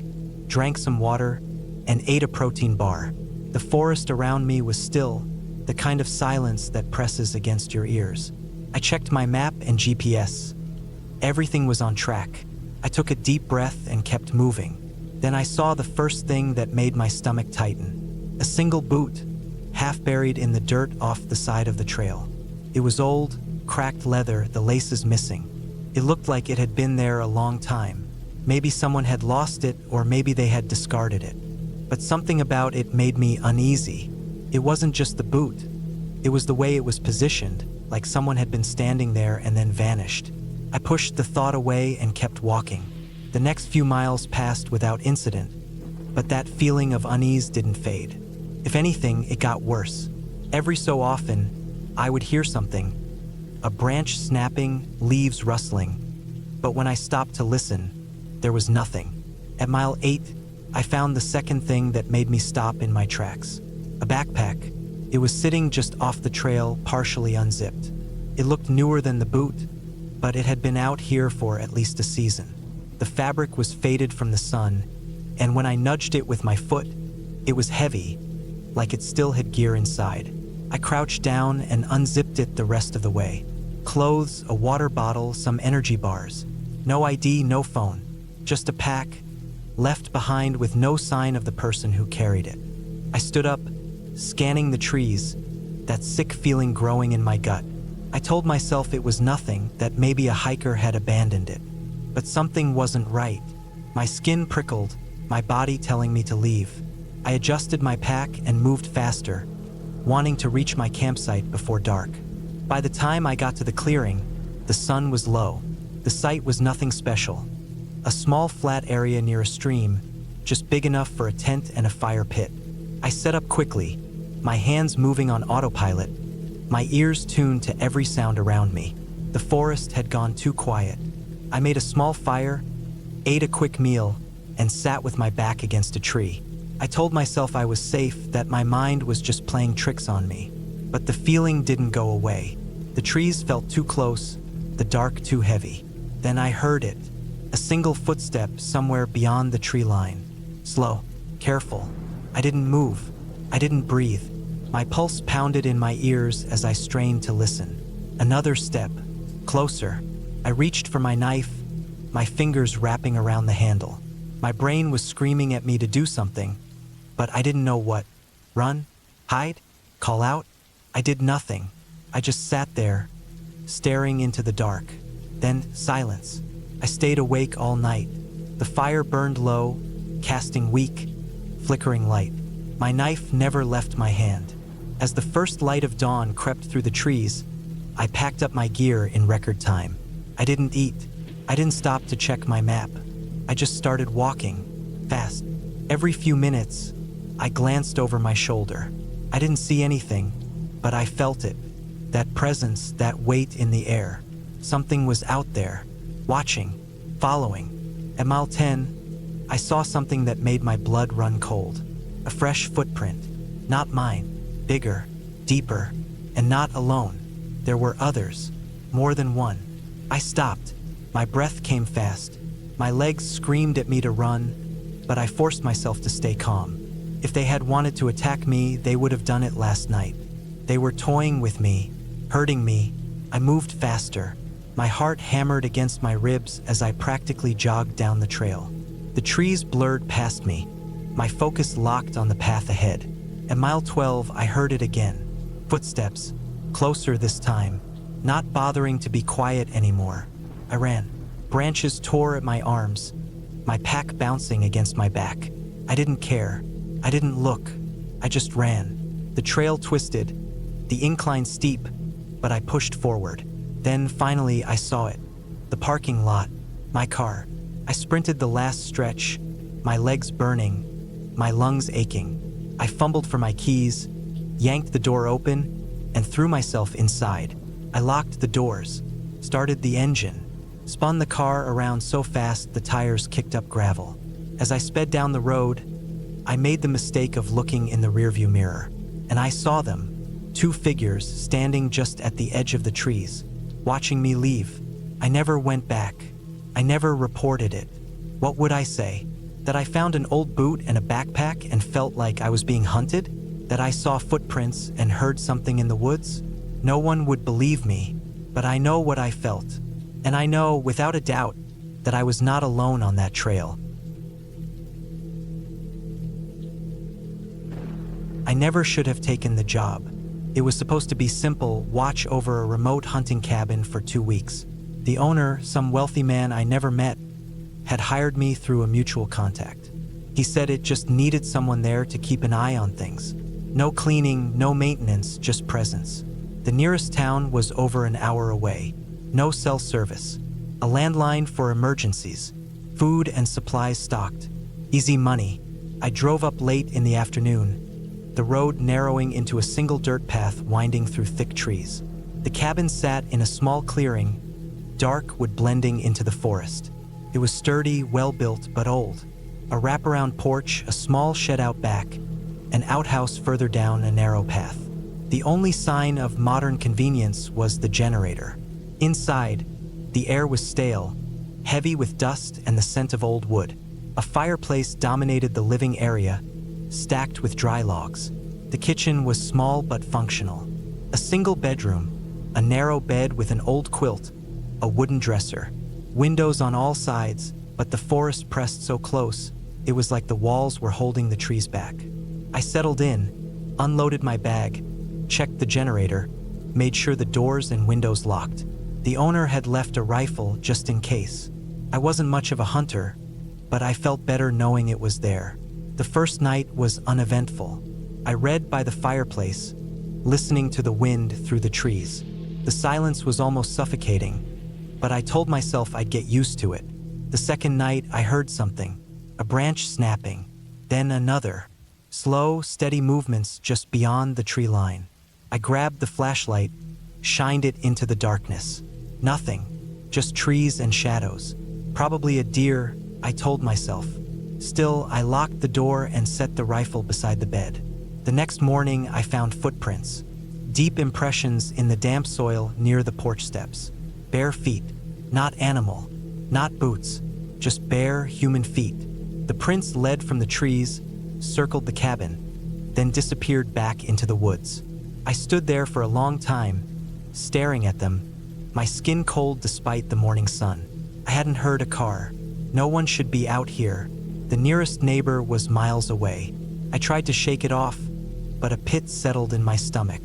S1: drank some water, and ate a protein bar. The forest around me was still, the kind of silence that presses against your ears. I checked my map and GPS. Everything was on track. I took a deep breath and kept moving. Then I saw the first thing that made my stomach tighten. A single boot, half buried in the dirt off the side of the trail. It was old, cracked leather, the laces missing. It looked like it had been there a long time. Maybe someone had lost it, or maybe they had discarded it. But something about it made me uneasy. It wasn't just the boot. It was the way it was positioned, like someone had been standing there and then vanished. I pushed the thought away and kept walking. The next few miles passed without incident, but that feeling of unease didn't fade. If anything, it got worse. Every so often, I would hear something, a branch snapping, leaves rustling. But when I stopped to listen, there was nothing. At mile 8, I found the second thing that made me stop in my tracks. A backpack. It was sitting just off the trail, partially unzipped. It looked newer than the boot, but it had been out here for at least a season. The fabric was faded from the sun, and when I nudged it with my foot, it was heavy, like it still had gear inside. I crouched down and unzipped it the rest of the way. Clothes, a water bottle, some energy bars. No ID, no phone. Just a pack, left behind with no sign of the person who carried it. I stood up, scanning the trees, that sick feeling growing in my gut. I told myself it was nothing, that maybe a hiker had abandoned it. But something wasn't right. My skin prickled, my body telling me to leave. I adjusted my pack and moved faster, wanting to reach my campsite before dark. By the time I got to the clearing, the sun was low. The site was nothing special. A small flat area near a stream, just big enough for a tent and a fire pit. I set up quickly, my hands moving on autopilot, my ears tuned to every sound around me. The forest had gone too quiet. I made a small fire, ate a quick meal, and sat with my back against a tree. I told myself I was safe, that my mind was just playing tricks on me. But the feeling didn't go away. The trees felt too close, the dark too heavy. Then I heard it, a single footstep somewhere beyond the tree line. Slow, careful. I didn't move. I didn't breathe. My pulse pounded in my ears as I strained to listen. Another step, closer. I reached for my knife, my fingers wrapping around the handle. My brain was screaming at me to do something, but I didn't know what. Run? Hide? Call out? I did nothing. I just sat there, staring into the dark. Then silence. I stayed awake all night. The fire burned low, casting weak, flickering light. My knife never left my hand. As the first light of dawn crept through the trees, I packed up my gear in record time. I didn't eat. I didn't stop to check my map. I just started walking, fast. Every few minutes, I glanced over my shoulder. I didn't see anything, but I felt it. That presence, that weight in the air. Something was out there, watching, following. At mile 10, I saw something that made my blood run cold. A fresh footprint, not mine, bigger, deeper, and not alone. There were others, more than one. I stopped. My breath came fast. My legs screamed at me to run, but I forced myself to stay calm. If they had wanted to attack me, they would have done it last night. They were toying with me, hurting me. I moved faster. My heart hammered against my ribs as I practically jogged down the trail. The trees blurred past me. My focus locked on the path ahead. At mile 12, I heard it again. Footsteps, closer this time, not bothering to be quiet anymore. I ran. Branches tore at my arms, my pack bouncing against my back. I didn't care. I didn't look. I just ran. The trail twisted, the incline steep, but I pushed forward. Then finally I saw it. The parking lot, my car. I sprinted the last stretch, my legs burning, my lungs aching. I fumbled for my keys, yanked the door open, and threw myself inside. I locked the doors, started the engine, spun the car around so fast the tires kicked up gravel. As I sped down the road, I made the mistake of looking in the rearview mirror, and I saw them, two figures standing just at the edge of the trees, watching me leave. I never went back. I never reported it. What would I say? That I found an old boot and a backpack and felt like I was being hunted? That I saw footprints and heard something in the woods? No one would believe me, but I know what I felt. And I know, without a doubt, that I was not alone on that trail. I never should have taken the job. It was supposed to be simple, watch over a remote hunting cabin for 2 weeks. The owner, some wealthy man I never met, had hired me through a mutual contact. He said it just needed someone there to keep an eye on things. No cleaning, no maintenance, just presence. The nearest town was over an hour away. No cell service. A landline for emergencies. Food and supplies stocked. Easy money. I drove up late in the afternoon, the road narrowing into a single dirt path winding through thick trees. The cabin sat in a small clearing, dark wood blending into the forest. It was sturdy, well-built, but old. A wraparound porch, a small shed out back, an outhouse further down a narrow path. The only sign of modern convenience was the generator. Inside, the air was stale, heavy with dust and the scent of old wood. A fireplace dominated the living area, stacked with dry logs. The kitchen was small but functional. A single bedroom, a narrow bed with an old quilt, a wooden dresser. Windows on all sides, but the forest pressed so close, it was like the walls were holding the trees back. I settled in, unloaded my bag, checked the generator, made sure the doors and windows locked. The owner had left a rifle just in case. I wasn't much of a hunter, but I felt better knowing it was there. The first night was uneventful. I read by the fireplace, listening to the wind through the trees. The silence was almost suffocating, but I told myself I'd get used to it. The second night, I heard something, a branch snapping, then another. Slow, steady movements just beyond the tree line. I grabbed the flashlight, shined it into the darkness. Nothing, just trees and shadows. Probably a deer, I told myself. Still, I locked the door and set the rifle beside the bed. The next morning, I found footprints. Deep impressions in the damp soil near the porch steps. Bare feet, not animal, not boots, just bare human feet. The prints led from the trees, circled the cabin, then disappeared back into the woods. I stood there for a long time, staring at them, my skin cold despite the morning sun. I hadn't heard a car. No one should be out here. The nearest neighbor was miles away. I tried to shake it off, but a pit settled in my stomach.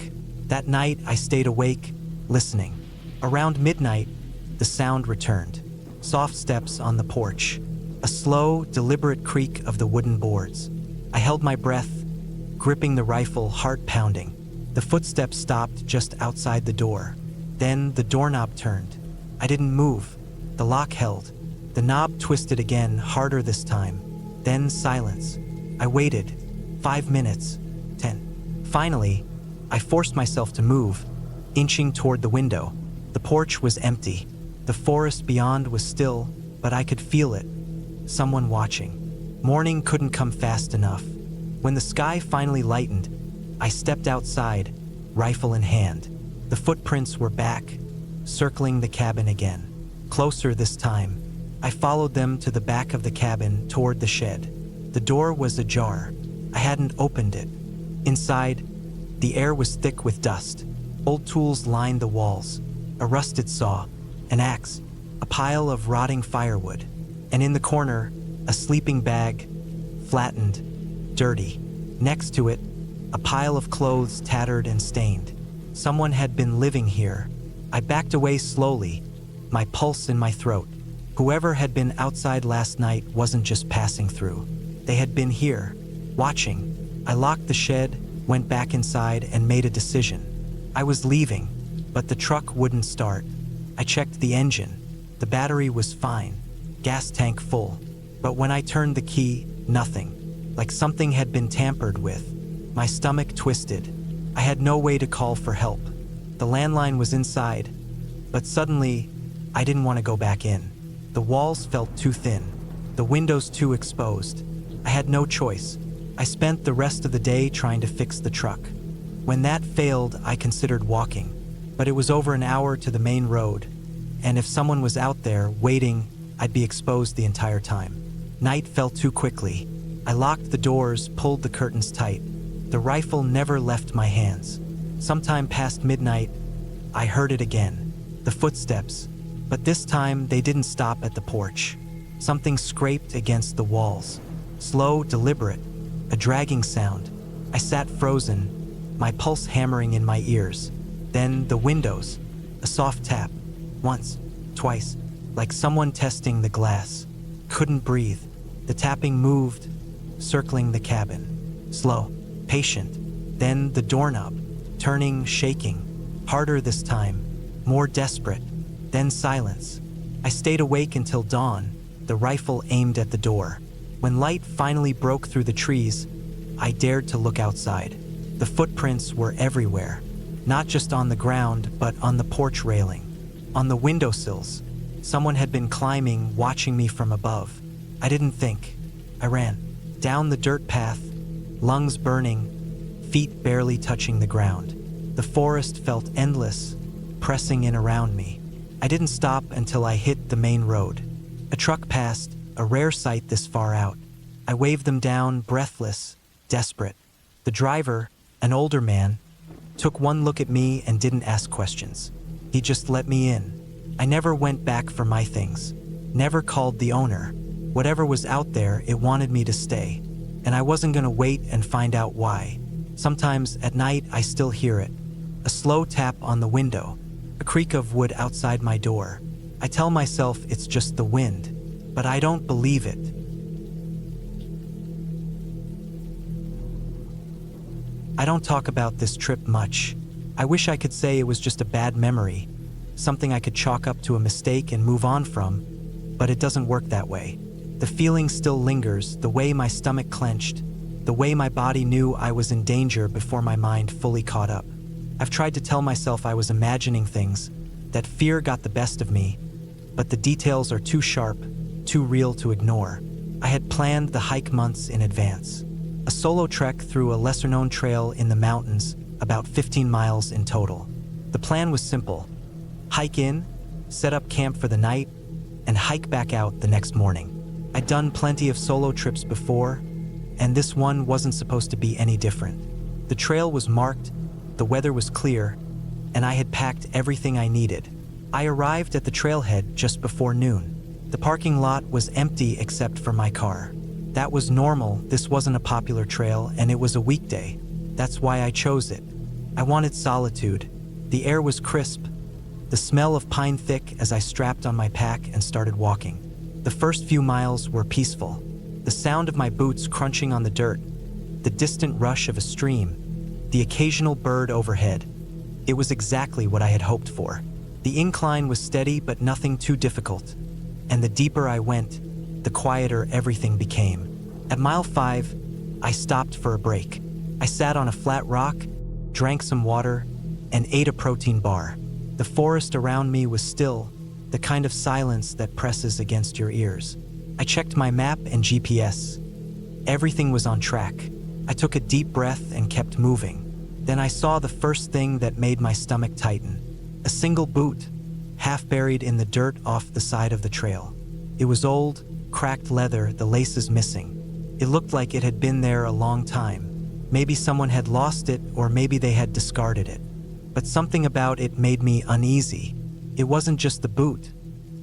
S1: That night, I stayed awake, listening. Around midnight, the sound returned. Soft steps on the porch. A slow, deliberate creak of the wooden boards. I held my breath, gripping the rifle, heart pounding. The footsteps stopped just outside the door. Then the doorknob turned. I didn't move. The lock held. The knob twisted again, harder this time. Then silence. I waited. 5 minutes. 10. Finally, I forced myself to move, inching toward the window. The porch was empty. The forest beyond was still, but I could feel it. Someone watching. Morning couldn't come fast enough. When the sky finally lightened, I stepped outside, rifle in hand. The footprints were back, circling the cabin again. Closer this time. I followed them to the back of the cabin toward the shed. The door was ajar. I hadn't opened it. Inside, the air was thick with dust. Old tools lined the walls. A rusted saw, an axe, a pile of rotting firewood. And in the corner, a sleeping bag, flattened, dirty. Next to it, a pile of clothes tattered and stained. Someone had been living here. I backed away slowly, my pulse in my throat. Whoever had been outside last night wasn't just passing through. They had been here, watching. I locked the shed, went back inside, and made a decision. I was leaving, but the truck wouldn't start. I checked the engine. The battery was fine, gas tank full. But when I turned the key, nothing. Like something had been tampered with. My stomach twisted. I had no way to call for help. The landline was inside, but suddenly, I didn't want to go back in. The walls felt too thin, the windows too exposed. I had no choice. I spent the rest of the day trying to fix the truck. When that failed, I considered walking, but it was over an hour to the main road, and if someone was out there waiting, I'd be exposed the entire time. Night fell too quickly. I locked the doors, pulled the curtains tight. The rifle never left my hands. Sometime past midnight, I heard it again. The footsteps, but this time they didn't stop at the porch. Something scraped against the walls. Slow, deliberate, a dragging sound. I sat frozen, my pulse hammering in my ears. Then the windows, a soft tap. Once, twice, like someone testing the glass. Couldn't breathe. The tapping moved, circling the cabin. Slow, patient. Then the doorknob, turning, shaking. Harder this time, more desperate. Then silence. I stayed awake until dawn, the rifle aimed at the door. When light finally broke through the trees, I dared to look outside. The footprints were everywhere, not just on the ground, but on the porch railing, on the windowsills. Someone had been climbing, watching me from above. I didn't think. I ran. Down the dirt path, lungs burning, feet barely touching the ground. The forest felt endless, pressing in around me. I didn't stop until I hit the main road. A truck passed, a rare sight this far out. I waved them down, breathless, desperate. The driver, an older man, took one look at me and didn't ask questions. He just let me in. I never went back for my things, never called the owner. Whatever was out there, it wanted me to stay, and I wasn't gonna wait and find out why. Sometimes at night, I still hear it. A slow tap on the window, a creak of wood outside my door. I tell myself it's just the wind, but I don't believe it. I don't talk about this trip much. I wish I could say it was just a bad memory, something I could chalk up to a mistake and move on from, but it doesn't work that way. The feeling still lingers, the way my stomach clenched, the way my body knew I was in danger before my mind fully caught up. I've tried to tell myself I was imagining things, that fear got the best of me, but the details are too sharp, too real to ignore. I had planned the hike months in advance. A solo trek through a lesser-known trail in the mountains, about 15 miles in total. The plan was simple: hike in, set up camp for the night, and hike back out the next morning. I'd done plenty of solo trips before, and this one wasn't supposed to be any different. The trail was marked, the weather was clear, and I had packed everything I needed. I arrived at the trailhead just before noon. The parking lot was empty except for my car. That was normal. This wasn't a popular trail, and it was a weekday. That's why I chose it. I wanted solitude. The air was crisp, the smell of pine thick as I strapped on my pack and started walking. The first few miles were peaceful. The sound of my boots crunching on the dirt, the distant rush of a stream, the occasional bird overhead. It was exactly what I had hoped for. The incline was steady but nothing too difficult, and the deeper I went, the quieter everything became. At mile 5, I stopped for a break. I sat on a flat rock, drank some water, and ate a protein bar. The forest around me was still, the kind of silence that presses against your ears. I checked my map and GPS. Everything was on track. I took a deep breath and kept moving. Then I saw the first thing that made my stomach tighten. A single boot, half buried in the dirt off the side of the trail. It was old, cracked leather, the laces missing. It looked like it had been there a long time. Maybe someone had lost it, or maybe they had discarded it. But something about it made me uneasy. It wasn't just the boot.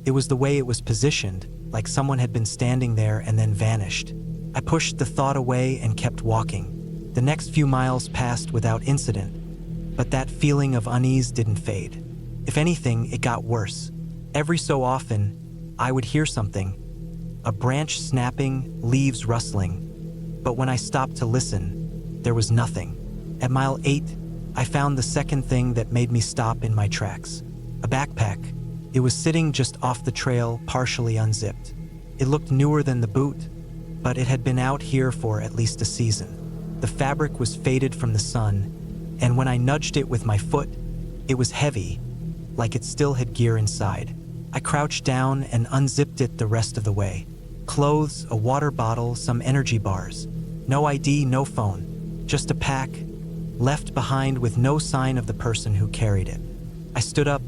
S1: It was the way it was positioned, like someone had been standing there and then vanished. I pushed the thought away and kept walking. The next few miles passed without incident, but that feeling of unease didn't fade. If anything, it got worse. Every so often, I would hear something, a branch snapping, leaves rustling. But when I stopped to listen, there was nothing. At mile 8, I found the second thing that made me stop in my tracks. A backpack. It was sitting just off the trail, partially unzipped. It looked newer than the boot, but it had been out here for at least a season. The fabric was faded from the sun, and when I nudged it with my foot, it was heavy, like it still had gear inside. I crouched down and unzipped it the rest of the way. Clothes, a water bottle, some energy bars. No ID, no phone. Just a pack, left behind with no sign of the person who carried it. I stood up,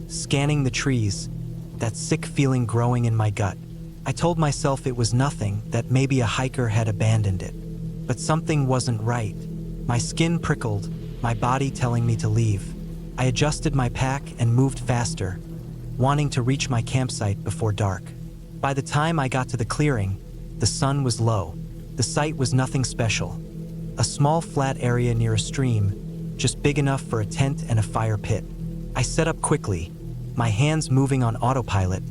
S1: scanning the trees, that sick feeling growing in my gut. I told myself it was nothing, that maybe a hiker had abandoned it. But something wasn't right. My skin prickled, my body telling me to leave. I adjusted my pack and moved faster, wanting to reach my campsite before dark. By the time I got to the clearing, the sun was low. The site was nothing special. A small flat area near a stream, just big enough for a tent and a fire pit. I set up quickly, my hands moving on autopilot,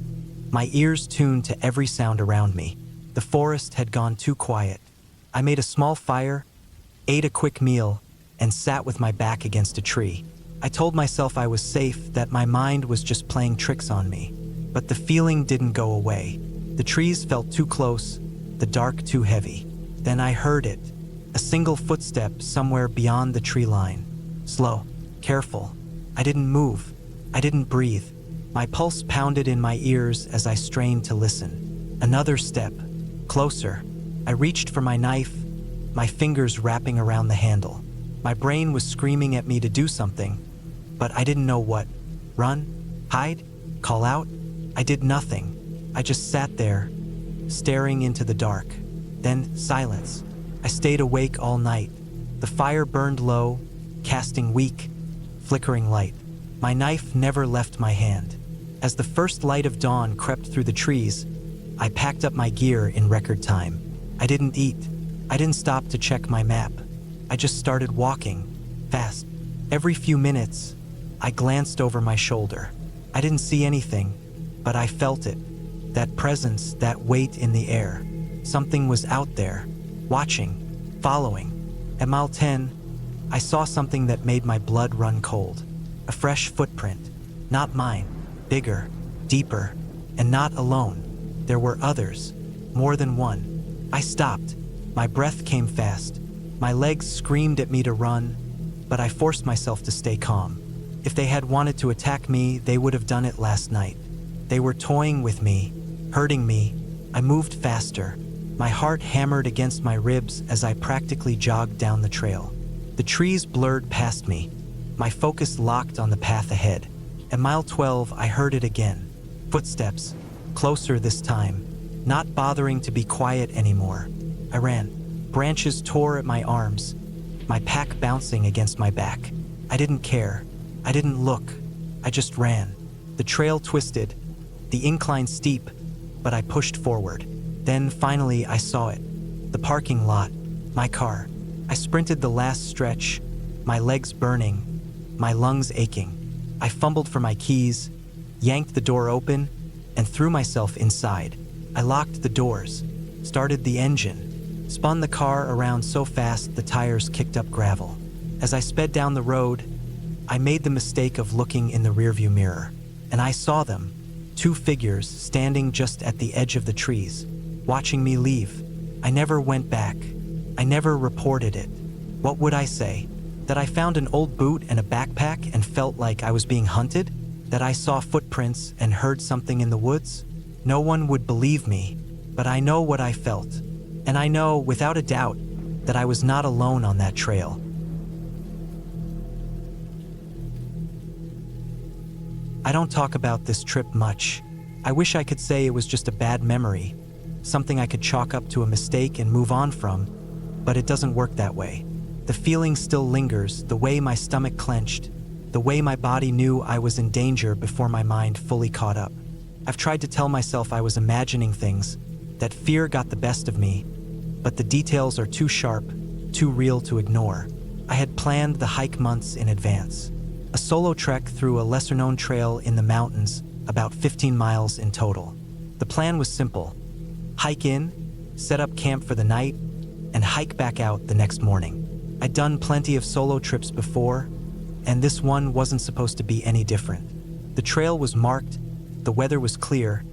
S1: my ears tuned to every sound around me. The forest had gone too quiet. I made a small fire, ate a quick meal, and sat with my back against a tree. I told myself I was safe, that my mind was just playing tricks on me. But the feeling didn't go away. The trees felt too close, the dark too heavy. Then I heard it, a single footstep somewhere beyond the tree line. Slow, careful. I didn't move. I didn't breathe. My pulse pounded in my ears as I strained to listen. Another step, closer. I reached for my knife, my fingers wrapping around the handle. My brain was screaming at me to do something, but I didn't know what. Run? Hide? Call out? I did nothing. I just sat there, staring into the dark. Then silence. I stayed awake all night. The fire burned low, casting weak, flickering light. My knife never left my hand. As the first light of dawn crept through the trees, I packed up my gear in record time. I didn't eat. I didn't stop to check my map. I just started walking, fast. Every few minutes, I glanced over my shoulder. I didn't see anything, but I felt it. That presence, that weight in the air. Something was out there, watching, following. At mile 10, I saw something that made my blood run cold. A fresh footprint. Not mine. Bigger, deeper, and not alone. There were others. More than one. I stopped. My breath came fast. My legs screamed at me to run, but I forced myself to stay calm. If they had wanted to attack me, they would have done it last night. They were toying with me, hurting me. I moved faster. My heart hammered against my ribs as I practically jogged down the trail. The trees blurred past me. My focus locked on the path ahead. At mile 12, I heard it again. Footsteps. Closer this time. Not bothering to be quiet anymore. I ran. Branches tore at my arms. My pack bouncing against my back. I didn't care. I didn't look. I just ran. The trail twisted. The incline steep, but I pushed forward. Then finally I saw it. The parking lot. My car. I sprinted the last stretch, my legs burning, my lungs aching. I fumbled for my keys, yanked the door open, and threw myself inside. I locked the doors, started the engine, spun the car around so fast the tires kicked up gravel. As I sped down the road, I made the mistake of looking in the rearview mirror, and I saw them, two figures standing just at the edge of the trees, watching me leave. I never went back. I never reported it. What would I say? That I found an old boot and a backpack and felt like I was being hunted? That I saw footprints and heard something in the woods? No one would believe me, but I know what I felt. And I know, without a doubt, that I was not alone on that trail. I don't talk about this trip much. I wish I could say it was just a bad memory, something I could chalk up to a mistake and move on from, but it doesn't work that way. The feeling still lingers, the way my stomach clenched, the way my body knew I was in danger before my mind fully caught up. I've tried to tell myself I was imagining things, that fear got the best of me, but the details are too sharp, too real to ignore. I had planned the hike months in advance. A solo trek through a lesser-known trail in the mountains, about 15 miles in total. The plan was simple. Hike in, set up camp for the night, and hike back out the next morning. I'd done plenty of solo trips before, and this one wasn't supposed to be any different. The trail was marked, the weather was clear,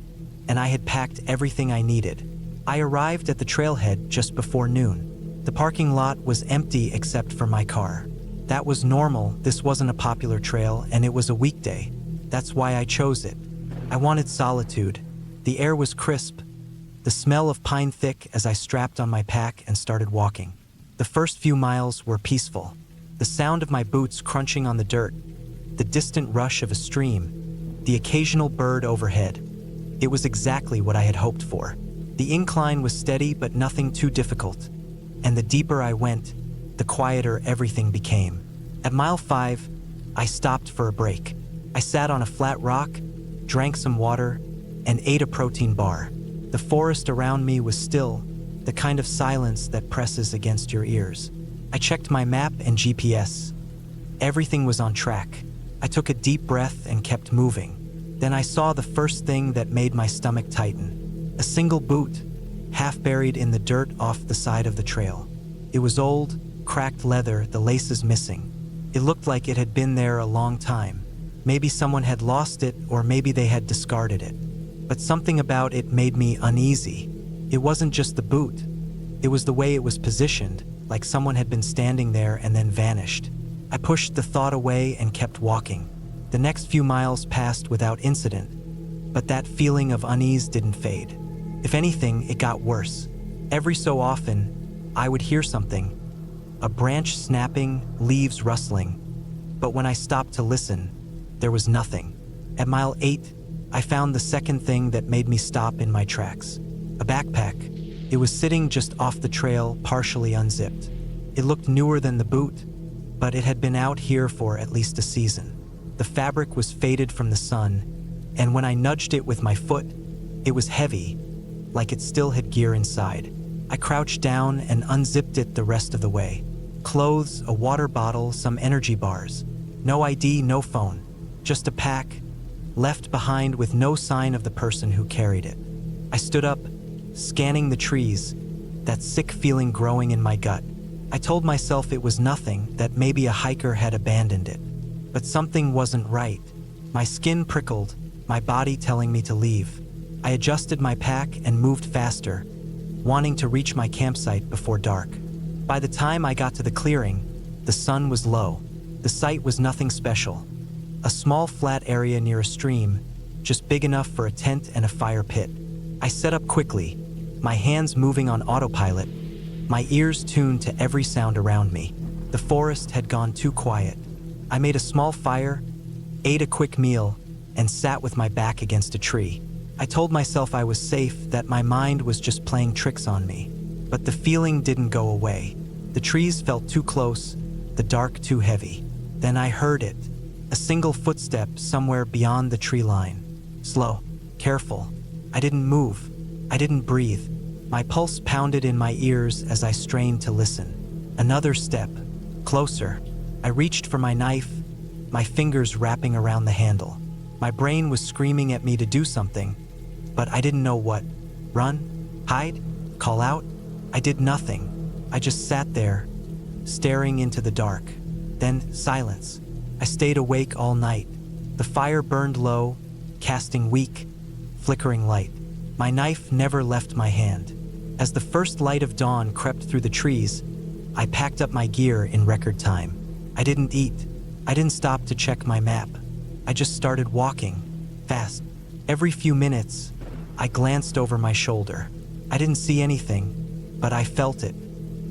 S1: and I had packed everything I needed. I arrived at the trailhead just before noon. The parking lot was empty except for my car. That was normal. This wasn't a popular trail, and it was a weekday. That's why I chose it. I wanted solitude. The air was crisp, the smell of pine thick as I strapped on my pack and started walking. The first few miles were peaceful. The sound of my boots crunching on the dirt, the distant rush of a stream, the occasional bird overhead. It was exactly what I had hoped for. The incline was steady but nothing too difficult, and the deeper I went, the quieter everything became. At mile 5, I stopped for a break. I sat on a flat rock, drank some water, and ate a protein bar. The forest around me was still, the kind of silence that presses against your ears. I checked my map and GPS. Everything was on track. I took a deep breath and kept moving. Then I saw the first thing that made my stomach tighten. A single boot, half buried in the dirt off the side of the trail. It was old, cracked leather, the laces missing. It looked like it had been there a long time. Maybe someone had lost it, or maybe they had discarded it. But something about it made me uneasy. It wasn't just the boot. It was the way it was positioned, like someone had been standing there and then vanished. I pushed the thought away and kept walking. The next few miles passed without incident, but that feeling of unease didn't fade. If anything, it got worse. Every so often, I would hear something, a branch snapping, leaves rustling. But when I stopped to listen, there was nothing. At mile 8, I found the second thing that made me stop in my tracks. A backpack. It was sitting just off the trail, partially unzipped. It looked newer than the boot, but it had been out here for at least a season. The fabric was faded from the sun, and when I nudged it with my foot, it was heavy, like it still had gear inside. I crouched down and unzipped it the rest of the way. Clothes, a water bottle, some energy bars. No ID, no phone. Just a pack, left behind with no sign of the person who carried it. I stood up, scanning the trees, that sick feeling growing in my gut. I told myself it was nothing, that maybe a hiker had abandoned it. But something wasn't right. My skin prickled, my body telling me to leave. I adjusted my pack and moved faster, wanting to reach my campsite before dark. By the time I got to the clearing, the sun was low. The site was nothing special. A small flat area near a stream, just big enough for a tent and a fire pit. I set up quickly, my hands moving on autopilot, my ears tuned to every sound around me. The forest had gone too quiet. I made a small fire, ate a quick meal, and sat with my back against a tree. I told myself I was safe, that my mind was just playing tricks on me. But the feeling didn't go away. The trees felt too close, the dark too heavy. Then I heard it, a single footstep somewhere beyond the tree line. Slow, careful. I didn't move. I didn't breathe. My pulse pounded in my ears as I strained to listen. Another step, closer. I reached for my knife, my fingers wrapping around the handle. My brain was screaming at me to do something, but I didn't know what. Run? Hide? Call out? I did nothing. I just sat there, staring into the dark. Then silence. I stayed awake all night. The fire burned low, casting weak, flickering light. My knife never left my hand. As the first light of dawn crept through the trees, I packed up my gear in record time. I didn't eat. I didn't stop to check my map. I just started walking, fast. Every few minutes, I glanced over my shoulder. I didn't see anything, but I felt it.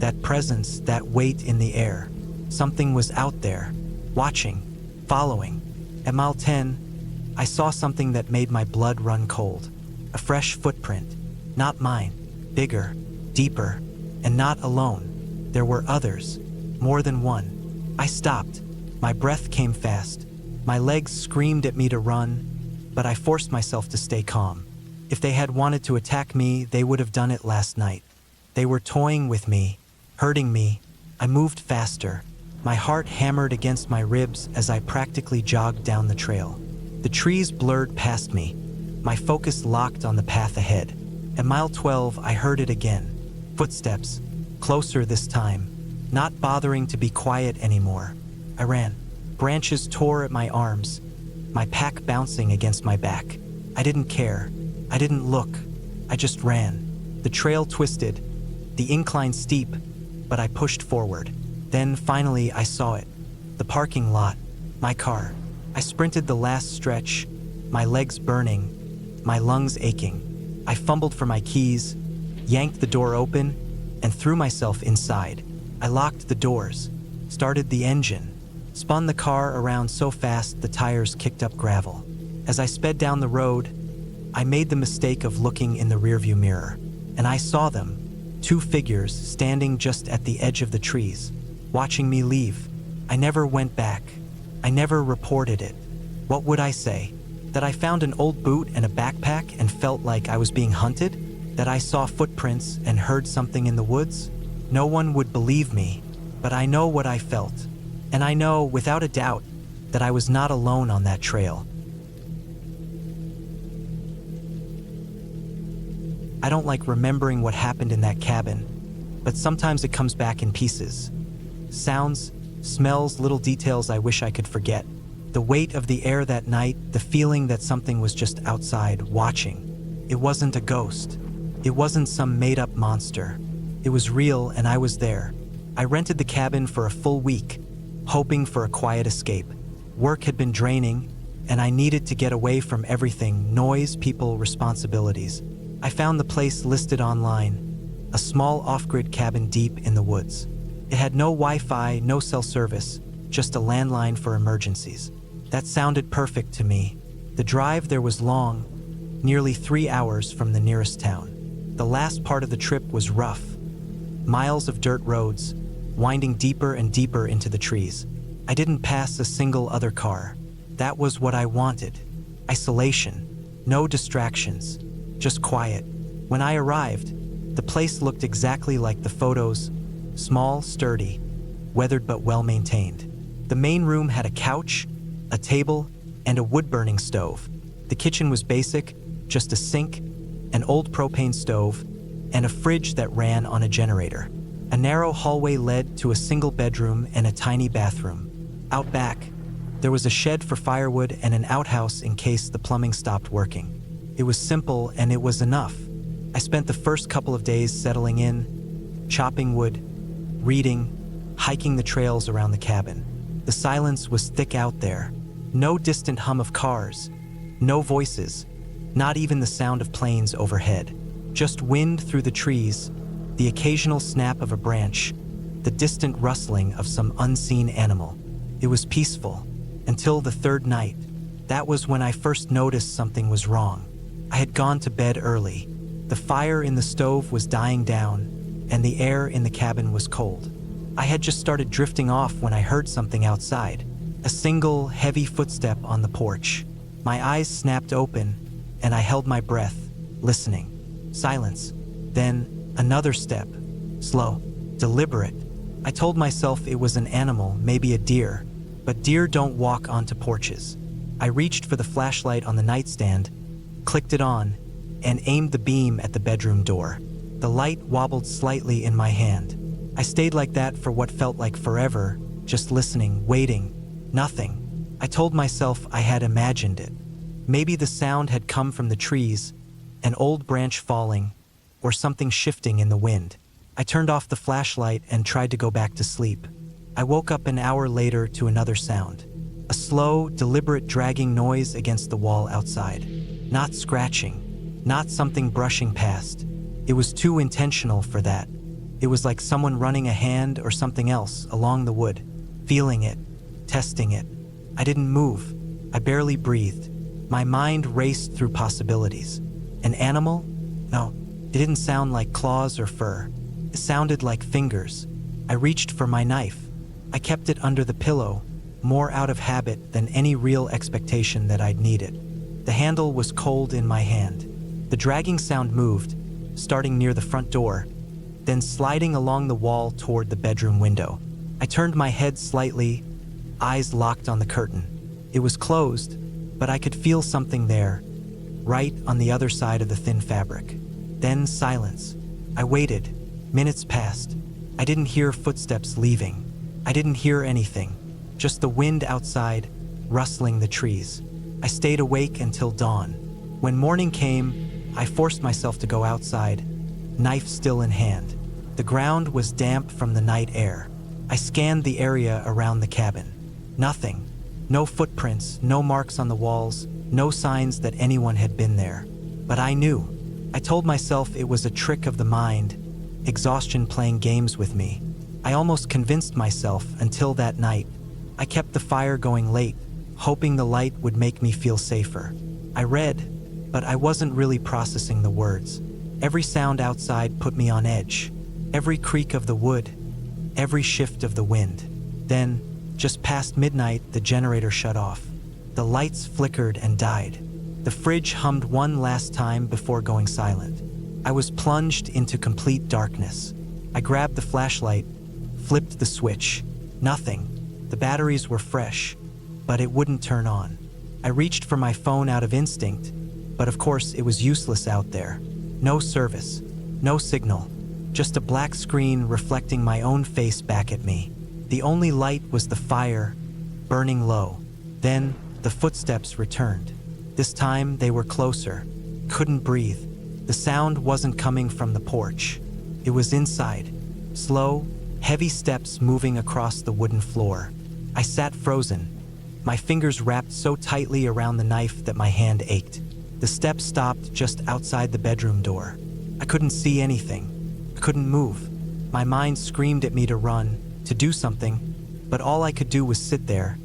S1: That presence, that weight in the air. Something was out there, watching, following. At mile 10, I saw something that made my blood run cold. A fresh footprint, not mine, bigger, deeper, and not alone. There were others, more than one. I stopped. My breath came fast. My legs screamed at me to run, but I forced myself to stay calm. If they had wanted to attack me, they would have done it last night. They were toying with me, hurting me. I moved faster. My heart hammered against my ribs as I practically jogged down the trail. The trees blurred past me. My focus locked on the path ahead. At mile 12, I heard it again. Footsteps, closer this time, not bothering to be quiet anymore. I ran. Branches tore at my arms, my pack bouncing against my back. I didn't care. I didn't look. I just ran. The trail twisted, the incline steep, but I pushed forward. Then finally I saw it. The parking lot, my car. I sprinted the last stretch, my legs burning, my lungs aching. I fumbled for my keys, yanked the door open, and threw myself inside. I locked the doors, started the engine, spun the car around so fast the tires kicked up gravel. As I sped down the road, I made the mistake of looking in the rearview mirror, and I saw them, two figures standing just at the edge of the trees, watching me leave. I never went back. I never reported it. What would I say? That I found an old boot and a backpack and felt like I was being hunted? That I saw footprints and heard something in the woods? No one would believe me, but I know what I felt. And I know, without a doubt, that I was not alone on that trail. I don't like remembering what happened in that cabin, but sometimes it comes back in pieces. Sounds, smells, little details I wish I could forget. The weight of the air that night, the feeling that something was just outside, watching. It wasn't a ghost. It wasn't some made-up monster. It was real, and I was there. I rented the cabin for a full week, hoping for a quiet escape. Work had been draining, and I needed to get away from everything: noise, people, responsibilities. I found the place listed online, a small off-grid cabin deep in the woods. It had no Wi-Fi, no cell service, just a landline for emergencies. That sounded perfect to me. The drive there was long, nearly 3 hours from the nearest town. The last part of the trip was rough. Miles of dirt roads, winding deeper and deeper into the trees. I didn't pass a single other car. That was what I wanted. Isolation, no distractions, just quiet. When I arrived, the place looked exactly like the photos, small, sturdy, weathered but well-maintained. The main room had a couch, a table, and a wood-burning stove. The kitchen was basic, just a sink, an old propane stove, and a fridge that ran on a generator. A narrow hallway led to a single bedroom and a tiny bathroom. Out back, there was a shed for firewood and an outhouse in case the plumbing stopped working. It was simple and it was enough. I spent the first couple of days settling in, chopping wood, reading, hiking the trails around the cabin. The silence was thick out there. No distant hum of cars, no voices, not even the sound of planes overhead. Just wind through the trees, the occasional snap of a branch, the distant rustling of some unseen animal. It was peaceful, until the third night. That was when I first noticed something was wrong. I had gone to bed early. The fire in the stove was dying down, and the air in the cabin was cold. I had just started drifting off when I heard something outside. A single, heavy footstep on the porch. My eyes snapped open, and I held my breath, listening. Silence. Then, another step. Slow. Deliberate. I told myself it was an animal, maybe a deer, but deer don't walk onto porches. I reached for the flashlight on the nightstand, clicked it on, and aimed the beam at the bedroom door. The light wobbled slightly in my hand. I stayed like that for what felt like forever, just listening, waiting. Nothing. I told myself I had imagined it. Maybe the sound had come from the trees, an old branch falling, or something shifting in the wind. I turned off the flashlight and tried to go back to sleep. I woke up an hour later to another sound. A slow, deliberate dragging noise against the wall outside. Not scratching, not something brushing past. It was too intentional for that. It was like someone running a hand or something else along the wood, feeling it, testing it. I didn't move. I barely breathed. My mind raced through possibilities. An animal? No, it didn't sound like claws or fur. It sounded like fingers. I reached for my knife. I kept it under the pillow, more out of habit than any real expectation that I'd need it. The handle was cold in my hand. The dragging sound moved, starting near the front door, then sliding along the wall toward the bedroom window. I turned my head slightly, eyes locked on the curtain. It was closed, but I could feel something there, right on the other side of the thin fabric. Then silence. I waited. Minutes passed. I didn't hear footsteps leaving. I didn't hear anything, just the wind outside, rustling the trees. I stayed awake until dawn. When morning came, I forced myself to go outside, knife still in hand. The ground was damp from the night air. I scanned the area around the cabin. Nothing. No footprints, no marks on the walls, no signs that anyone had been there. But I knew. I told myself it was a trick of the mind, exhaustion playing games with me. I almost convinced myself until that night. I kept the fire going late, hoping the light would make me feel safer. I read, but I wasn't really processing the words. Every sound outside put me on edge. Every creak of the wood, every shift of the wind. Then, just past midnight, the generator shut off. The lights flickered and died. The fridge hummed one last time before going silent. I was plunged into complete darkness. I grabbed the flashlight, flipped the switch. Nothing. The batteries were fresh, but it wouldn't turn on. I reached for my phone out of instinct, but of course it was useless out there. No service, no signal, just a black screen reflecting my own face back at me. The only light was the fire, burning low. Then, the footsteps returned. This time, they were closer. Couldn't breathe. The sound wasn't coming from the porch. It was inside. Slow, heavy steps moving across the wooden floor. I sat frozen, my fingers wrapped so tightly around the knife that my hand ached. The steps stopped just outside the bedroom door. I couldn't see anything. I couldn't move. My mind screamed at me to run, to do something, but all I could do was sit there,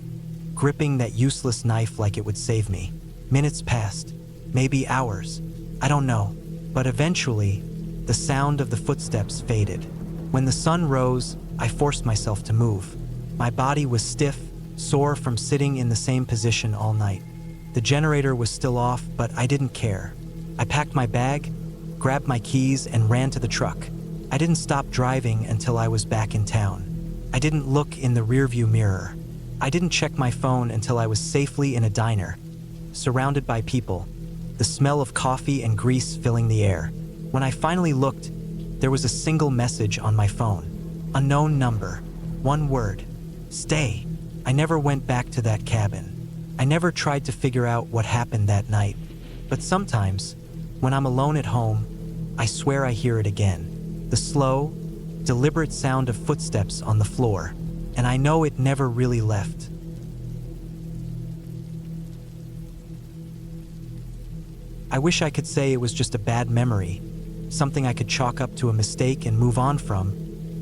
S1: gripping that useless knife like it would save me. Minutes passed, maybe hours. I don't know. But eventually, the sound of the footsteps faded. When the sun rose, I forced myself to move. My body was stiff, sore from sitting in the same position all night. The generator was still off, but I didn't care. I packed my bag, grabbed my keys, and ran to the truck. I didn't stop driving until I was back in town. I didn't look in the rearview mirror. I didn't check my phone until I was safely in a diner, surrounded by people, the smell of coffee and grease filling the air. When I finally looked, there was a single message on my phone. Unknown number. One word. Stay. I never went back to that cabin. I never tried to figure out what happened that night. But sometimes, when I'm alone at home, I swear I hear it again. The slow, deliberate sound of footsteps on the floor. And I know it never really left. I wish I could say it was just a bad memory, something I could chalk up to a mistake and move on from,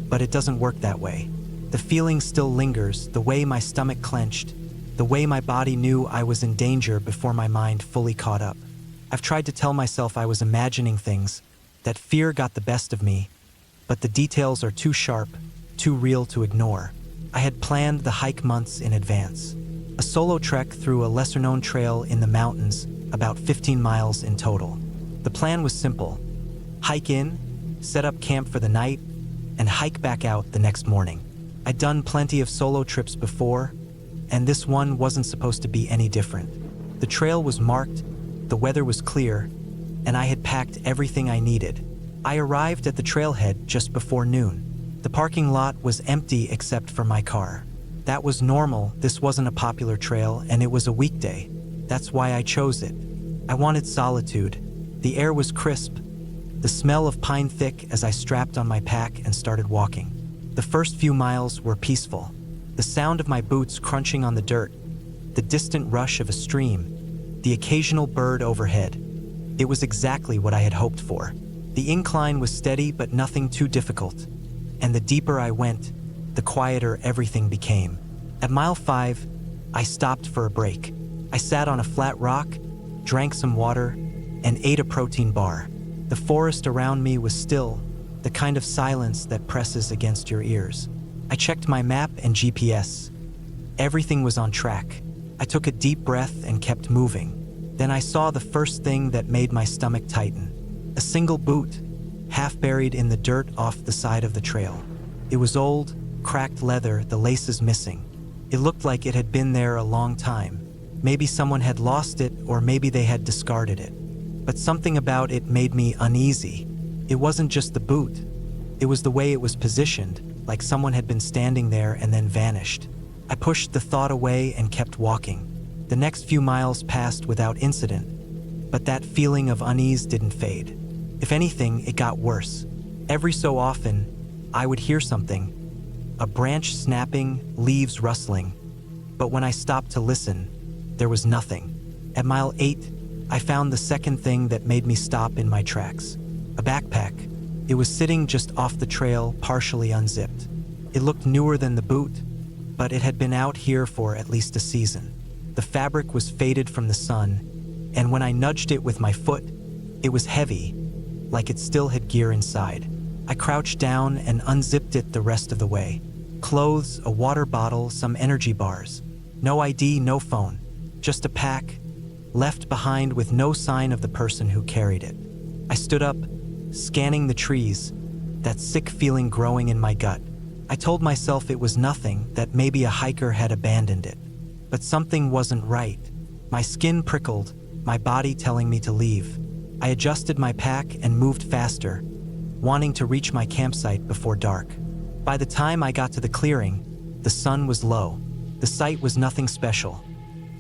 S1: but it doesn't work that way. The feeling still lingers, the way my stomach clenched, the way my body knew I was in danger before my mind fully caught up. I've tried to tell myself I was imagining things, that fear got the best of me, but the details are too sharp, too real to ignore. I had planned the hike months in advance. A solo trek through a lesser-known trail in the mountains, about 15 miles in total. The plan was simple. Hike in, set up camp for the night, and hike back out the next morning. I'd done plenty of solo trips before, and this one wasn't supposed to be any different. The trail was marked, the weather was clear, and I had packed everything I needed. I arrived at the trailhead just before noon. The parking lot was empty except for my car. That was normal, this wasn't a popular trail, and it was a weekday. That's why I chose it. I wanted solitude. The air was crisp, the smell of pine thick as I strapped on my pack and started walking. The first few miles were peaceful. The sound of my boots crunching on the dirt, the distant rush of a stream, the occasional bird overhead. It was exactly what I had hoped for. The incline was steady but nothing too difficult, and the deeper I went, the quieter everything became. At mile 5, I stopped for a break. I sat on a flat rock, drank some water, and ate a protein bar. The forest around me was still, the kind of silence that presses against your ears. I checked my map and GPS. Everything was on track. I took a deep breath and kept moving. Then I saw the first thing that made my stomach tighten. A single boot, half buried in the dirt off the side of the trail. It was old, cracked leather, the laces missing. It looked like it had been there a long time. Maybe someone had lost it, or maybe they had discarded it. But something about it made me uneasy. It wasn't just the boot. It was the way it was positioned, like someone had been standing there and then vanished. I pushed the thought away and kept walking. The next few miles passed without incident, but that feeling of unease didn't fade. If anything, it got worse. Every so often, I would hear something, a branch snapping, leaves rustling. But when I stopped to listen, there was nothing. At mile 8, I found the second thing that made me stop in my tracks. A backpack. It was sitting just off the trail, partially unzipped. It looked newer than the boot, but it had been out here for at least a season. The fabric was faded from the sun, and when I nudged it with my foot, it was heavy, like it still had gear inside. I crouched down and unzipped it the rest of the way. Clothes, a water bottle, some energy bars. No ID, no phone. Just a pack, left behind with no sign of the person who carried it. I stood up, scanning the trees, that sick feeling growing in my gut. I told myself it was nothing, that maybe a hiker had abandoned it. But something wasn't right. My skin prickled, my body telling me to leave. I adjusted my pack and moved faster, wanting to reach my campsite before dark. By the time I got to the clearing, the sun was low. The site was nothing special.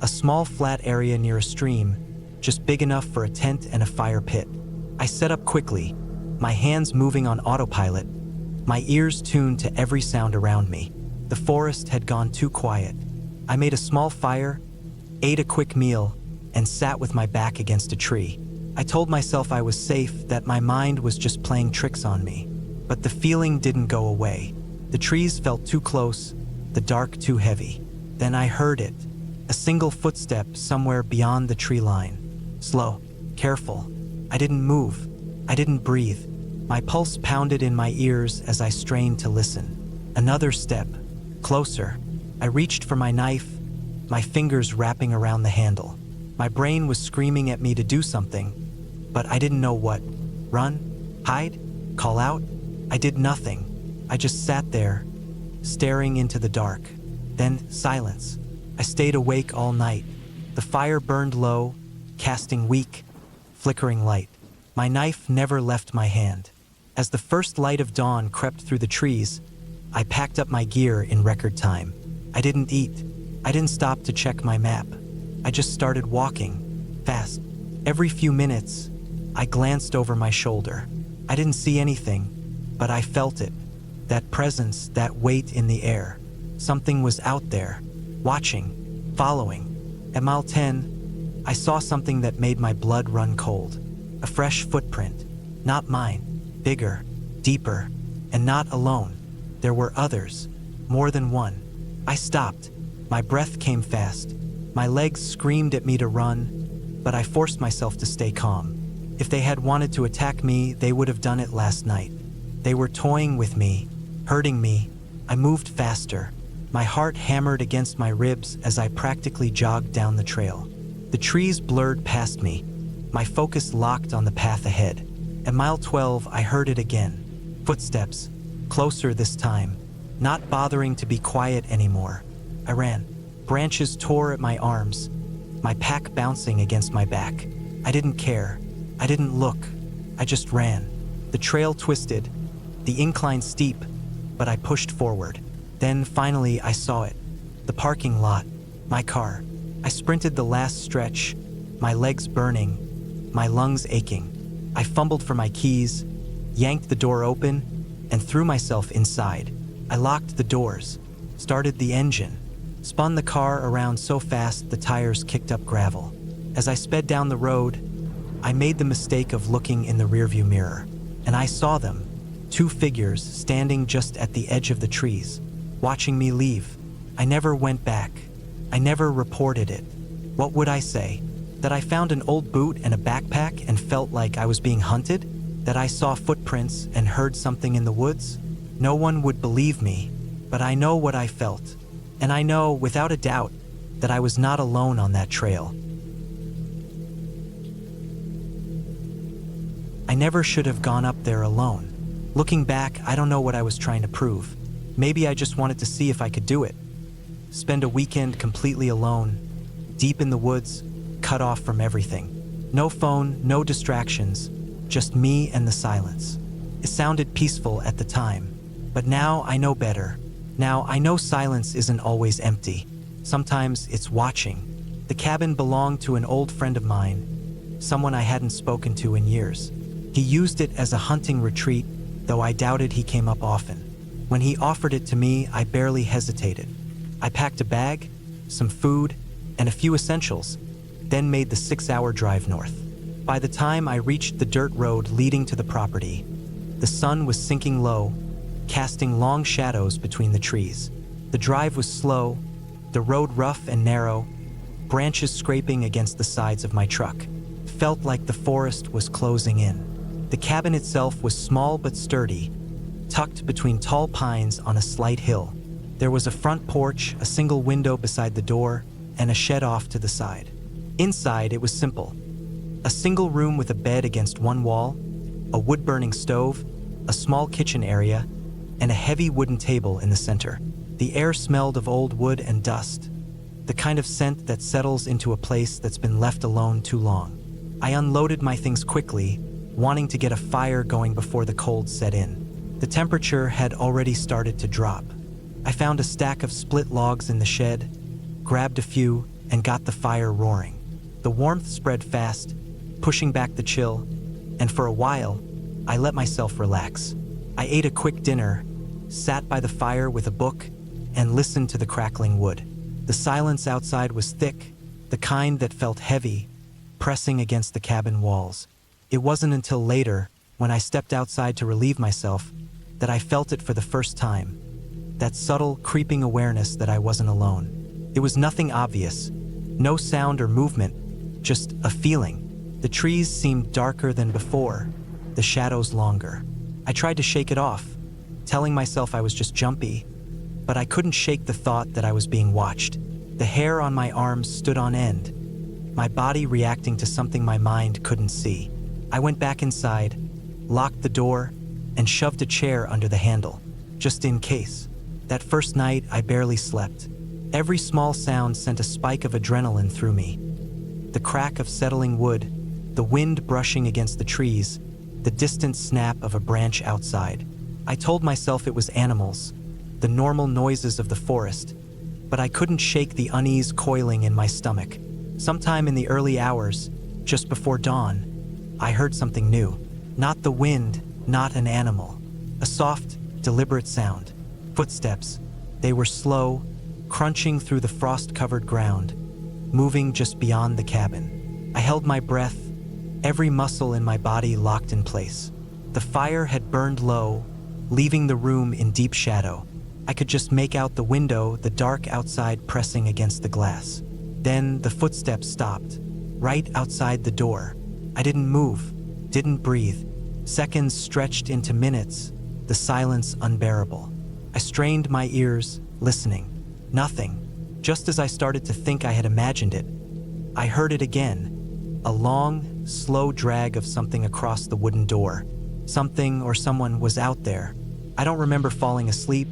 S1: A small flat area near a stream, just big enough for a tent and a fire pit. I set up quickly, my hands moving on autopilot, my ears tuned to every sound around me. The forest had gone too quiet. I made a small fire, ate a quick meal, and sat with my back against a tree. I told myself I was safe, that my mind was just playing tricks on me. But the feeling didn't go away. The trees felt too close, the dark too heavy. Then I heard it, a single footstep somewhere beyond the tree line. Slow, careful. I didn't move. I didn't breathe. My pulse pounded in my ears as I strained to listen. Another step, closer. I reached for my knife, my fingers wrapping around the handle. My brain was screaming at me to do something, but I didn't know what. Run? Hide? Call out? I did nothing. I just sat there, staring into the dark. Then silence. I stayed awake all night. The fire burned low, casting weak, flickering light. My knife never left my hand. As the first light of dawn crept through the trees, I packed up my gear in record time. I didn't eat. I didn't stop to check my map. I just started walking, fast. Every few minutes, I glanced over my shoulder. I didn't see anything, but I felt it. That presence, that weight in the air. Something was out there, watching, following. At mile 10, I saw something that made my blood run cold. A fresh footprint, not mine, bigger, deeper, and not alone. There were others, more than one. I stopped. My breath came fast. My legs screamed at me to run, but I forced myself to stay calm. If they had wanted to attack me, they would have done it last night. They were toying with me, hurting me. I moved faster. My heart hammered against my ribs as I practically jogged down the trail. The trees blurred past me. My focus locked on the path ahead. At mile 12, I heard it again. Footsteps, closer this time, not bothering to be quiet anymore. I ran. Branches tore at my arms, my pack bouncing against my back. I didn't care. I didn't look. I just ran. The trail twisted, the incline steep, but I pushed forward. Then finally I saw it. The parking lot, my car. I sprinted the last stretch, my legs burning, my lungs aching. I fumbled for my keys, yanked the door open, and threw myself inside. I locked the doors, started the engine, spun the car around so fast the tires kicked up gravel. As I sped down the road, I made the mistake of looking in the rearview mirror, and I saw them, two figures standing just at the edge of the trees, watching me leave. I never went back. I never reported it. What would I say? That I found an old boot and a backpack and felt like I was being hunted? That I saw footprints and heard something in the woods? No one would believe me, but I know what I felt. And I know, without a doubt, that I was not alone on that trail. I never should have gone up there alone. Looking back, I don't know what I was trying to prove. Maybe I just wanted to see if I could do it. Spend a weekend completely alone, deep in the woods, cut off from everything. No phone, no distractions, just me and the silence. It sounded peaceful at the time, but now I know better. Now I know silence isn't always empty. Sometimes it's watching. The cabin belonged to an old friend of mine, someone I hadn't spoken to in years. He used it as a hunting retreat, though I doubted he came up often. When he offered it to me, I barely hesitated. I packed a bag, some food, and a few essentials, then made the 6-hour drive north. By the time I reached the dirt road leading to the property, the sun was sinking low, casting long shadows between the trees. The drive was slow, the road rough and narrow, branches scraping against the sides of my truck. It felt like the forest was closing in. The cabin itself was small but sturdy, tucked between tall pines on a slight hill. There was a front porch, a single window beside the door, and a shed off to the side. Inside, it was simple. A single room with a bed against one wall, a wood-burning stove, a small kitchen area, and a heavy wooden table in the center. The air smelled of old wood and dust, the kind of scent that settles into a place that's been left alone too long. I unloaded my things quickly, wanting to get a fire going before the cold set in. The temperature had already started to drop. I found a stack of split logs in the shed, grabbed a few, and got the fire roaring. The warmth spread fast, pushing back the chill, and for a while, I let myself relax. I ate a quick dinner, sat by the fire with a book, and listened to the crackling wood. The silence outside was thick, the kind that felt heavy, pressing against the cabin walls. It wasn't until later, when I stepped outside to relieve myself, that I felt it for the first time. That subtle, creeping awareness that I wasn't alone. It was nothing obvious, no sound or movement, just a feeling. The trees seemed darker than before, the shadows longer. I tried to shake it off, telling myself I was just jumpy, but I couldn't shake the thought that I was being watched. The hair on my arms stood on end, my body reacting to something my mind couldn't see. I went back inside, locked the door, and shoved a chair under the handle, just in case. That first night, I barely slept. Every small sound sent a spike of adrenaline through me. The crack of settling wood, the wind brushing against the trees, the distant snap of a branch outside. I told myself it was animals, the normal noises of the forest, but I couldn't shake the unease coiling in my stomach. Sometime in the early hours, just before dawn, I heard something new. Not the wind, not an animal. A soft, deliberate sound. Footsteps. They were slow, crunching through the frost-covered ground, moving just beyond the cabin. I held my breath, every muscle in my body locked in place. The fire had burned low, leaving the room in deep shadow. I could just make out the window, the dark outside pressing against the glass. Then the footsteps stopped, right outside the door. I didn't move, didn't breathe. Seconds stretched into minutes, the silence unbearable. I strained my ears, listening. Nothing. Just as I started to think I had imagined it, I heard it again. A long, slow drag of something across the wooden door. Something or someone was out there. I don't remember falling asleep,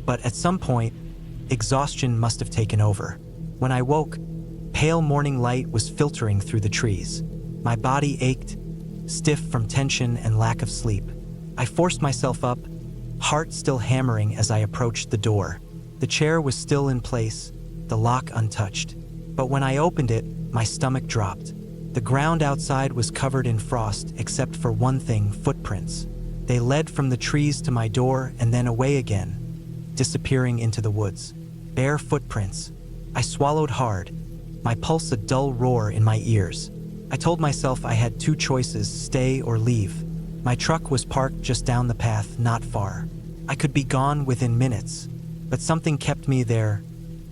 S1: but at some point, exhaustion must have taken over. When I woke, pale morning light was filtering through the trees. My body ached, stiff from tension and lack of sleep. I forced myself up, heart still hammering as I approached the door. The chair was still in place, the lock untouched. But when I opened it, my stomach dropped. The ground outside was covered in frost, except for one thing: footprints. They led from the trees to my door and then away again, disappearing into the woods. Bare footprints. I swallowed hard, my pulse a dull roar in my ears. I told myself I had two choices: stay or leave. My truck was parked just down the path, not far. I could be gone within minutes, but something kept me there,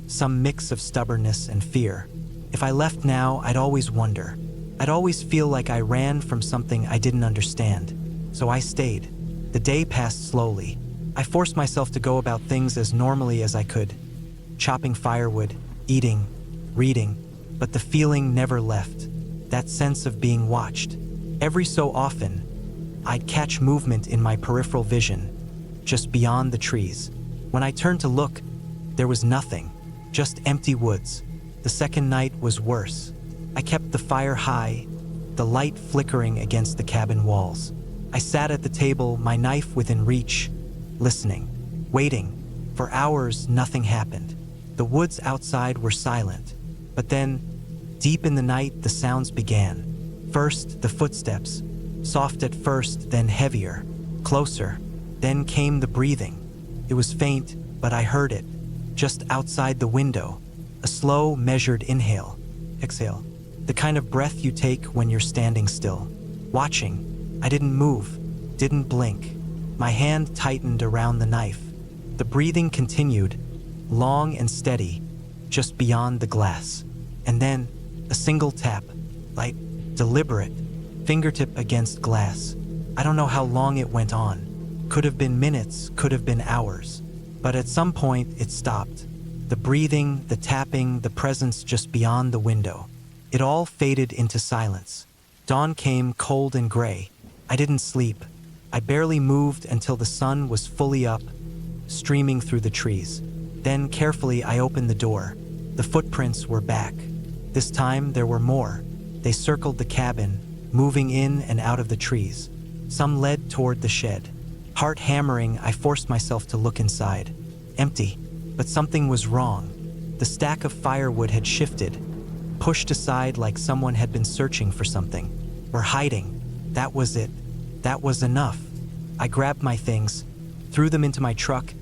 S1: some mix of stubbornness and fear. If I left now, I'd always wonder. I'd always feel like I ran from something I didn't understand. So I stayed. The day passed slowly. I forced myself to go about things as normally as I could. Chopping firewood, eating, reading, but the feeling never left. That sense of being watched. Every so often, I'd catch movement in my peripheral vision, just beyond the trees. When I turned to look, there was nothing, just empty woods. The second night was worse. I kept the fire high, the light flickering against the cabin walls. I sat at the table, my knife within reach, listening, waiting. For hours, nothing happened. The woods outside were silent, but then, deep in the night, the sounds began. First, the footsteps, soft at first, then heavier, closer. Then came the breathing. It was faint, but I heard it, just outside the window. A slow, measured inhale, exhale. The kind of breath you take when you're standing still. Watching. I didn't move, didn't blink. My hand tightened around the knife. The breathing continued, long and steady, just beyond the glass. And then, a single tap, light, deliberate, fingertip against glass. I don't know how long it went on. Could have been minutes, could have been hours. But at some point, it stopped. The breathing, the tapping, the presence just beyond the window. It all faded into silence. Dawn came cold and gray. I didn't sleep. I barely moved until the sun was fully up, streaming through the trees. Then carefully I opened the door. The footprints were back. This time there were more. They circled the cabin, moving in and out of the trees. Some led toward the shed. Heart hammering, I forced myself to look inside. Empty, but something was wrong. The stack of firewood had shifted, pushed aside like someone had been searching for something. Or hiding. That was it. That was enough. I grabbed my things, threw them into my truck,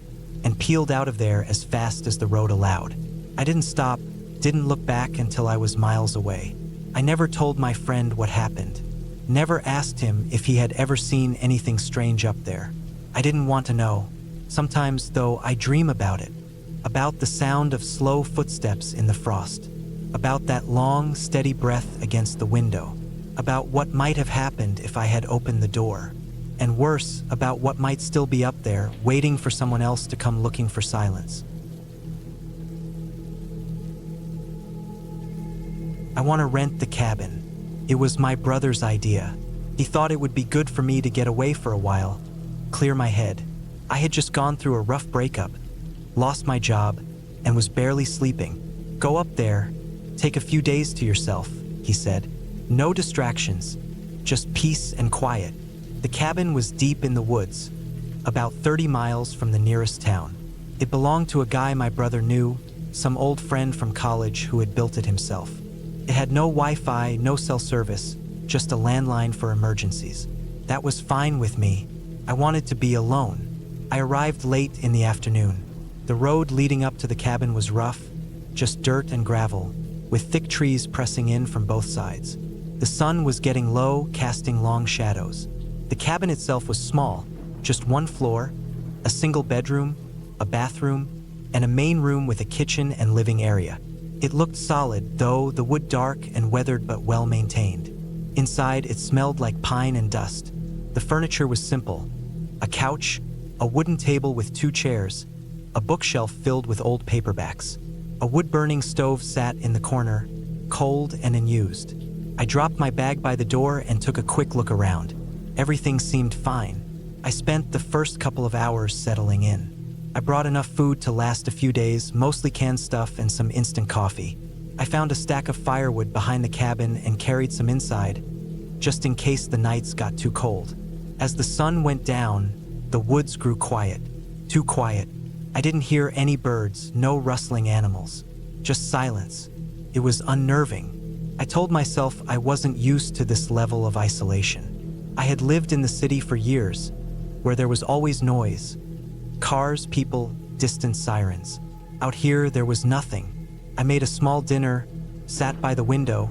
S1: and peeled out of there as fast as the road allowed. I didn't stop, didn't look back until I was miles away. I never told my friend what happened. Never asked him if he had ever seen anything strange up there. I didn't want to know. Sometimes, though, I dream about it. About the sound of slow footsteps in the frost. About that long, steady breath against the window. About what might have happened if I had opened the door. And worse, about what might still be up there, waiting for someone else to come looking for silence. I want to rent the cabin. It was my brother's idea. He thought it would be good for me to get away for a while, clear my head. I had just gone through a rough breakup, lost my job, and was barely sleeping. Go up there, take a few days to yourself, he said. No distractions, just peace and quiet. The cabin was deep in the woods, about 30 miles from the nearest town. It belonged to a guy my brother knew, some old friend from college who had built it himself. It had no Wi-Fi, no cell service, just a landline for emergencies. That was fine with me. I wanted to be alone. I arrived late in the afternoon. The road leading up to the cabin was rough, just dirt and gravel, with thick trees pressing in from both sides. The sun was getting low, casting long shadows. The cabin itself was small, just one floor, a single bedroom, a bathroom, and a main room with a kitchen and living area. It looked solid, though, the wood dark and weathered but well maintained. Inside, it smelled like pine and dust. The furniture was simple: a couch, a wooden table with 2 chairs, a bookshelf filled with old paperbacks. A wood-burning stove sat in the corner, cold and unused. I dropped my bag by the door and took a quick look around. Everything seemed fine. I spent the first couple of hours settling in. I brought enough food to last a few days, mostly canned stuff and some instant coffee. I found a stack of firewood behind the cabin and carried some inside, just in case the nights got too cold. As the sun went down, the woods grew quiet. Too quiet. I didn't hear any birds, no rustling animals, just silence. It was unnerving. I told myself I wasn't used to this level of isolation. I had lived in the city for years, where there was always noise. Cars, people, distant sirens. Out here, there was nothing. I made a small dinner, sat by the window,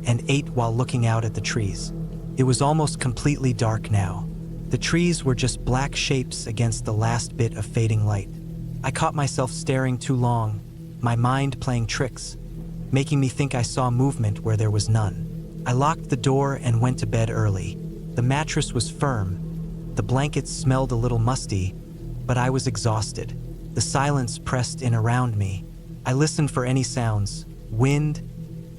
S1: and ate while looking out at the trees. It was almost completely dark now. The trees were just black shapes against the last bit of fading light. I caught myself staring too long, my mind playing tricks, making me think I saw movement where there was none. I locked the door and went to bed early. The mattress was firm. The blankets smelled a little musty, but I was exhausted. The silence pressed in around me. I listened for any sounds, wind,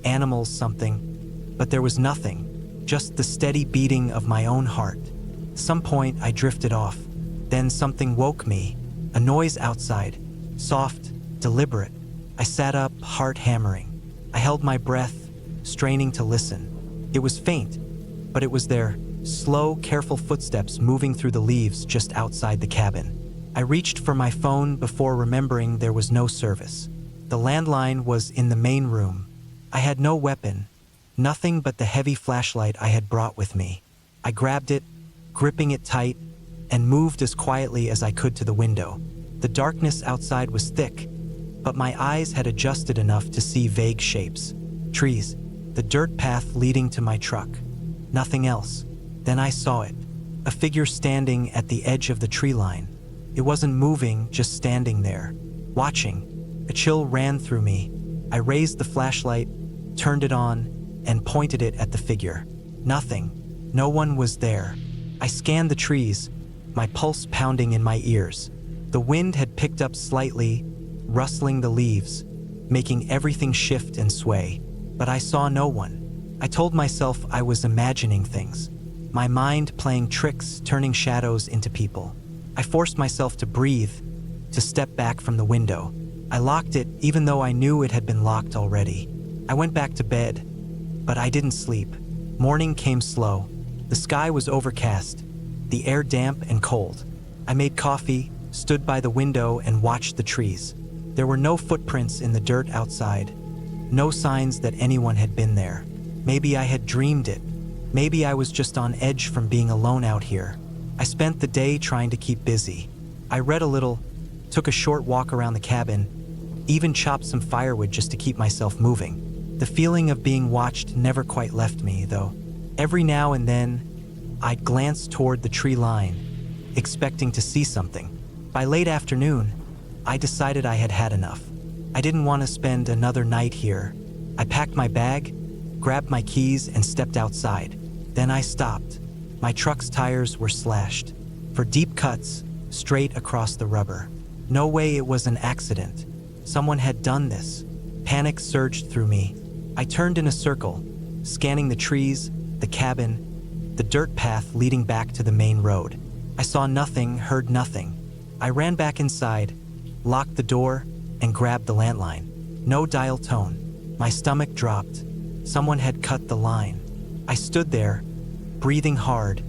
S1: animals, something, but there was nothing, just the steady beating of my own heart. At some point, I drifted off. Then something woke me, a noise outside, soft, deliberate. I sat up, heart hammering. I held my breath, straining to listen. It was faint, but it was there, slow, careful footsteps moving through the leaves just outside the cabin. I reached for my phone before remembering there was no service. The landline was in the main room. I had no weapon, nothing but the heavy flashlight I had brought with me. I grabbed it, gripping it tight, and moved as quietly as I could to the window. The darkness outside was thick, but my eyes had adjusted enough to see vague shapes. Trees, the dirt path leading to my truck. Nothing else. Then I saw it. A figure standing at the edge of the tree line. It wasn't moving, just standing there, watching. A chill ran through me. I raised the flashlight, turned it on, and pointed it at the figure. Nothing. No one was there. I scanned the trees, my pulse pounding in my ears. The wind had picked up slightly, rustling the leaves, making everything shift and sway. But I saw no one. I told myself I was imagining things, my mind playing tricks, turning shadows into people. I forced myself to breathe, to step back from the window. I locked it, even though I knew it had been locked already. I went back to bed, but I didn't sleep. Morning came slow. The sky was overcast, the air damp and cold. I made coffee, stood by the window, and watched the trees. There were no footprints in the dirt outside, no signs that anyone had been there. Maybe I had dreamed it. Maybe I was just on edge from being alone out here. I spent the day trying to keep busy. I read a little, took a short walk around the cabin, even chopped some firewood just to keep myself moving. The feeling of being watched never quite left me, though. Every now and then, I'd glance toward the tree line, expecting to see something. By late afternoon, I decided I had had enough. I didn't want to spend another night here. I packed my bag, grabbed my keys, and stepped outside. Then I stopped. My truck's tires were slashed, for deep cuts, straight across the rubber. No way it was an accident. Someone had done this. Panic surged through me. I turned in a circle, scanning the trees, the cabin, the dirt path leading back to the main road. I saw nothing, heard nothing. I ran back inside, locked the door, and grabbed the landline. No dial tone. My stomach dropped. Someone had cut the line. I stood there, breathing hard,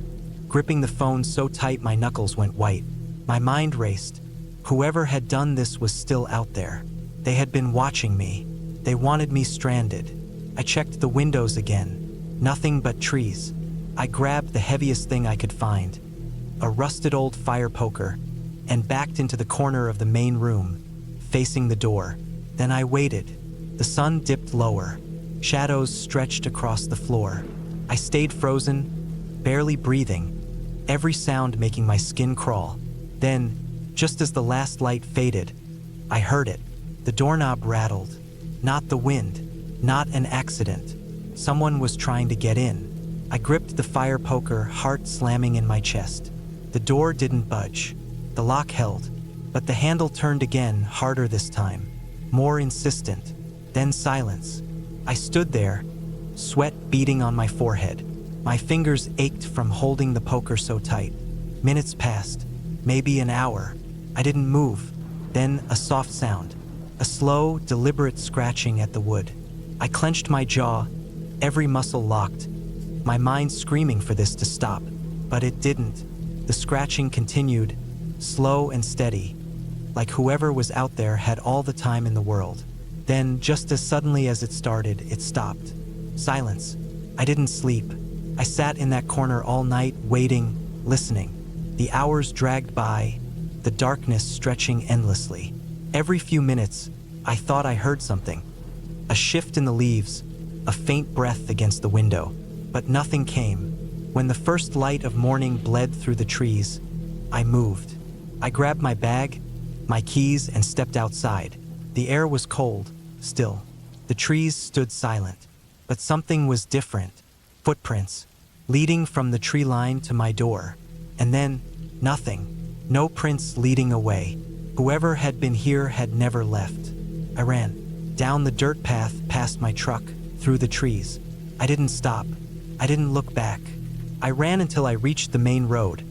S1: gripping the phone so tight my knuckles went white. My mind raced. Whoever had done this was still out there. They had been watching me. They wanted me stranded. I checked the windows again. Nothing but trees. I grabbed the heaviest thing I could find, a rusted old fire poker, and backed into the corner of the main room, facing the door. Then I waited. The sun dipped lower. Shadows stretched across the floor. I stayed frozen, barely breathing, every sound making my skin crawl. Then, just as the last light faded, I heard it. The doorknob rattled. Not the wind, not an accident. Someone was trying to get in. I gripped the fire poker, heart slamming in my chest. The door didn't budge. The lock held, but the handle turned again, harder this time, more insistent. Then silence. I stood there, sweat beading on my forehead. My fingers ached from holding the poker so tight. Minutes passed, maybe an hour. I didn't move. Then a soft sound, a slow, deliberate scratching at the wood. I clenched my jaw, every muscle locked, my mind screaming for this to stop. But it didn't. The scratching continued, slow and steady, like whoever was out there had all the time in the world. Then, just as suddenly as it started, it stopped. Silence. I didn't sleep. I sat in that corner all night, waiting, listening. The hours dragged by, the darkness stretching endlessly. Every few minutes, I thought I heard something. A shift in the leaves, a faint breath against the window. But nothing came. When the first light of morning bled through the trees, I moved. I grabbed my bag, my keys, and stepped outside. The air was cold, still. The trees stood silent. But something was different. Footprints, leading from the tree line to my door. And then, nothing. No prints leading away. Whoever had been here had never left. I ran, down the dirt path past my truck, through the trees. I didn't stop. I didn't look back. I ran until I reached the main road,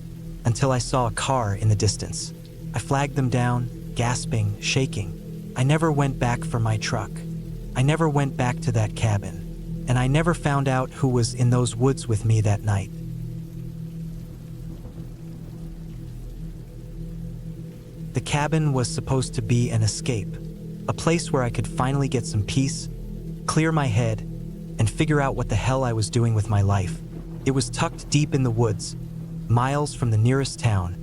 S1: until I saw a car in the distance. I flagged them down, gasping, shaking. I never went back for my truck. I never went back to that cabin. And I never found out who was in those woods with me that night. The cabin was supposed to be an escape, a place where I could finally get some peace, clear my head, and figure out what the hell I was doing with my life. It was tucked deep in the woods, miles from the nearest town,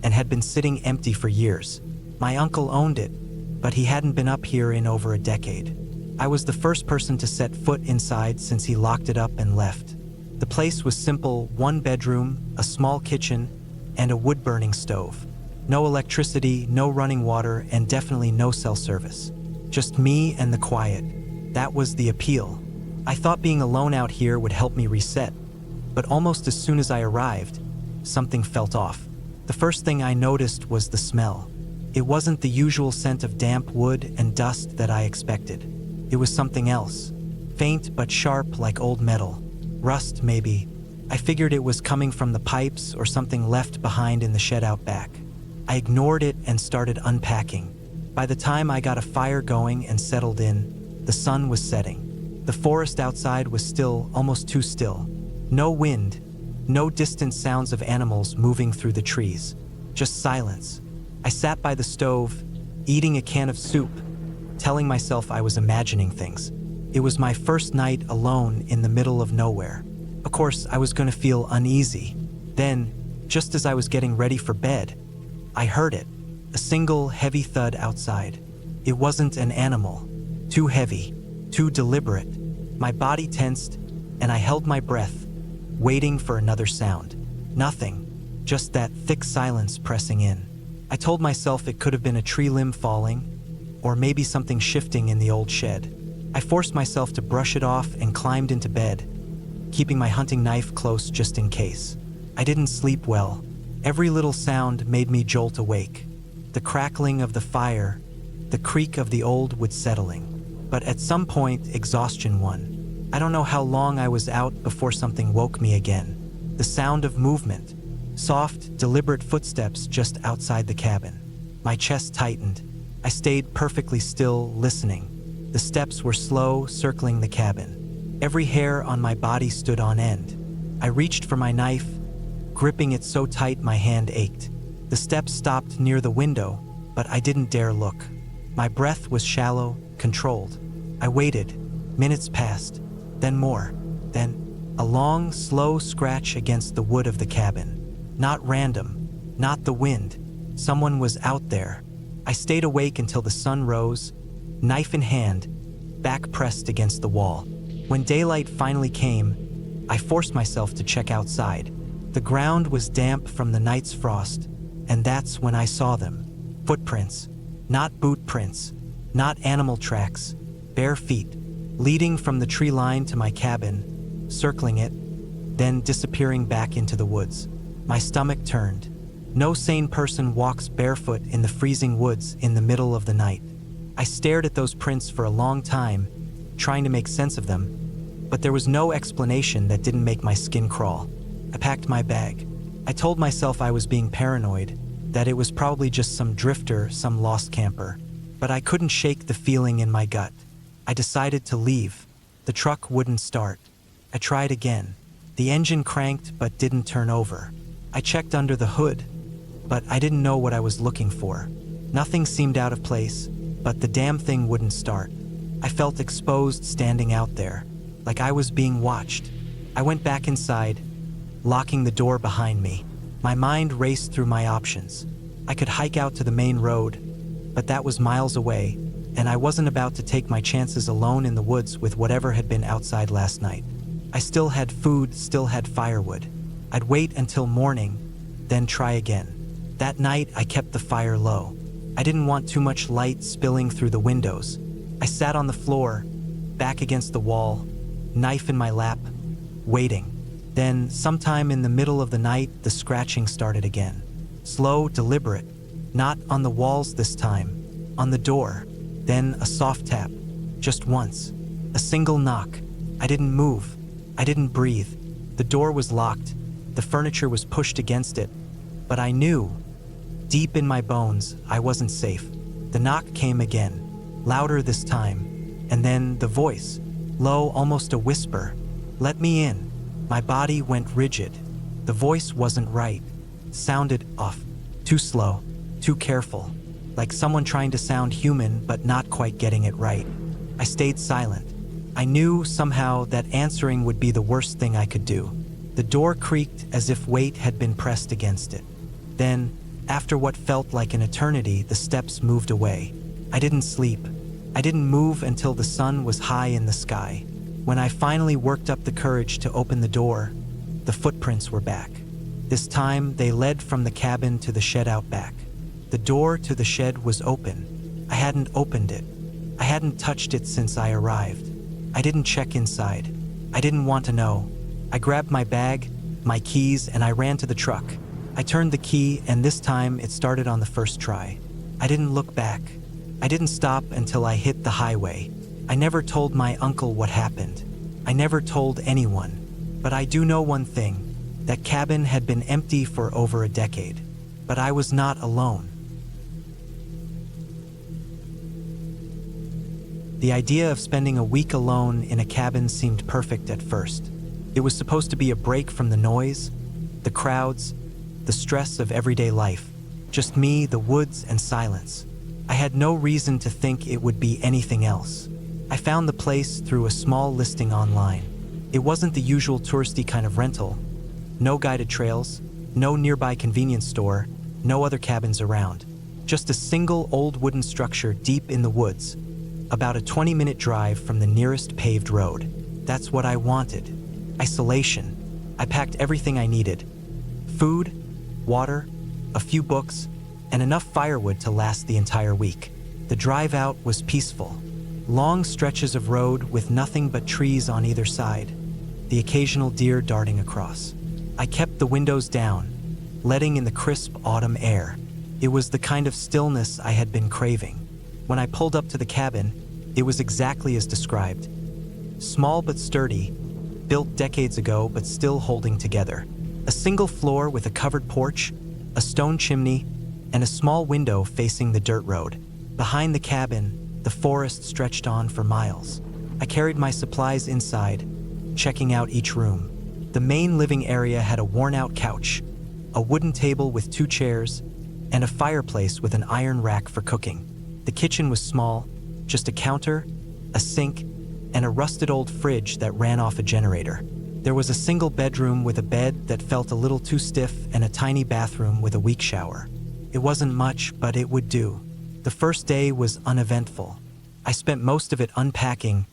S1: and had been sitting empty for years. My uncle owned it, but he hadn't been up here in over a decade. I was the first person to set foot inside since he locked it up and left. The place was simple: one bedroom, a small kitchen, and a wood-burning stove. No electricity, no running water, and definitely no cell service. Just me and the quiet. That was the appeal. I thought being alone out here would help me reset, but almost as soon as I arrived, something felt off. The first thing I noticed was the smell. It wasn't the usual scent of damp wood and dust that I expected. It was something else, faint but sharp like old metal. Rust, maybe. I figured it was coming from the pipes or something left behind in the shed out back. I ignored it and started unpacking. By the time I got a fire going and settled in, the sun was setting. The forest outside was still, almost too still. No wind, no distant sounds of animals moving through the trees. Just silence. I sat by the stove, eating a can of soup, telling myself I was imagining things. It was my first night alone in the middle of nowhere. Of course, I was going to feel uneasy. Then, just as I was getting ready for bed, I heard it, a single heavy thud outside. It wasn't an animal. Too heavy, too deliberate. My body tensed, and I held my breath, waiting for another sound. Nothing, just that thick silence pressing in. I told myself it could have been a tree limb falling, or maybe something shifting in the old shed. I forced myself to brush it off and climbed into bed, keeping my hunting knife close just in case. I didn't sleep well. Every little sound made me jolt awake. The crackling of the fire, the creak of the old wood settling. But at some point, exhaustion won. I don't know how long I was out before something woke me again. The sound of movement, soft, deliberate footsteps just outside the cabin. My chest tightened. I stayed perfectly still, listening. The steps were slow, circling the cabin. Every hair on my body stood on end. I reached for my knife, gripping it so tight my hand ached. The steps stopped near the window, but I didn't dare look. My breath was shallow, controlled. I waited. Minutes passed, then more, then a long, slow scratch against the wood of the cabin. Not random, not the wind. Someone was out there. I stayed awake until the sun rose, knife in hand, back pressed against the wall. When daylight finally came, I forced myself to check outside. The ground was damp from the night's frost, and that's when I saw them. Footprints, not boot prints, not animal tracks, bare feet, leading from the tree line to my cabin, circling it, then disappearing back into the woods. My stomach turned. No sane person walks barefoot in the freezing woods in the middle of the night. I stared at those prints for a long time, trying to make sense of them, but there was no explanation that didn't make my skin crawl. I packed my bag. I told myself I was being paranoid, that it was probably just some drifter, some lost camper, but I couldn't shake the feeling in my gut. I decided to leave. The truck wouldn't start. I tried again. The engine cranked but didn't turn over. I checked under the hood, but I didn't know what I was looking for. Nothing seemed out of place, but the damn thing wouldn't start. I felt exposed standing out there, like I was being watched. I went back inside, locking the door behind me. My mind raced through my options. I could hike out to the main road, but that was miles away, and I wasn't about to take my chances alone in the woods with whatever had been outside last night. I still had food, still had firewood. I'd wait until morning, then try again. That night, I kept the fire low. I didn't want too much light spilling through the windows. I sat on the floor, back against the wall, knife in my lap, waiting. Then, sometime in the middle of the night, the scratching started again. Slow, deliberate. Not on the walls this time, on the door. Then a soft tap, just once. A single knock. I didn't move. I didn't breathe. The door was locked. The furniture was pushed against it. But I knew, deep in my bones, I wasn't safe. The knock came again, louder this time. And then the voice, low, almost a whisper. Let me in. My body went rigid. The voice wasn't right. Sounded off. Too slow. Too careful. Like someone trying to sound human but not quite getting it right. I stayed silent. I knew somehow that answering would be the worst thing I could do. The door creaked as if weight had been pressed against it. Then, after what felt like an eternity, the steps moved away. I didn't sleep. I didn't move until the sun was high in the sky. When I finally worked up the courage to open the door, the footprints were back. This time, they led from the cabin to the shed out back. The door to the shed was open. I hadn't opened it. I hadn't touched it since I arrived. I didn't check inside. I didn't want to know. I grabbed my bag, my keys, and I ran to the truck. I turned the key, and this time it started on the first try. I didn't look back. I didn't stop until I hit the highway. I never told my uncle what happened. I never told anyone. But I do know one thing. That cabin had been empty for over a decade. But I was not alone. The idea of spending a week alone in a cabin seemed perfect at first. It was supposed to be a break from the noise, the crowds, the stress of everyday life. Just me, the woods, and silence. I had no reason to think it would be anything else. I found the place through a small listing online. It wasn't the usual touristy kind of rental. No guided trails, no nearby convenience store, no other cabins around. Just a single old wooden structure deep in the woods, about a 20-minute drive from the nearest paved road. That's what I wanted. Isolation. I packed everything I needed. Food, water, a few books, and enough firewood to last the entire week. The drive out was peaceful. Long stretches of road with nothing but trees on either side, the occasional deer darting across. I kept the windows down, letting in the crisp autumn air. It was the kind of stillness I had been craving. When I pulled up to the cabin, it was exactly as described. Small but sturdy, built decades ago but still holding together. A single floor with a covered porch, a stone chimney, and a small window facing the dirt road. Behind the cabin, the forest stretched on for miles. I carried my supplies inside, checking out each room. The main living area had a worn-out couch, a wooden table with 2 chairs, and a fireplace with an iron rack for cooking. The kitchen was small, just a counter, a sink, and a rusted old fridge that ran off a generator. There was a single bedroom with a bed that felt a little too stiff and a tiny bathroom with a weak shower. It wasn't much, but it would do. The first day was uneventful. I spent most of it unpacking,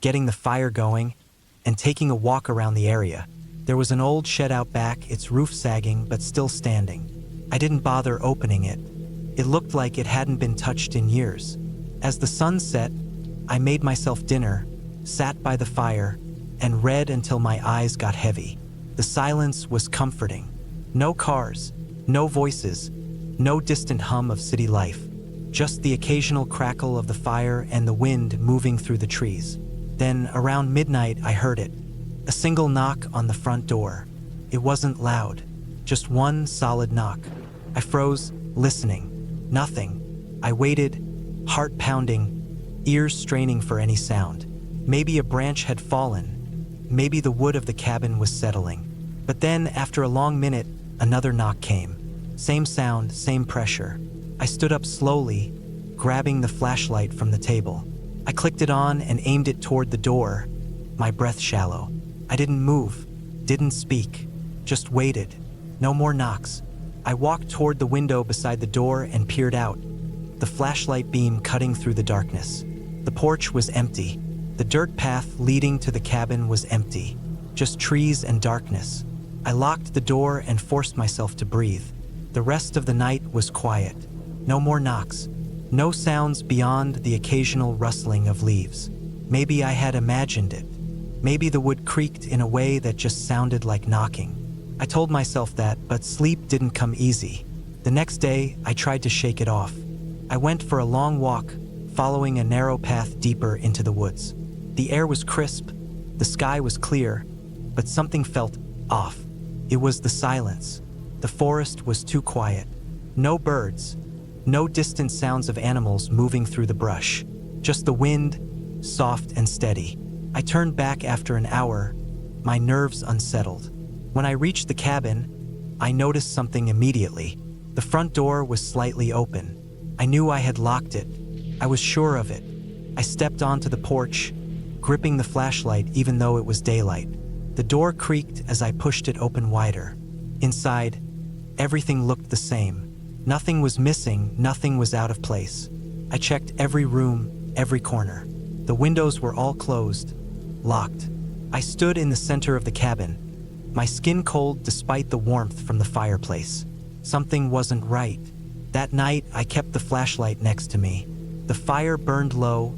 S1: getting the fire going, and taking a walk around the area. There was an old shed out back, its roof sagging but still standing. I didn't bother opening it. It looked like it hadn't been touched in years. As the sun set, I made myself dinner, sat by the fire, and read until my eyes got heavy. The silence was comforting. No cars, no voices, no distant hum of city life. Just the occasional crackle of the fire and the wind moving through the trees. Then, around midnight, I heard it. A single knock on the front door. It wasn't loud, just one solid knock. I froze, listening. Nothing. I waited, heart pounding, ears straining for any sound. Maybe a branch had fallen. Maybe the wood of the cabin was settling. But then, after a long minute, another knock came. Same sound, same pressure. I stood up slowly, grabbing the flashlight from the table. I clicked it on and aimed it toward the door, my breath shallow. I didn't move, didn't speak, just waited. No more knocks. I walked toward the window beside the door and peered out, the flashlight beam cutting through the darkness. The porch was empty. The dirt path leading to the cabin was empty, just trees and darkness. I locked the door and forced myself to breathe. The rest of the night was quiet. No more knocks. No sounds beyond the occasional rustling of leaves. Maybe I had imagined it. Maybe the wood creaked in a way that just sounded like knocking. I told myself that, but sleep didn't come easy. The next day, I tried to shake it off. I went for a long walk, following a narrow path deeper into the woods. The air was crisp, the sky was clear, but something felt off. It was the silence. The forest was too quiet. No birds, no distant sounds of animals moving through the brush. Just the wind, soft and steady. I turned back after an hour, my nerves unsettled. When I reached the cabin, I noticed something immediately. The front door was slightly open. I knew I had locked it. I was sure of it. I stepped onto the porch, gripping the flashlight even though it was daylight. The door creaked as I pushed it open wider. Inside, everything looked the same. Nothing was missing, nothing was out of place. I checked every room, every corner. The windows were all closed, locked. I stood in the center of the cabin, my skin cold despite the warmth from the fireplace. Something wasn't right. That night, I kept the flashlight next to me. The fire burned low,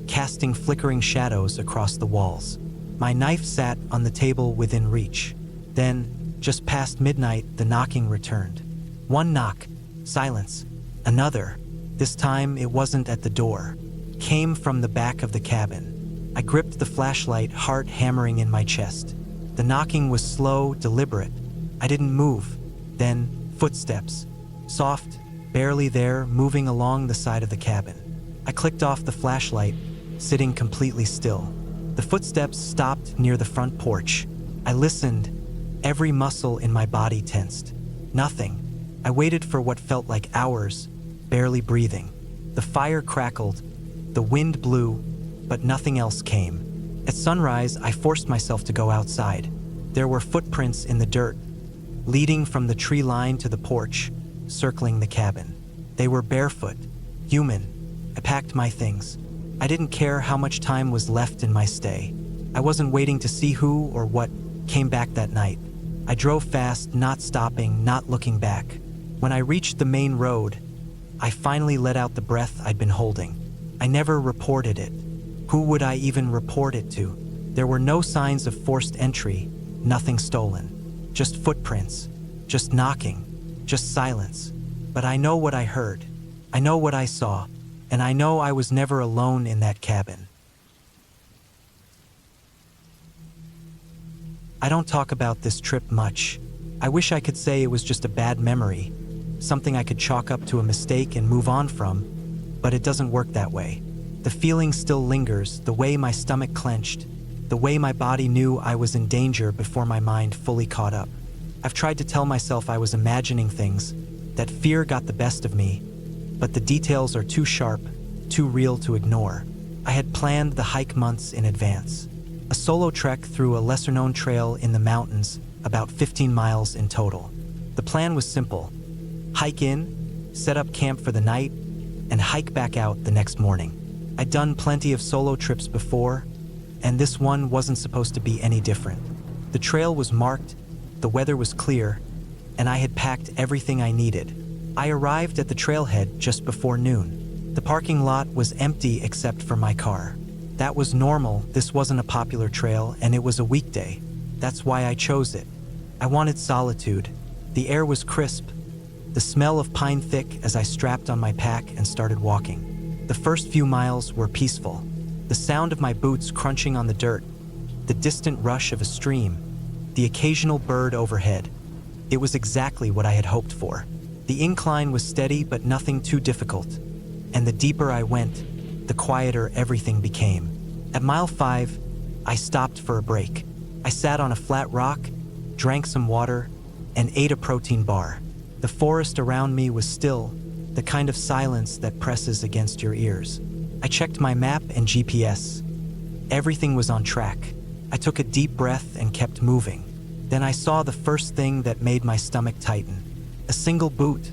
S1: casting flickering shadows across the walls. My knife sat on the table within reach. Then, just past midnight, the knocking returned. One knock, silence. Another. This time, it wasn't at the door. Came from the back of the cabin. I gripped the flashlight, heart hammering in my chest. The knocking was slow, deliberate. I didn't move. Then, footsteps. Soft, barely there, moving along the side of the cabin. I clicked off the flashlight, sitting completely still. The footsteps stopped near the front porch. I listened, every muscle in my body tensed. Nothing. I waited for what felt like hours, barely breathing. The fire crackled, the wind blew, but nothing else came. At sunrise, I forced myself to go outside. There were footprints in the dirt, leading from the tree line to the porch, circling the cabin. They were barefoot, human. I packed my things. I didn't care how much time was left in my stay. I wasn't waiting to see who or what came back that night. I drove fast, not stopping, not looking back. When I reached the main road, I finally let out the breath I'd been holding. I never reported it. Who would I even report it to? There were no signs of forced entry, nothing stolen. Just footprints, just knocking, just silence. But I know what I heard. I know what I saw, and I know I was never alone in that cabin. I don't talk about this trip much. I wish I could say it was just a bad memory, something I could chalk up to a mistake and move on from, but it doesn't work that way. The feeling still lingers, the way my stomach clenched, the way my body knew I was in danger before my mind fully caught up. I've tried to tell myself I was imagining things, That fear got the best of me, but the details are too sharp, too real to ignore. I had planned the hike months in advance. A solo trek through a lesser-known trail in the mountains, about 15 miles in total. The plan was simple. Hike in, set up camp for the night, and hike back out the next morning. I'd done plenty of solo trips before, and this one wasn't supposed to be any different. The trail was marked, the weather was clear, and I had packed everything I needed. I arrived at the trailhead just before noon. The parking lot was empty except for my car. That was normal. This wasn't a popular trail, and it was a weekday. That's why I chose it. I wanted solitude. The air was crisp, the smell of pine thick as I strapped on my pack and started walking. The first few miles were peaceful. The sound of my boots crunching on the dirt, the distant rush of a stream, the occasional bird overhead. It was exactly what I had hoped for. The incline was steady but nothing too difficult, and the deeper I went, the quieter everything became. At mile 5, I stopped for a break. I sat on a flat rock, drank some water, and ate a protein bar. The forest around me was still, the kind of silence that presses against your ears. I checked my map and GPS. Everything was on track. I took a deep breath and kept moving. Then I saw the first thing that made my stomach tighten. A single boot,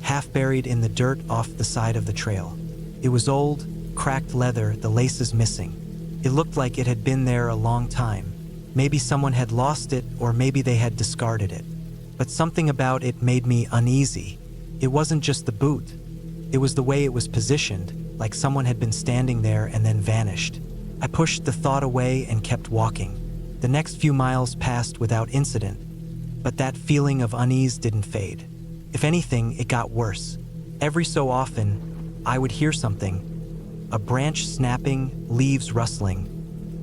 S1: half buried in the dirt off the side of the trail. It was old, cracked leather, the laces missing. It looked like it had been there a long time. Maybe someone had lost it, or maybe they had discarded it. But something about it made me uneasy. It wasn't just the boot. It was the way it was positioned, like someone had been standing there and then vanished. I pushed the thought away and kept walking. The next few miles passed without incident, but that feeling of unease didn't fade. If anything, it got worse. Every so often, I would hear something, a branch snapping, leaves rustling.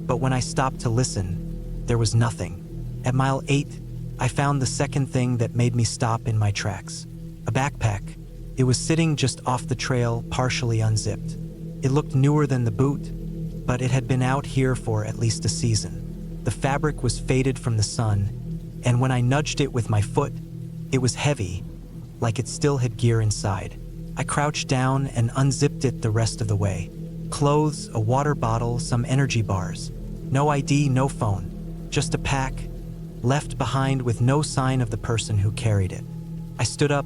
S1: But when I stopped to listen, there was nothing. At mile 8, I found the second thing that made me stop in my tracks. A backpack. It was sitting just off the trail, partially unzipped. It looked newer than the boot, but it had been out here for at least a season. The fabric was faded from the sun, and when I nudged it with my foot, it was heavy, like it still had gear inside. I crouched down and unzipped it the rest of the way. Clothes, a water bottle, some energy bars. No ID, no phone. Just a pack, left behind with no sign of the person who carried it. I stood up,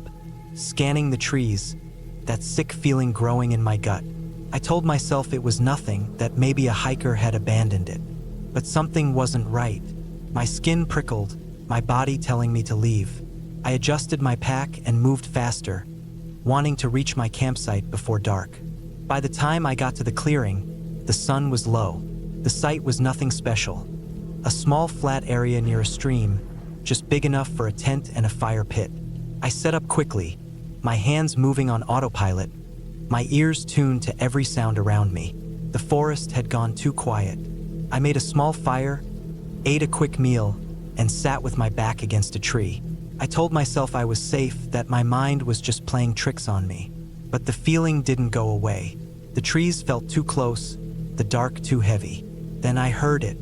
S1: scanning the trees, that sick feeling growing in my gut. I told myself it was nothing, that maybe a hiker had abandoned it. But something wasn't right. My skin prickled, my body telling me to leave. I adjusted my pack and moved faster, wanting to reach my campsite before dark. By the time I got to the clearing, the sun was low. The site was nothing special. A small flat area near a stream, just big enough for a tent and a fire pit. I set up quickly, my hands moving on autopilot, my ears tuned to every sound around me. The forest had gone too quiet. I made a small fire, ate a quick meal, and sat with my back against a tree. I told myself I was safe, that my mind was just playing tricks on me. But the feeling didn't go away. The trees felt too close, the dark too heavy. Then I heard it,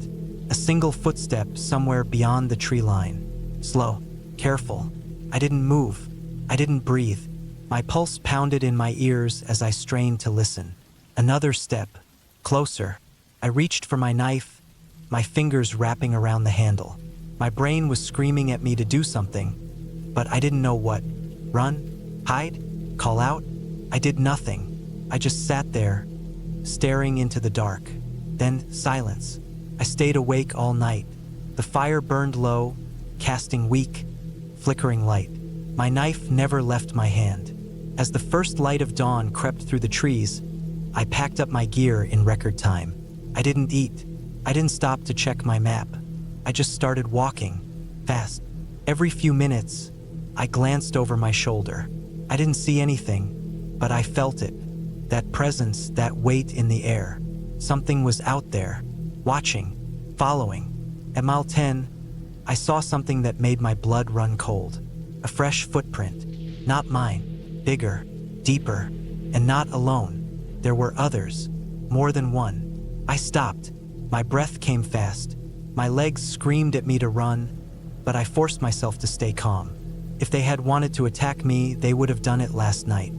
S1: a single footstep somewhere beyond the tree line. Slow, careful. I didn't move. I didn't breathe. My pulse pounded in my ears as I strained to listen. Another step, closer. I reached for my knife, my fingers wrapping around the handle. My brain was screaming at me to do something, but I didn't know what. Run? Hide? Call out? I did nothing. I just sat there, staring into the dark. Then silence. I stayed awake all night. The fire burned low, casting weak, flickering light. My knife never left my hand. As the first light of dawn crept through the trees, I packed up my gear in record time. I didn't eat. I didn't stop to check my map. I just started walking, fast. Every few minutes, I glanced over my shoulder. I didn't see anything, but I felt it. That presence, that weight in the air. Something was out there, watching, following. At mile 10, I saw something that made my blood run cold. A fresh footprint, not mine, bigger, deeper, and not alone. There were others, more than one. I stopped. My breath came fast. My legs screamed at me to run, but I forced myself to stay calm. If they had wanted to attack me, they would have done it last night.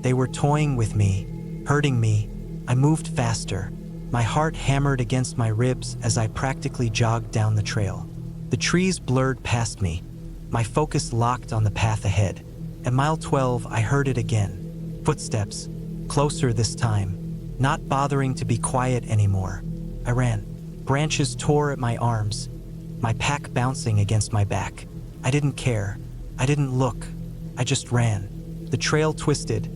S1: They were toying with me, hurting me. I moved faster. My heart hammered against my ribs as I practically jogged down the trail. The trees blurred past me. My focus locked on the path ahead. At mile 12, I heard it again. Footsteps, closer this time, not bothering to be quiet anymore. I ran. Branches tore at my arms, my pack bouncing against my back. I didn't care. I didn't look. I just ran. The trail twisted,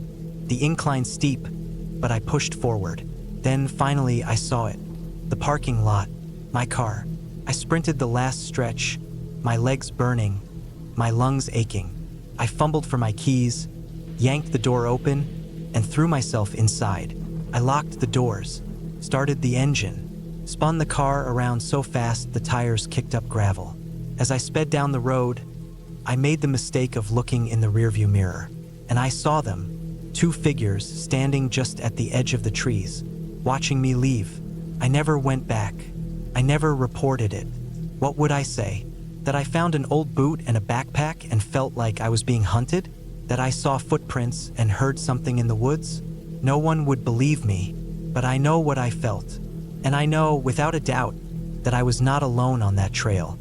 S1: the incline steep, but I pushed forward. Then finally I saw it. The parking lot, my car. I sprinted the last stretch, my legs burning, my lungs aching. I fumbled for my keys, yanked the door open, and threw myself inside. I locked the doors, started the engine, spun the car around so fast the tires kicked up gravel. As I sped down the road, I made the mistake of looking in the rearview mirror, and I saw them, two figures standing just at the edge of the trees, watching me leave. I never went back. I never reported it. What would I say? That I found an old boot and a backpack and felt like I was being hunted? That I saw footprints and heard something in the woods? No one would believe me, but I know what I felt. And I know, without a doubt, that I was not alone on that trail.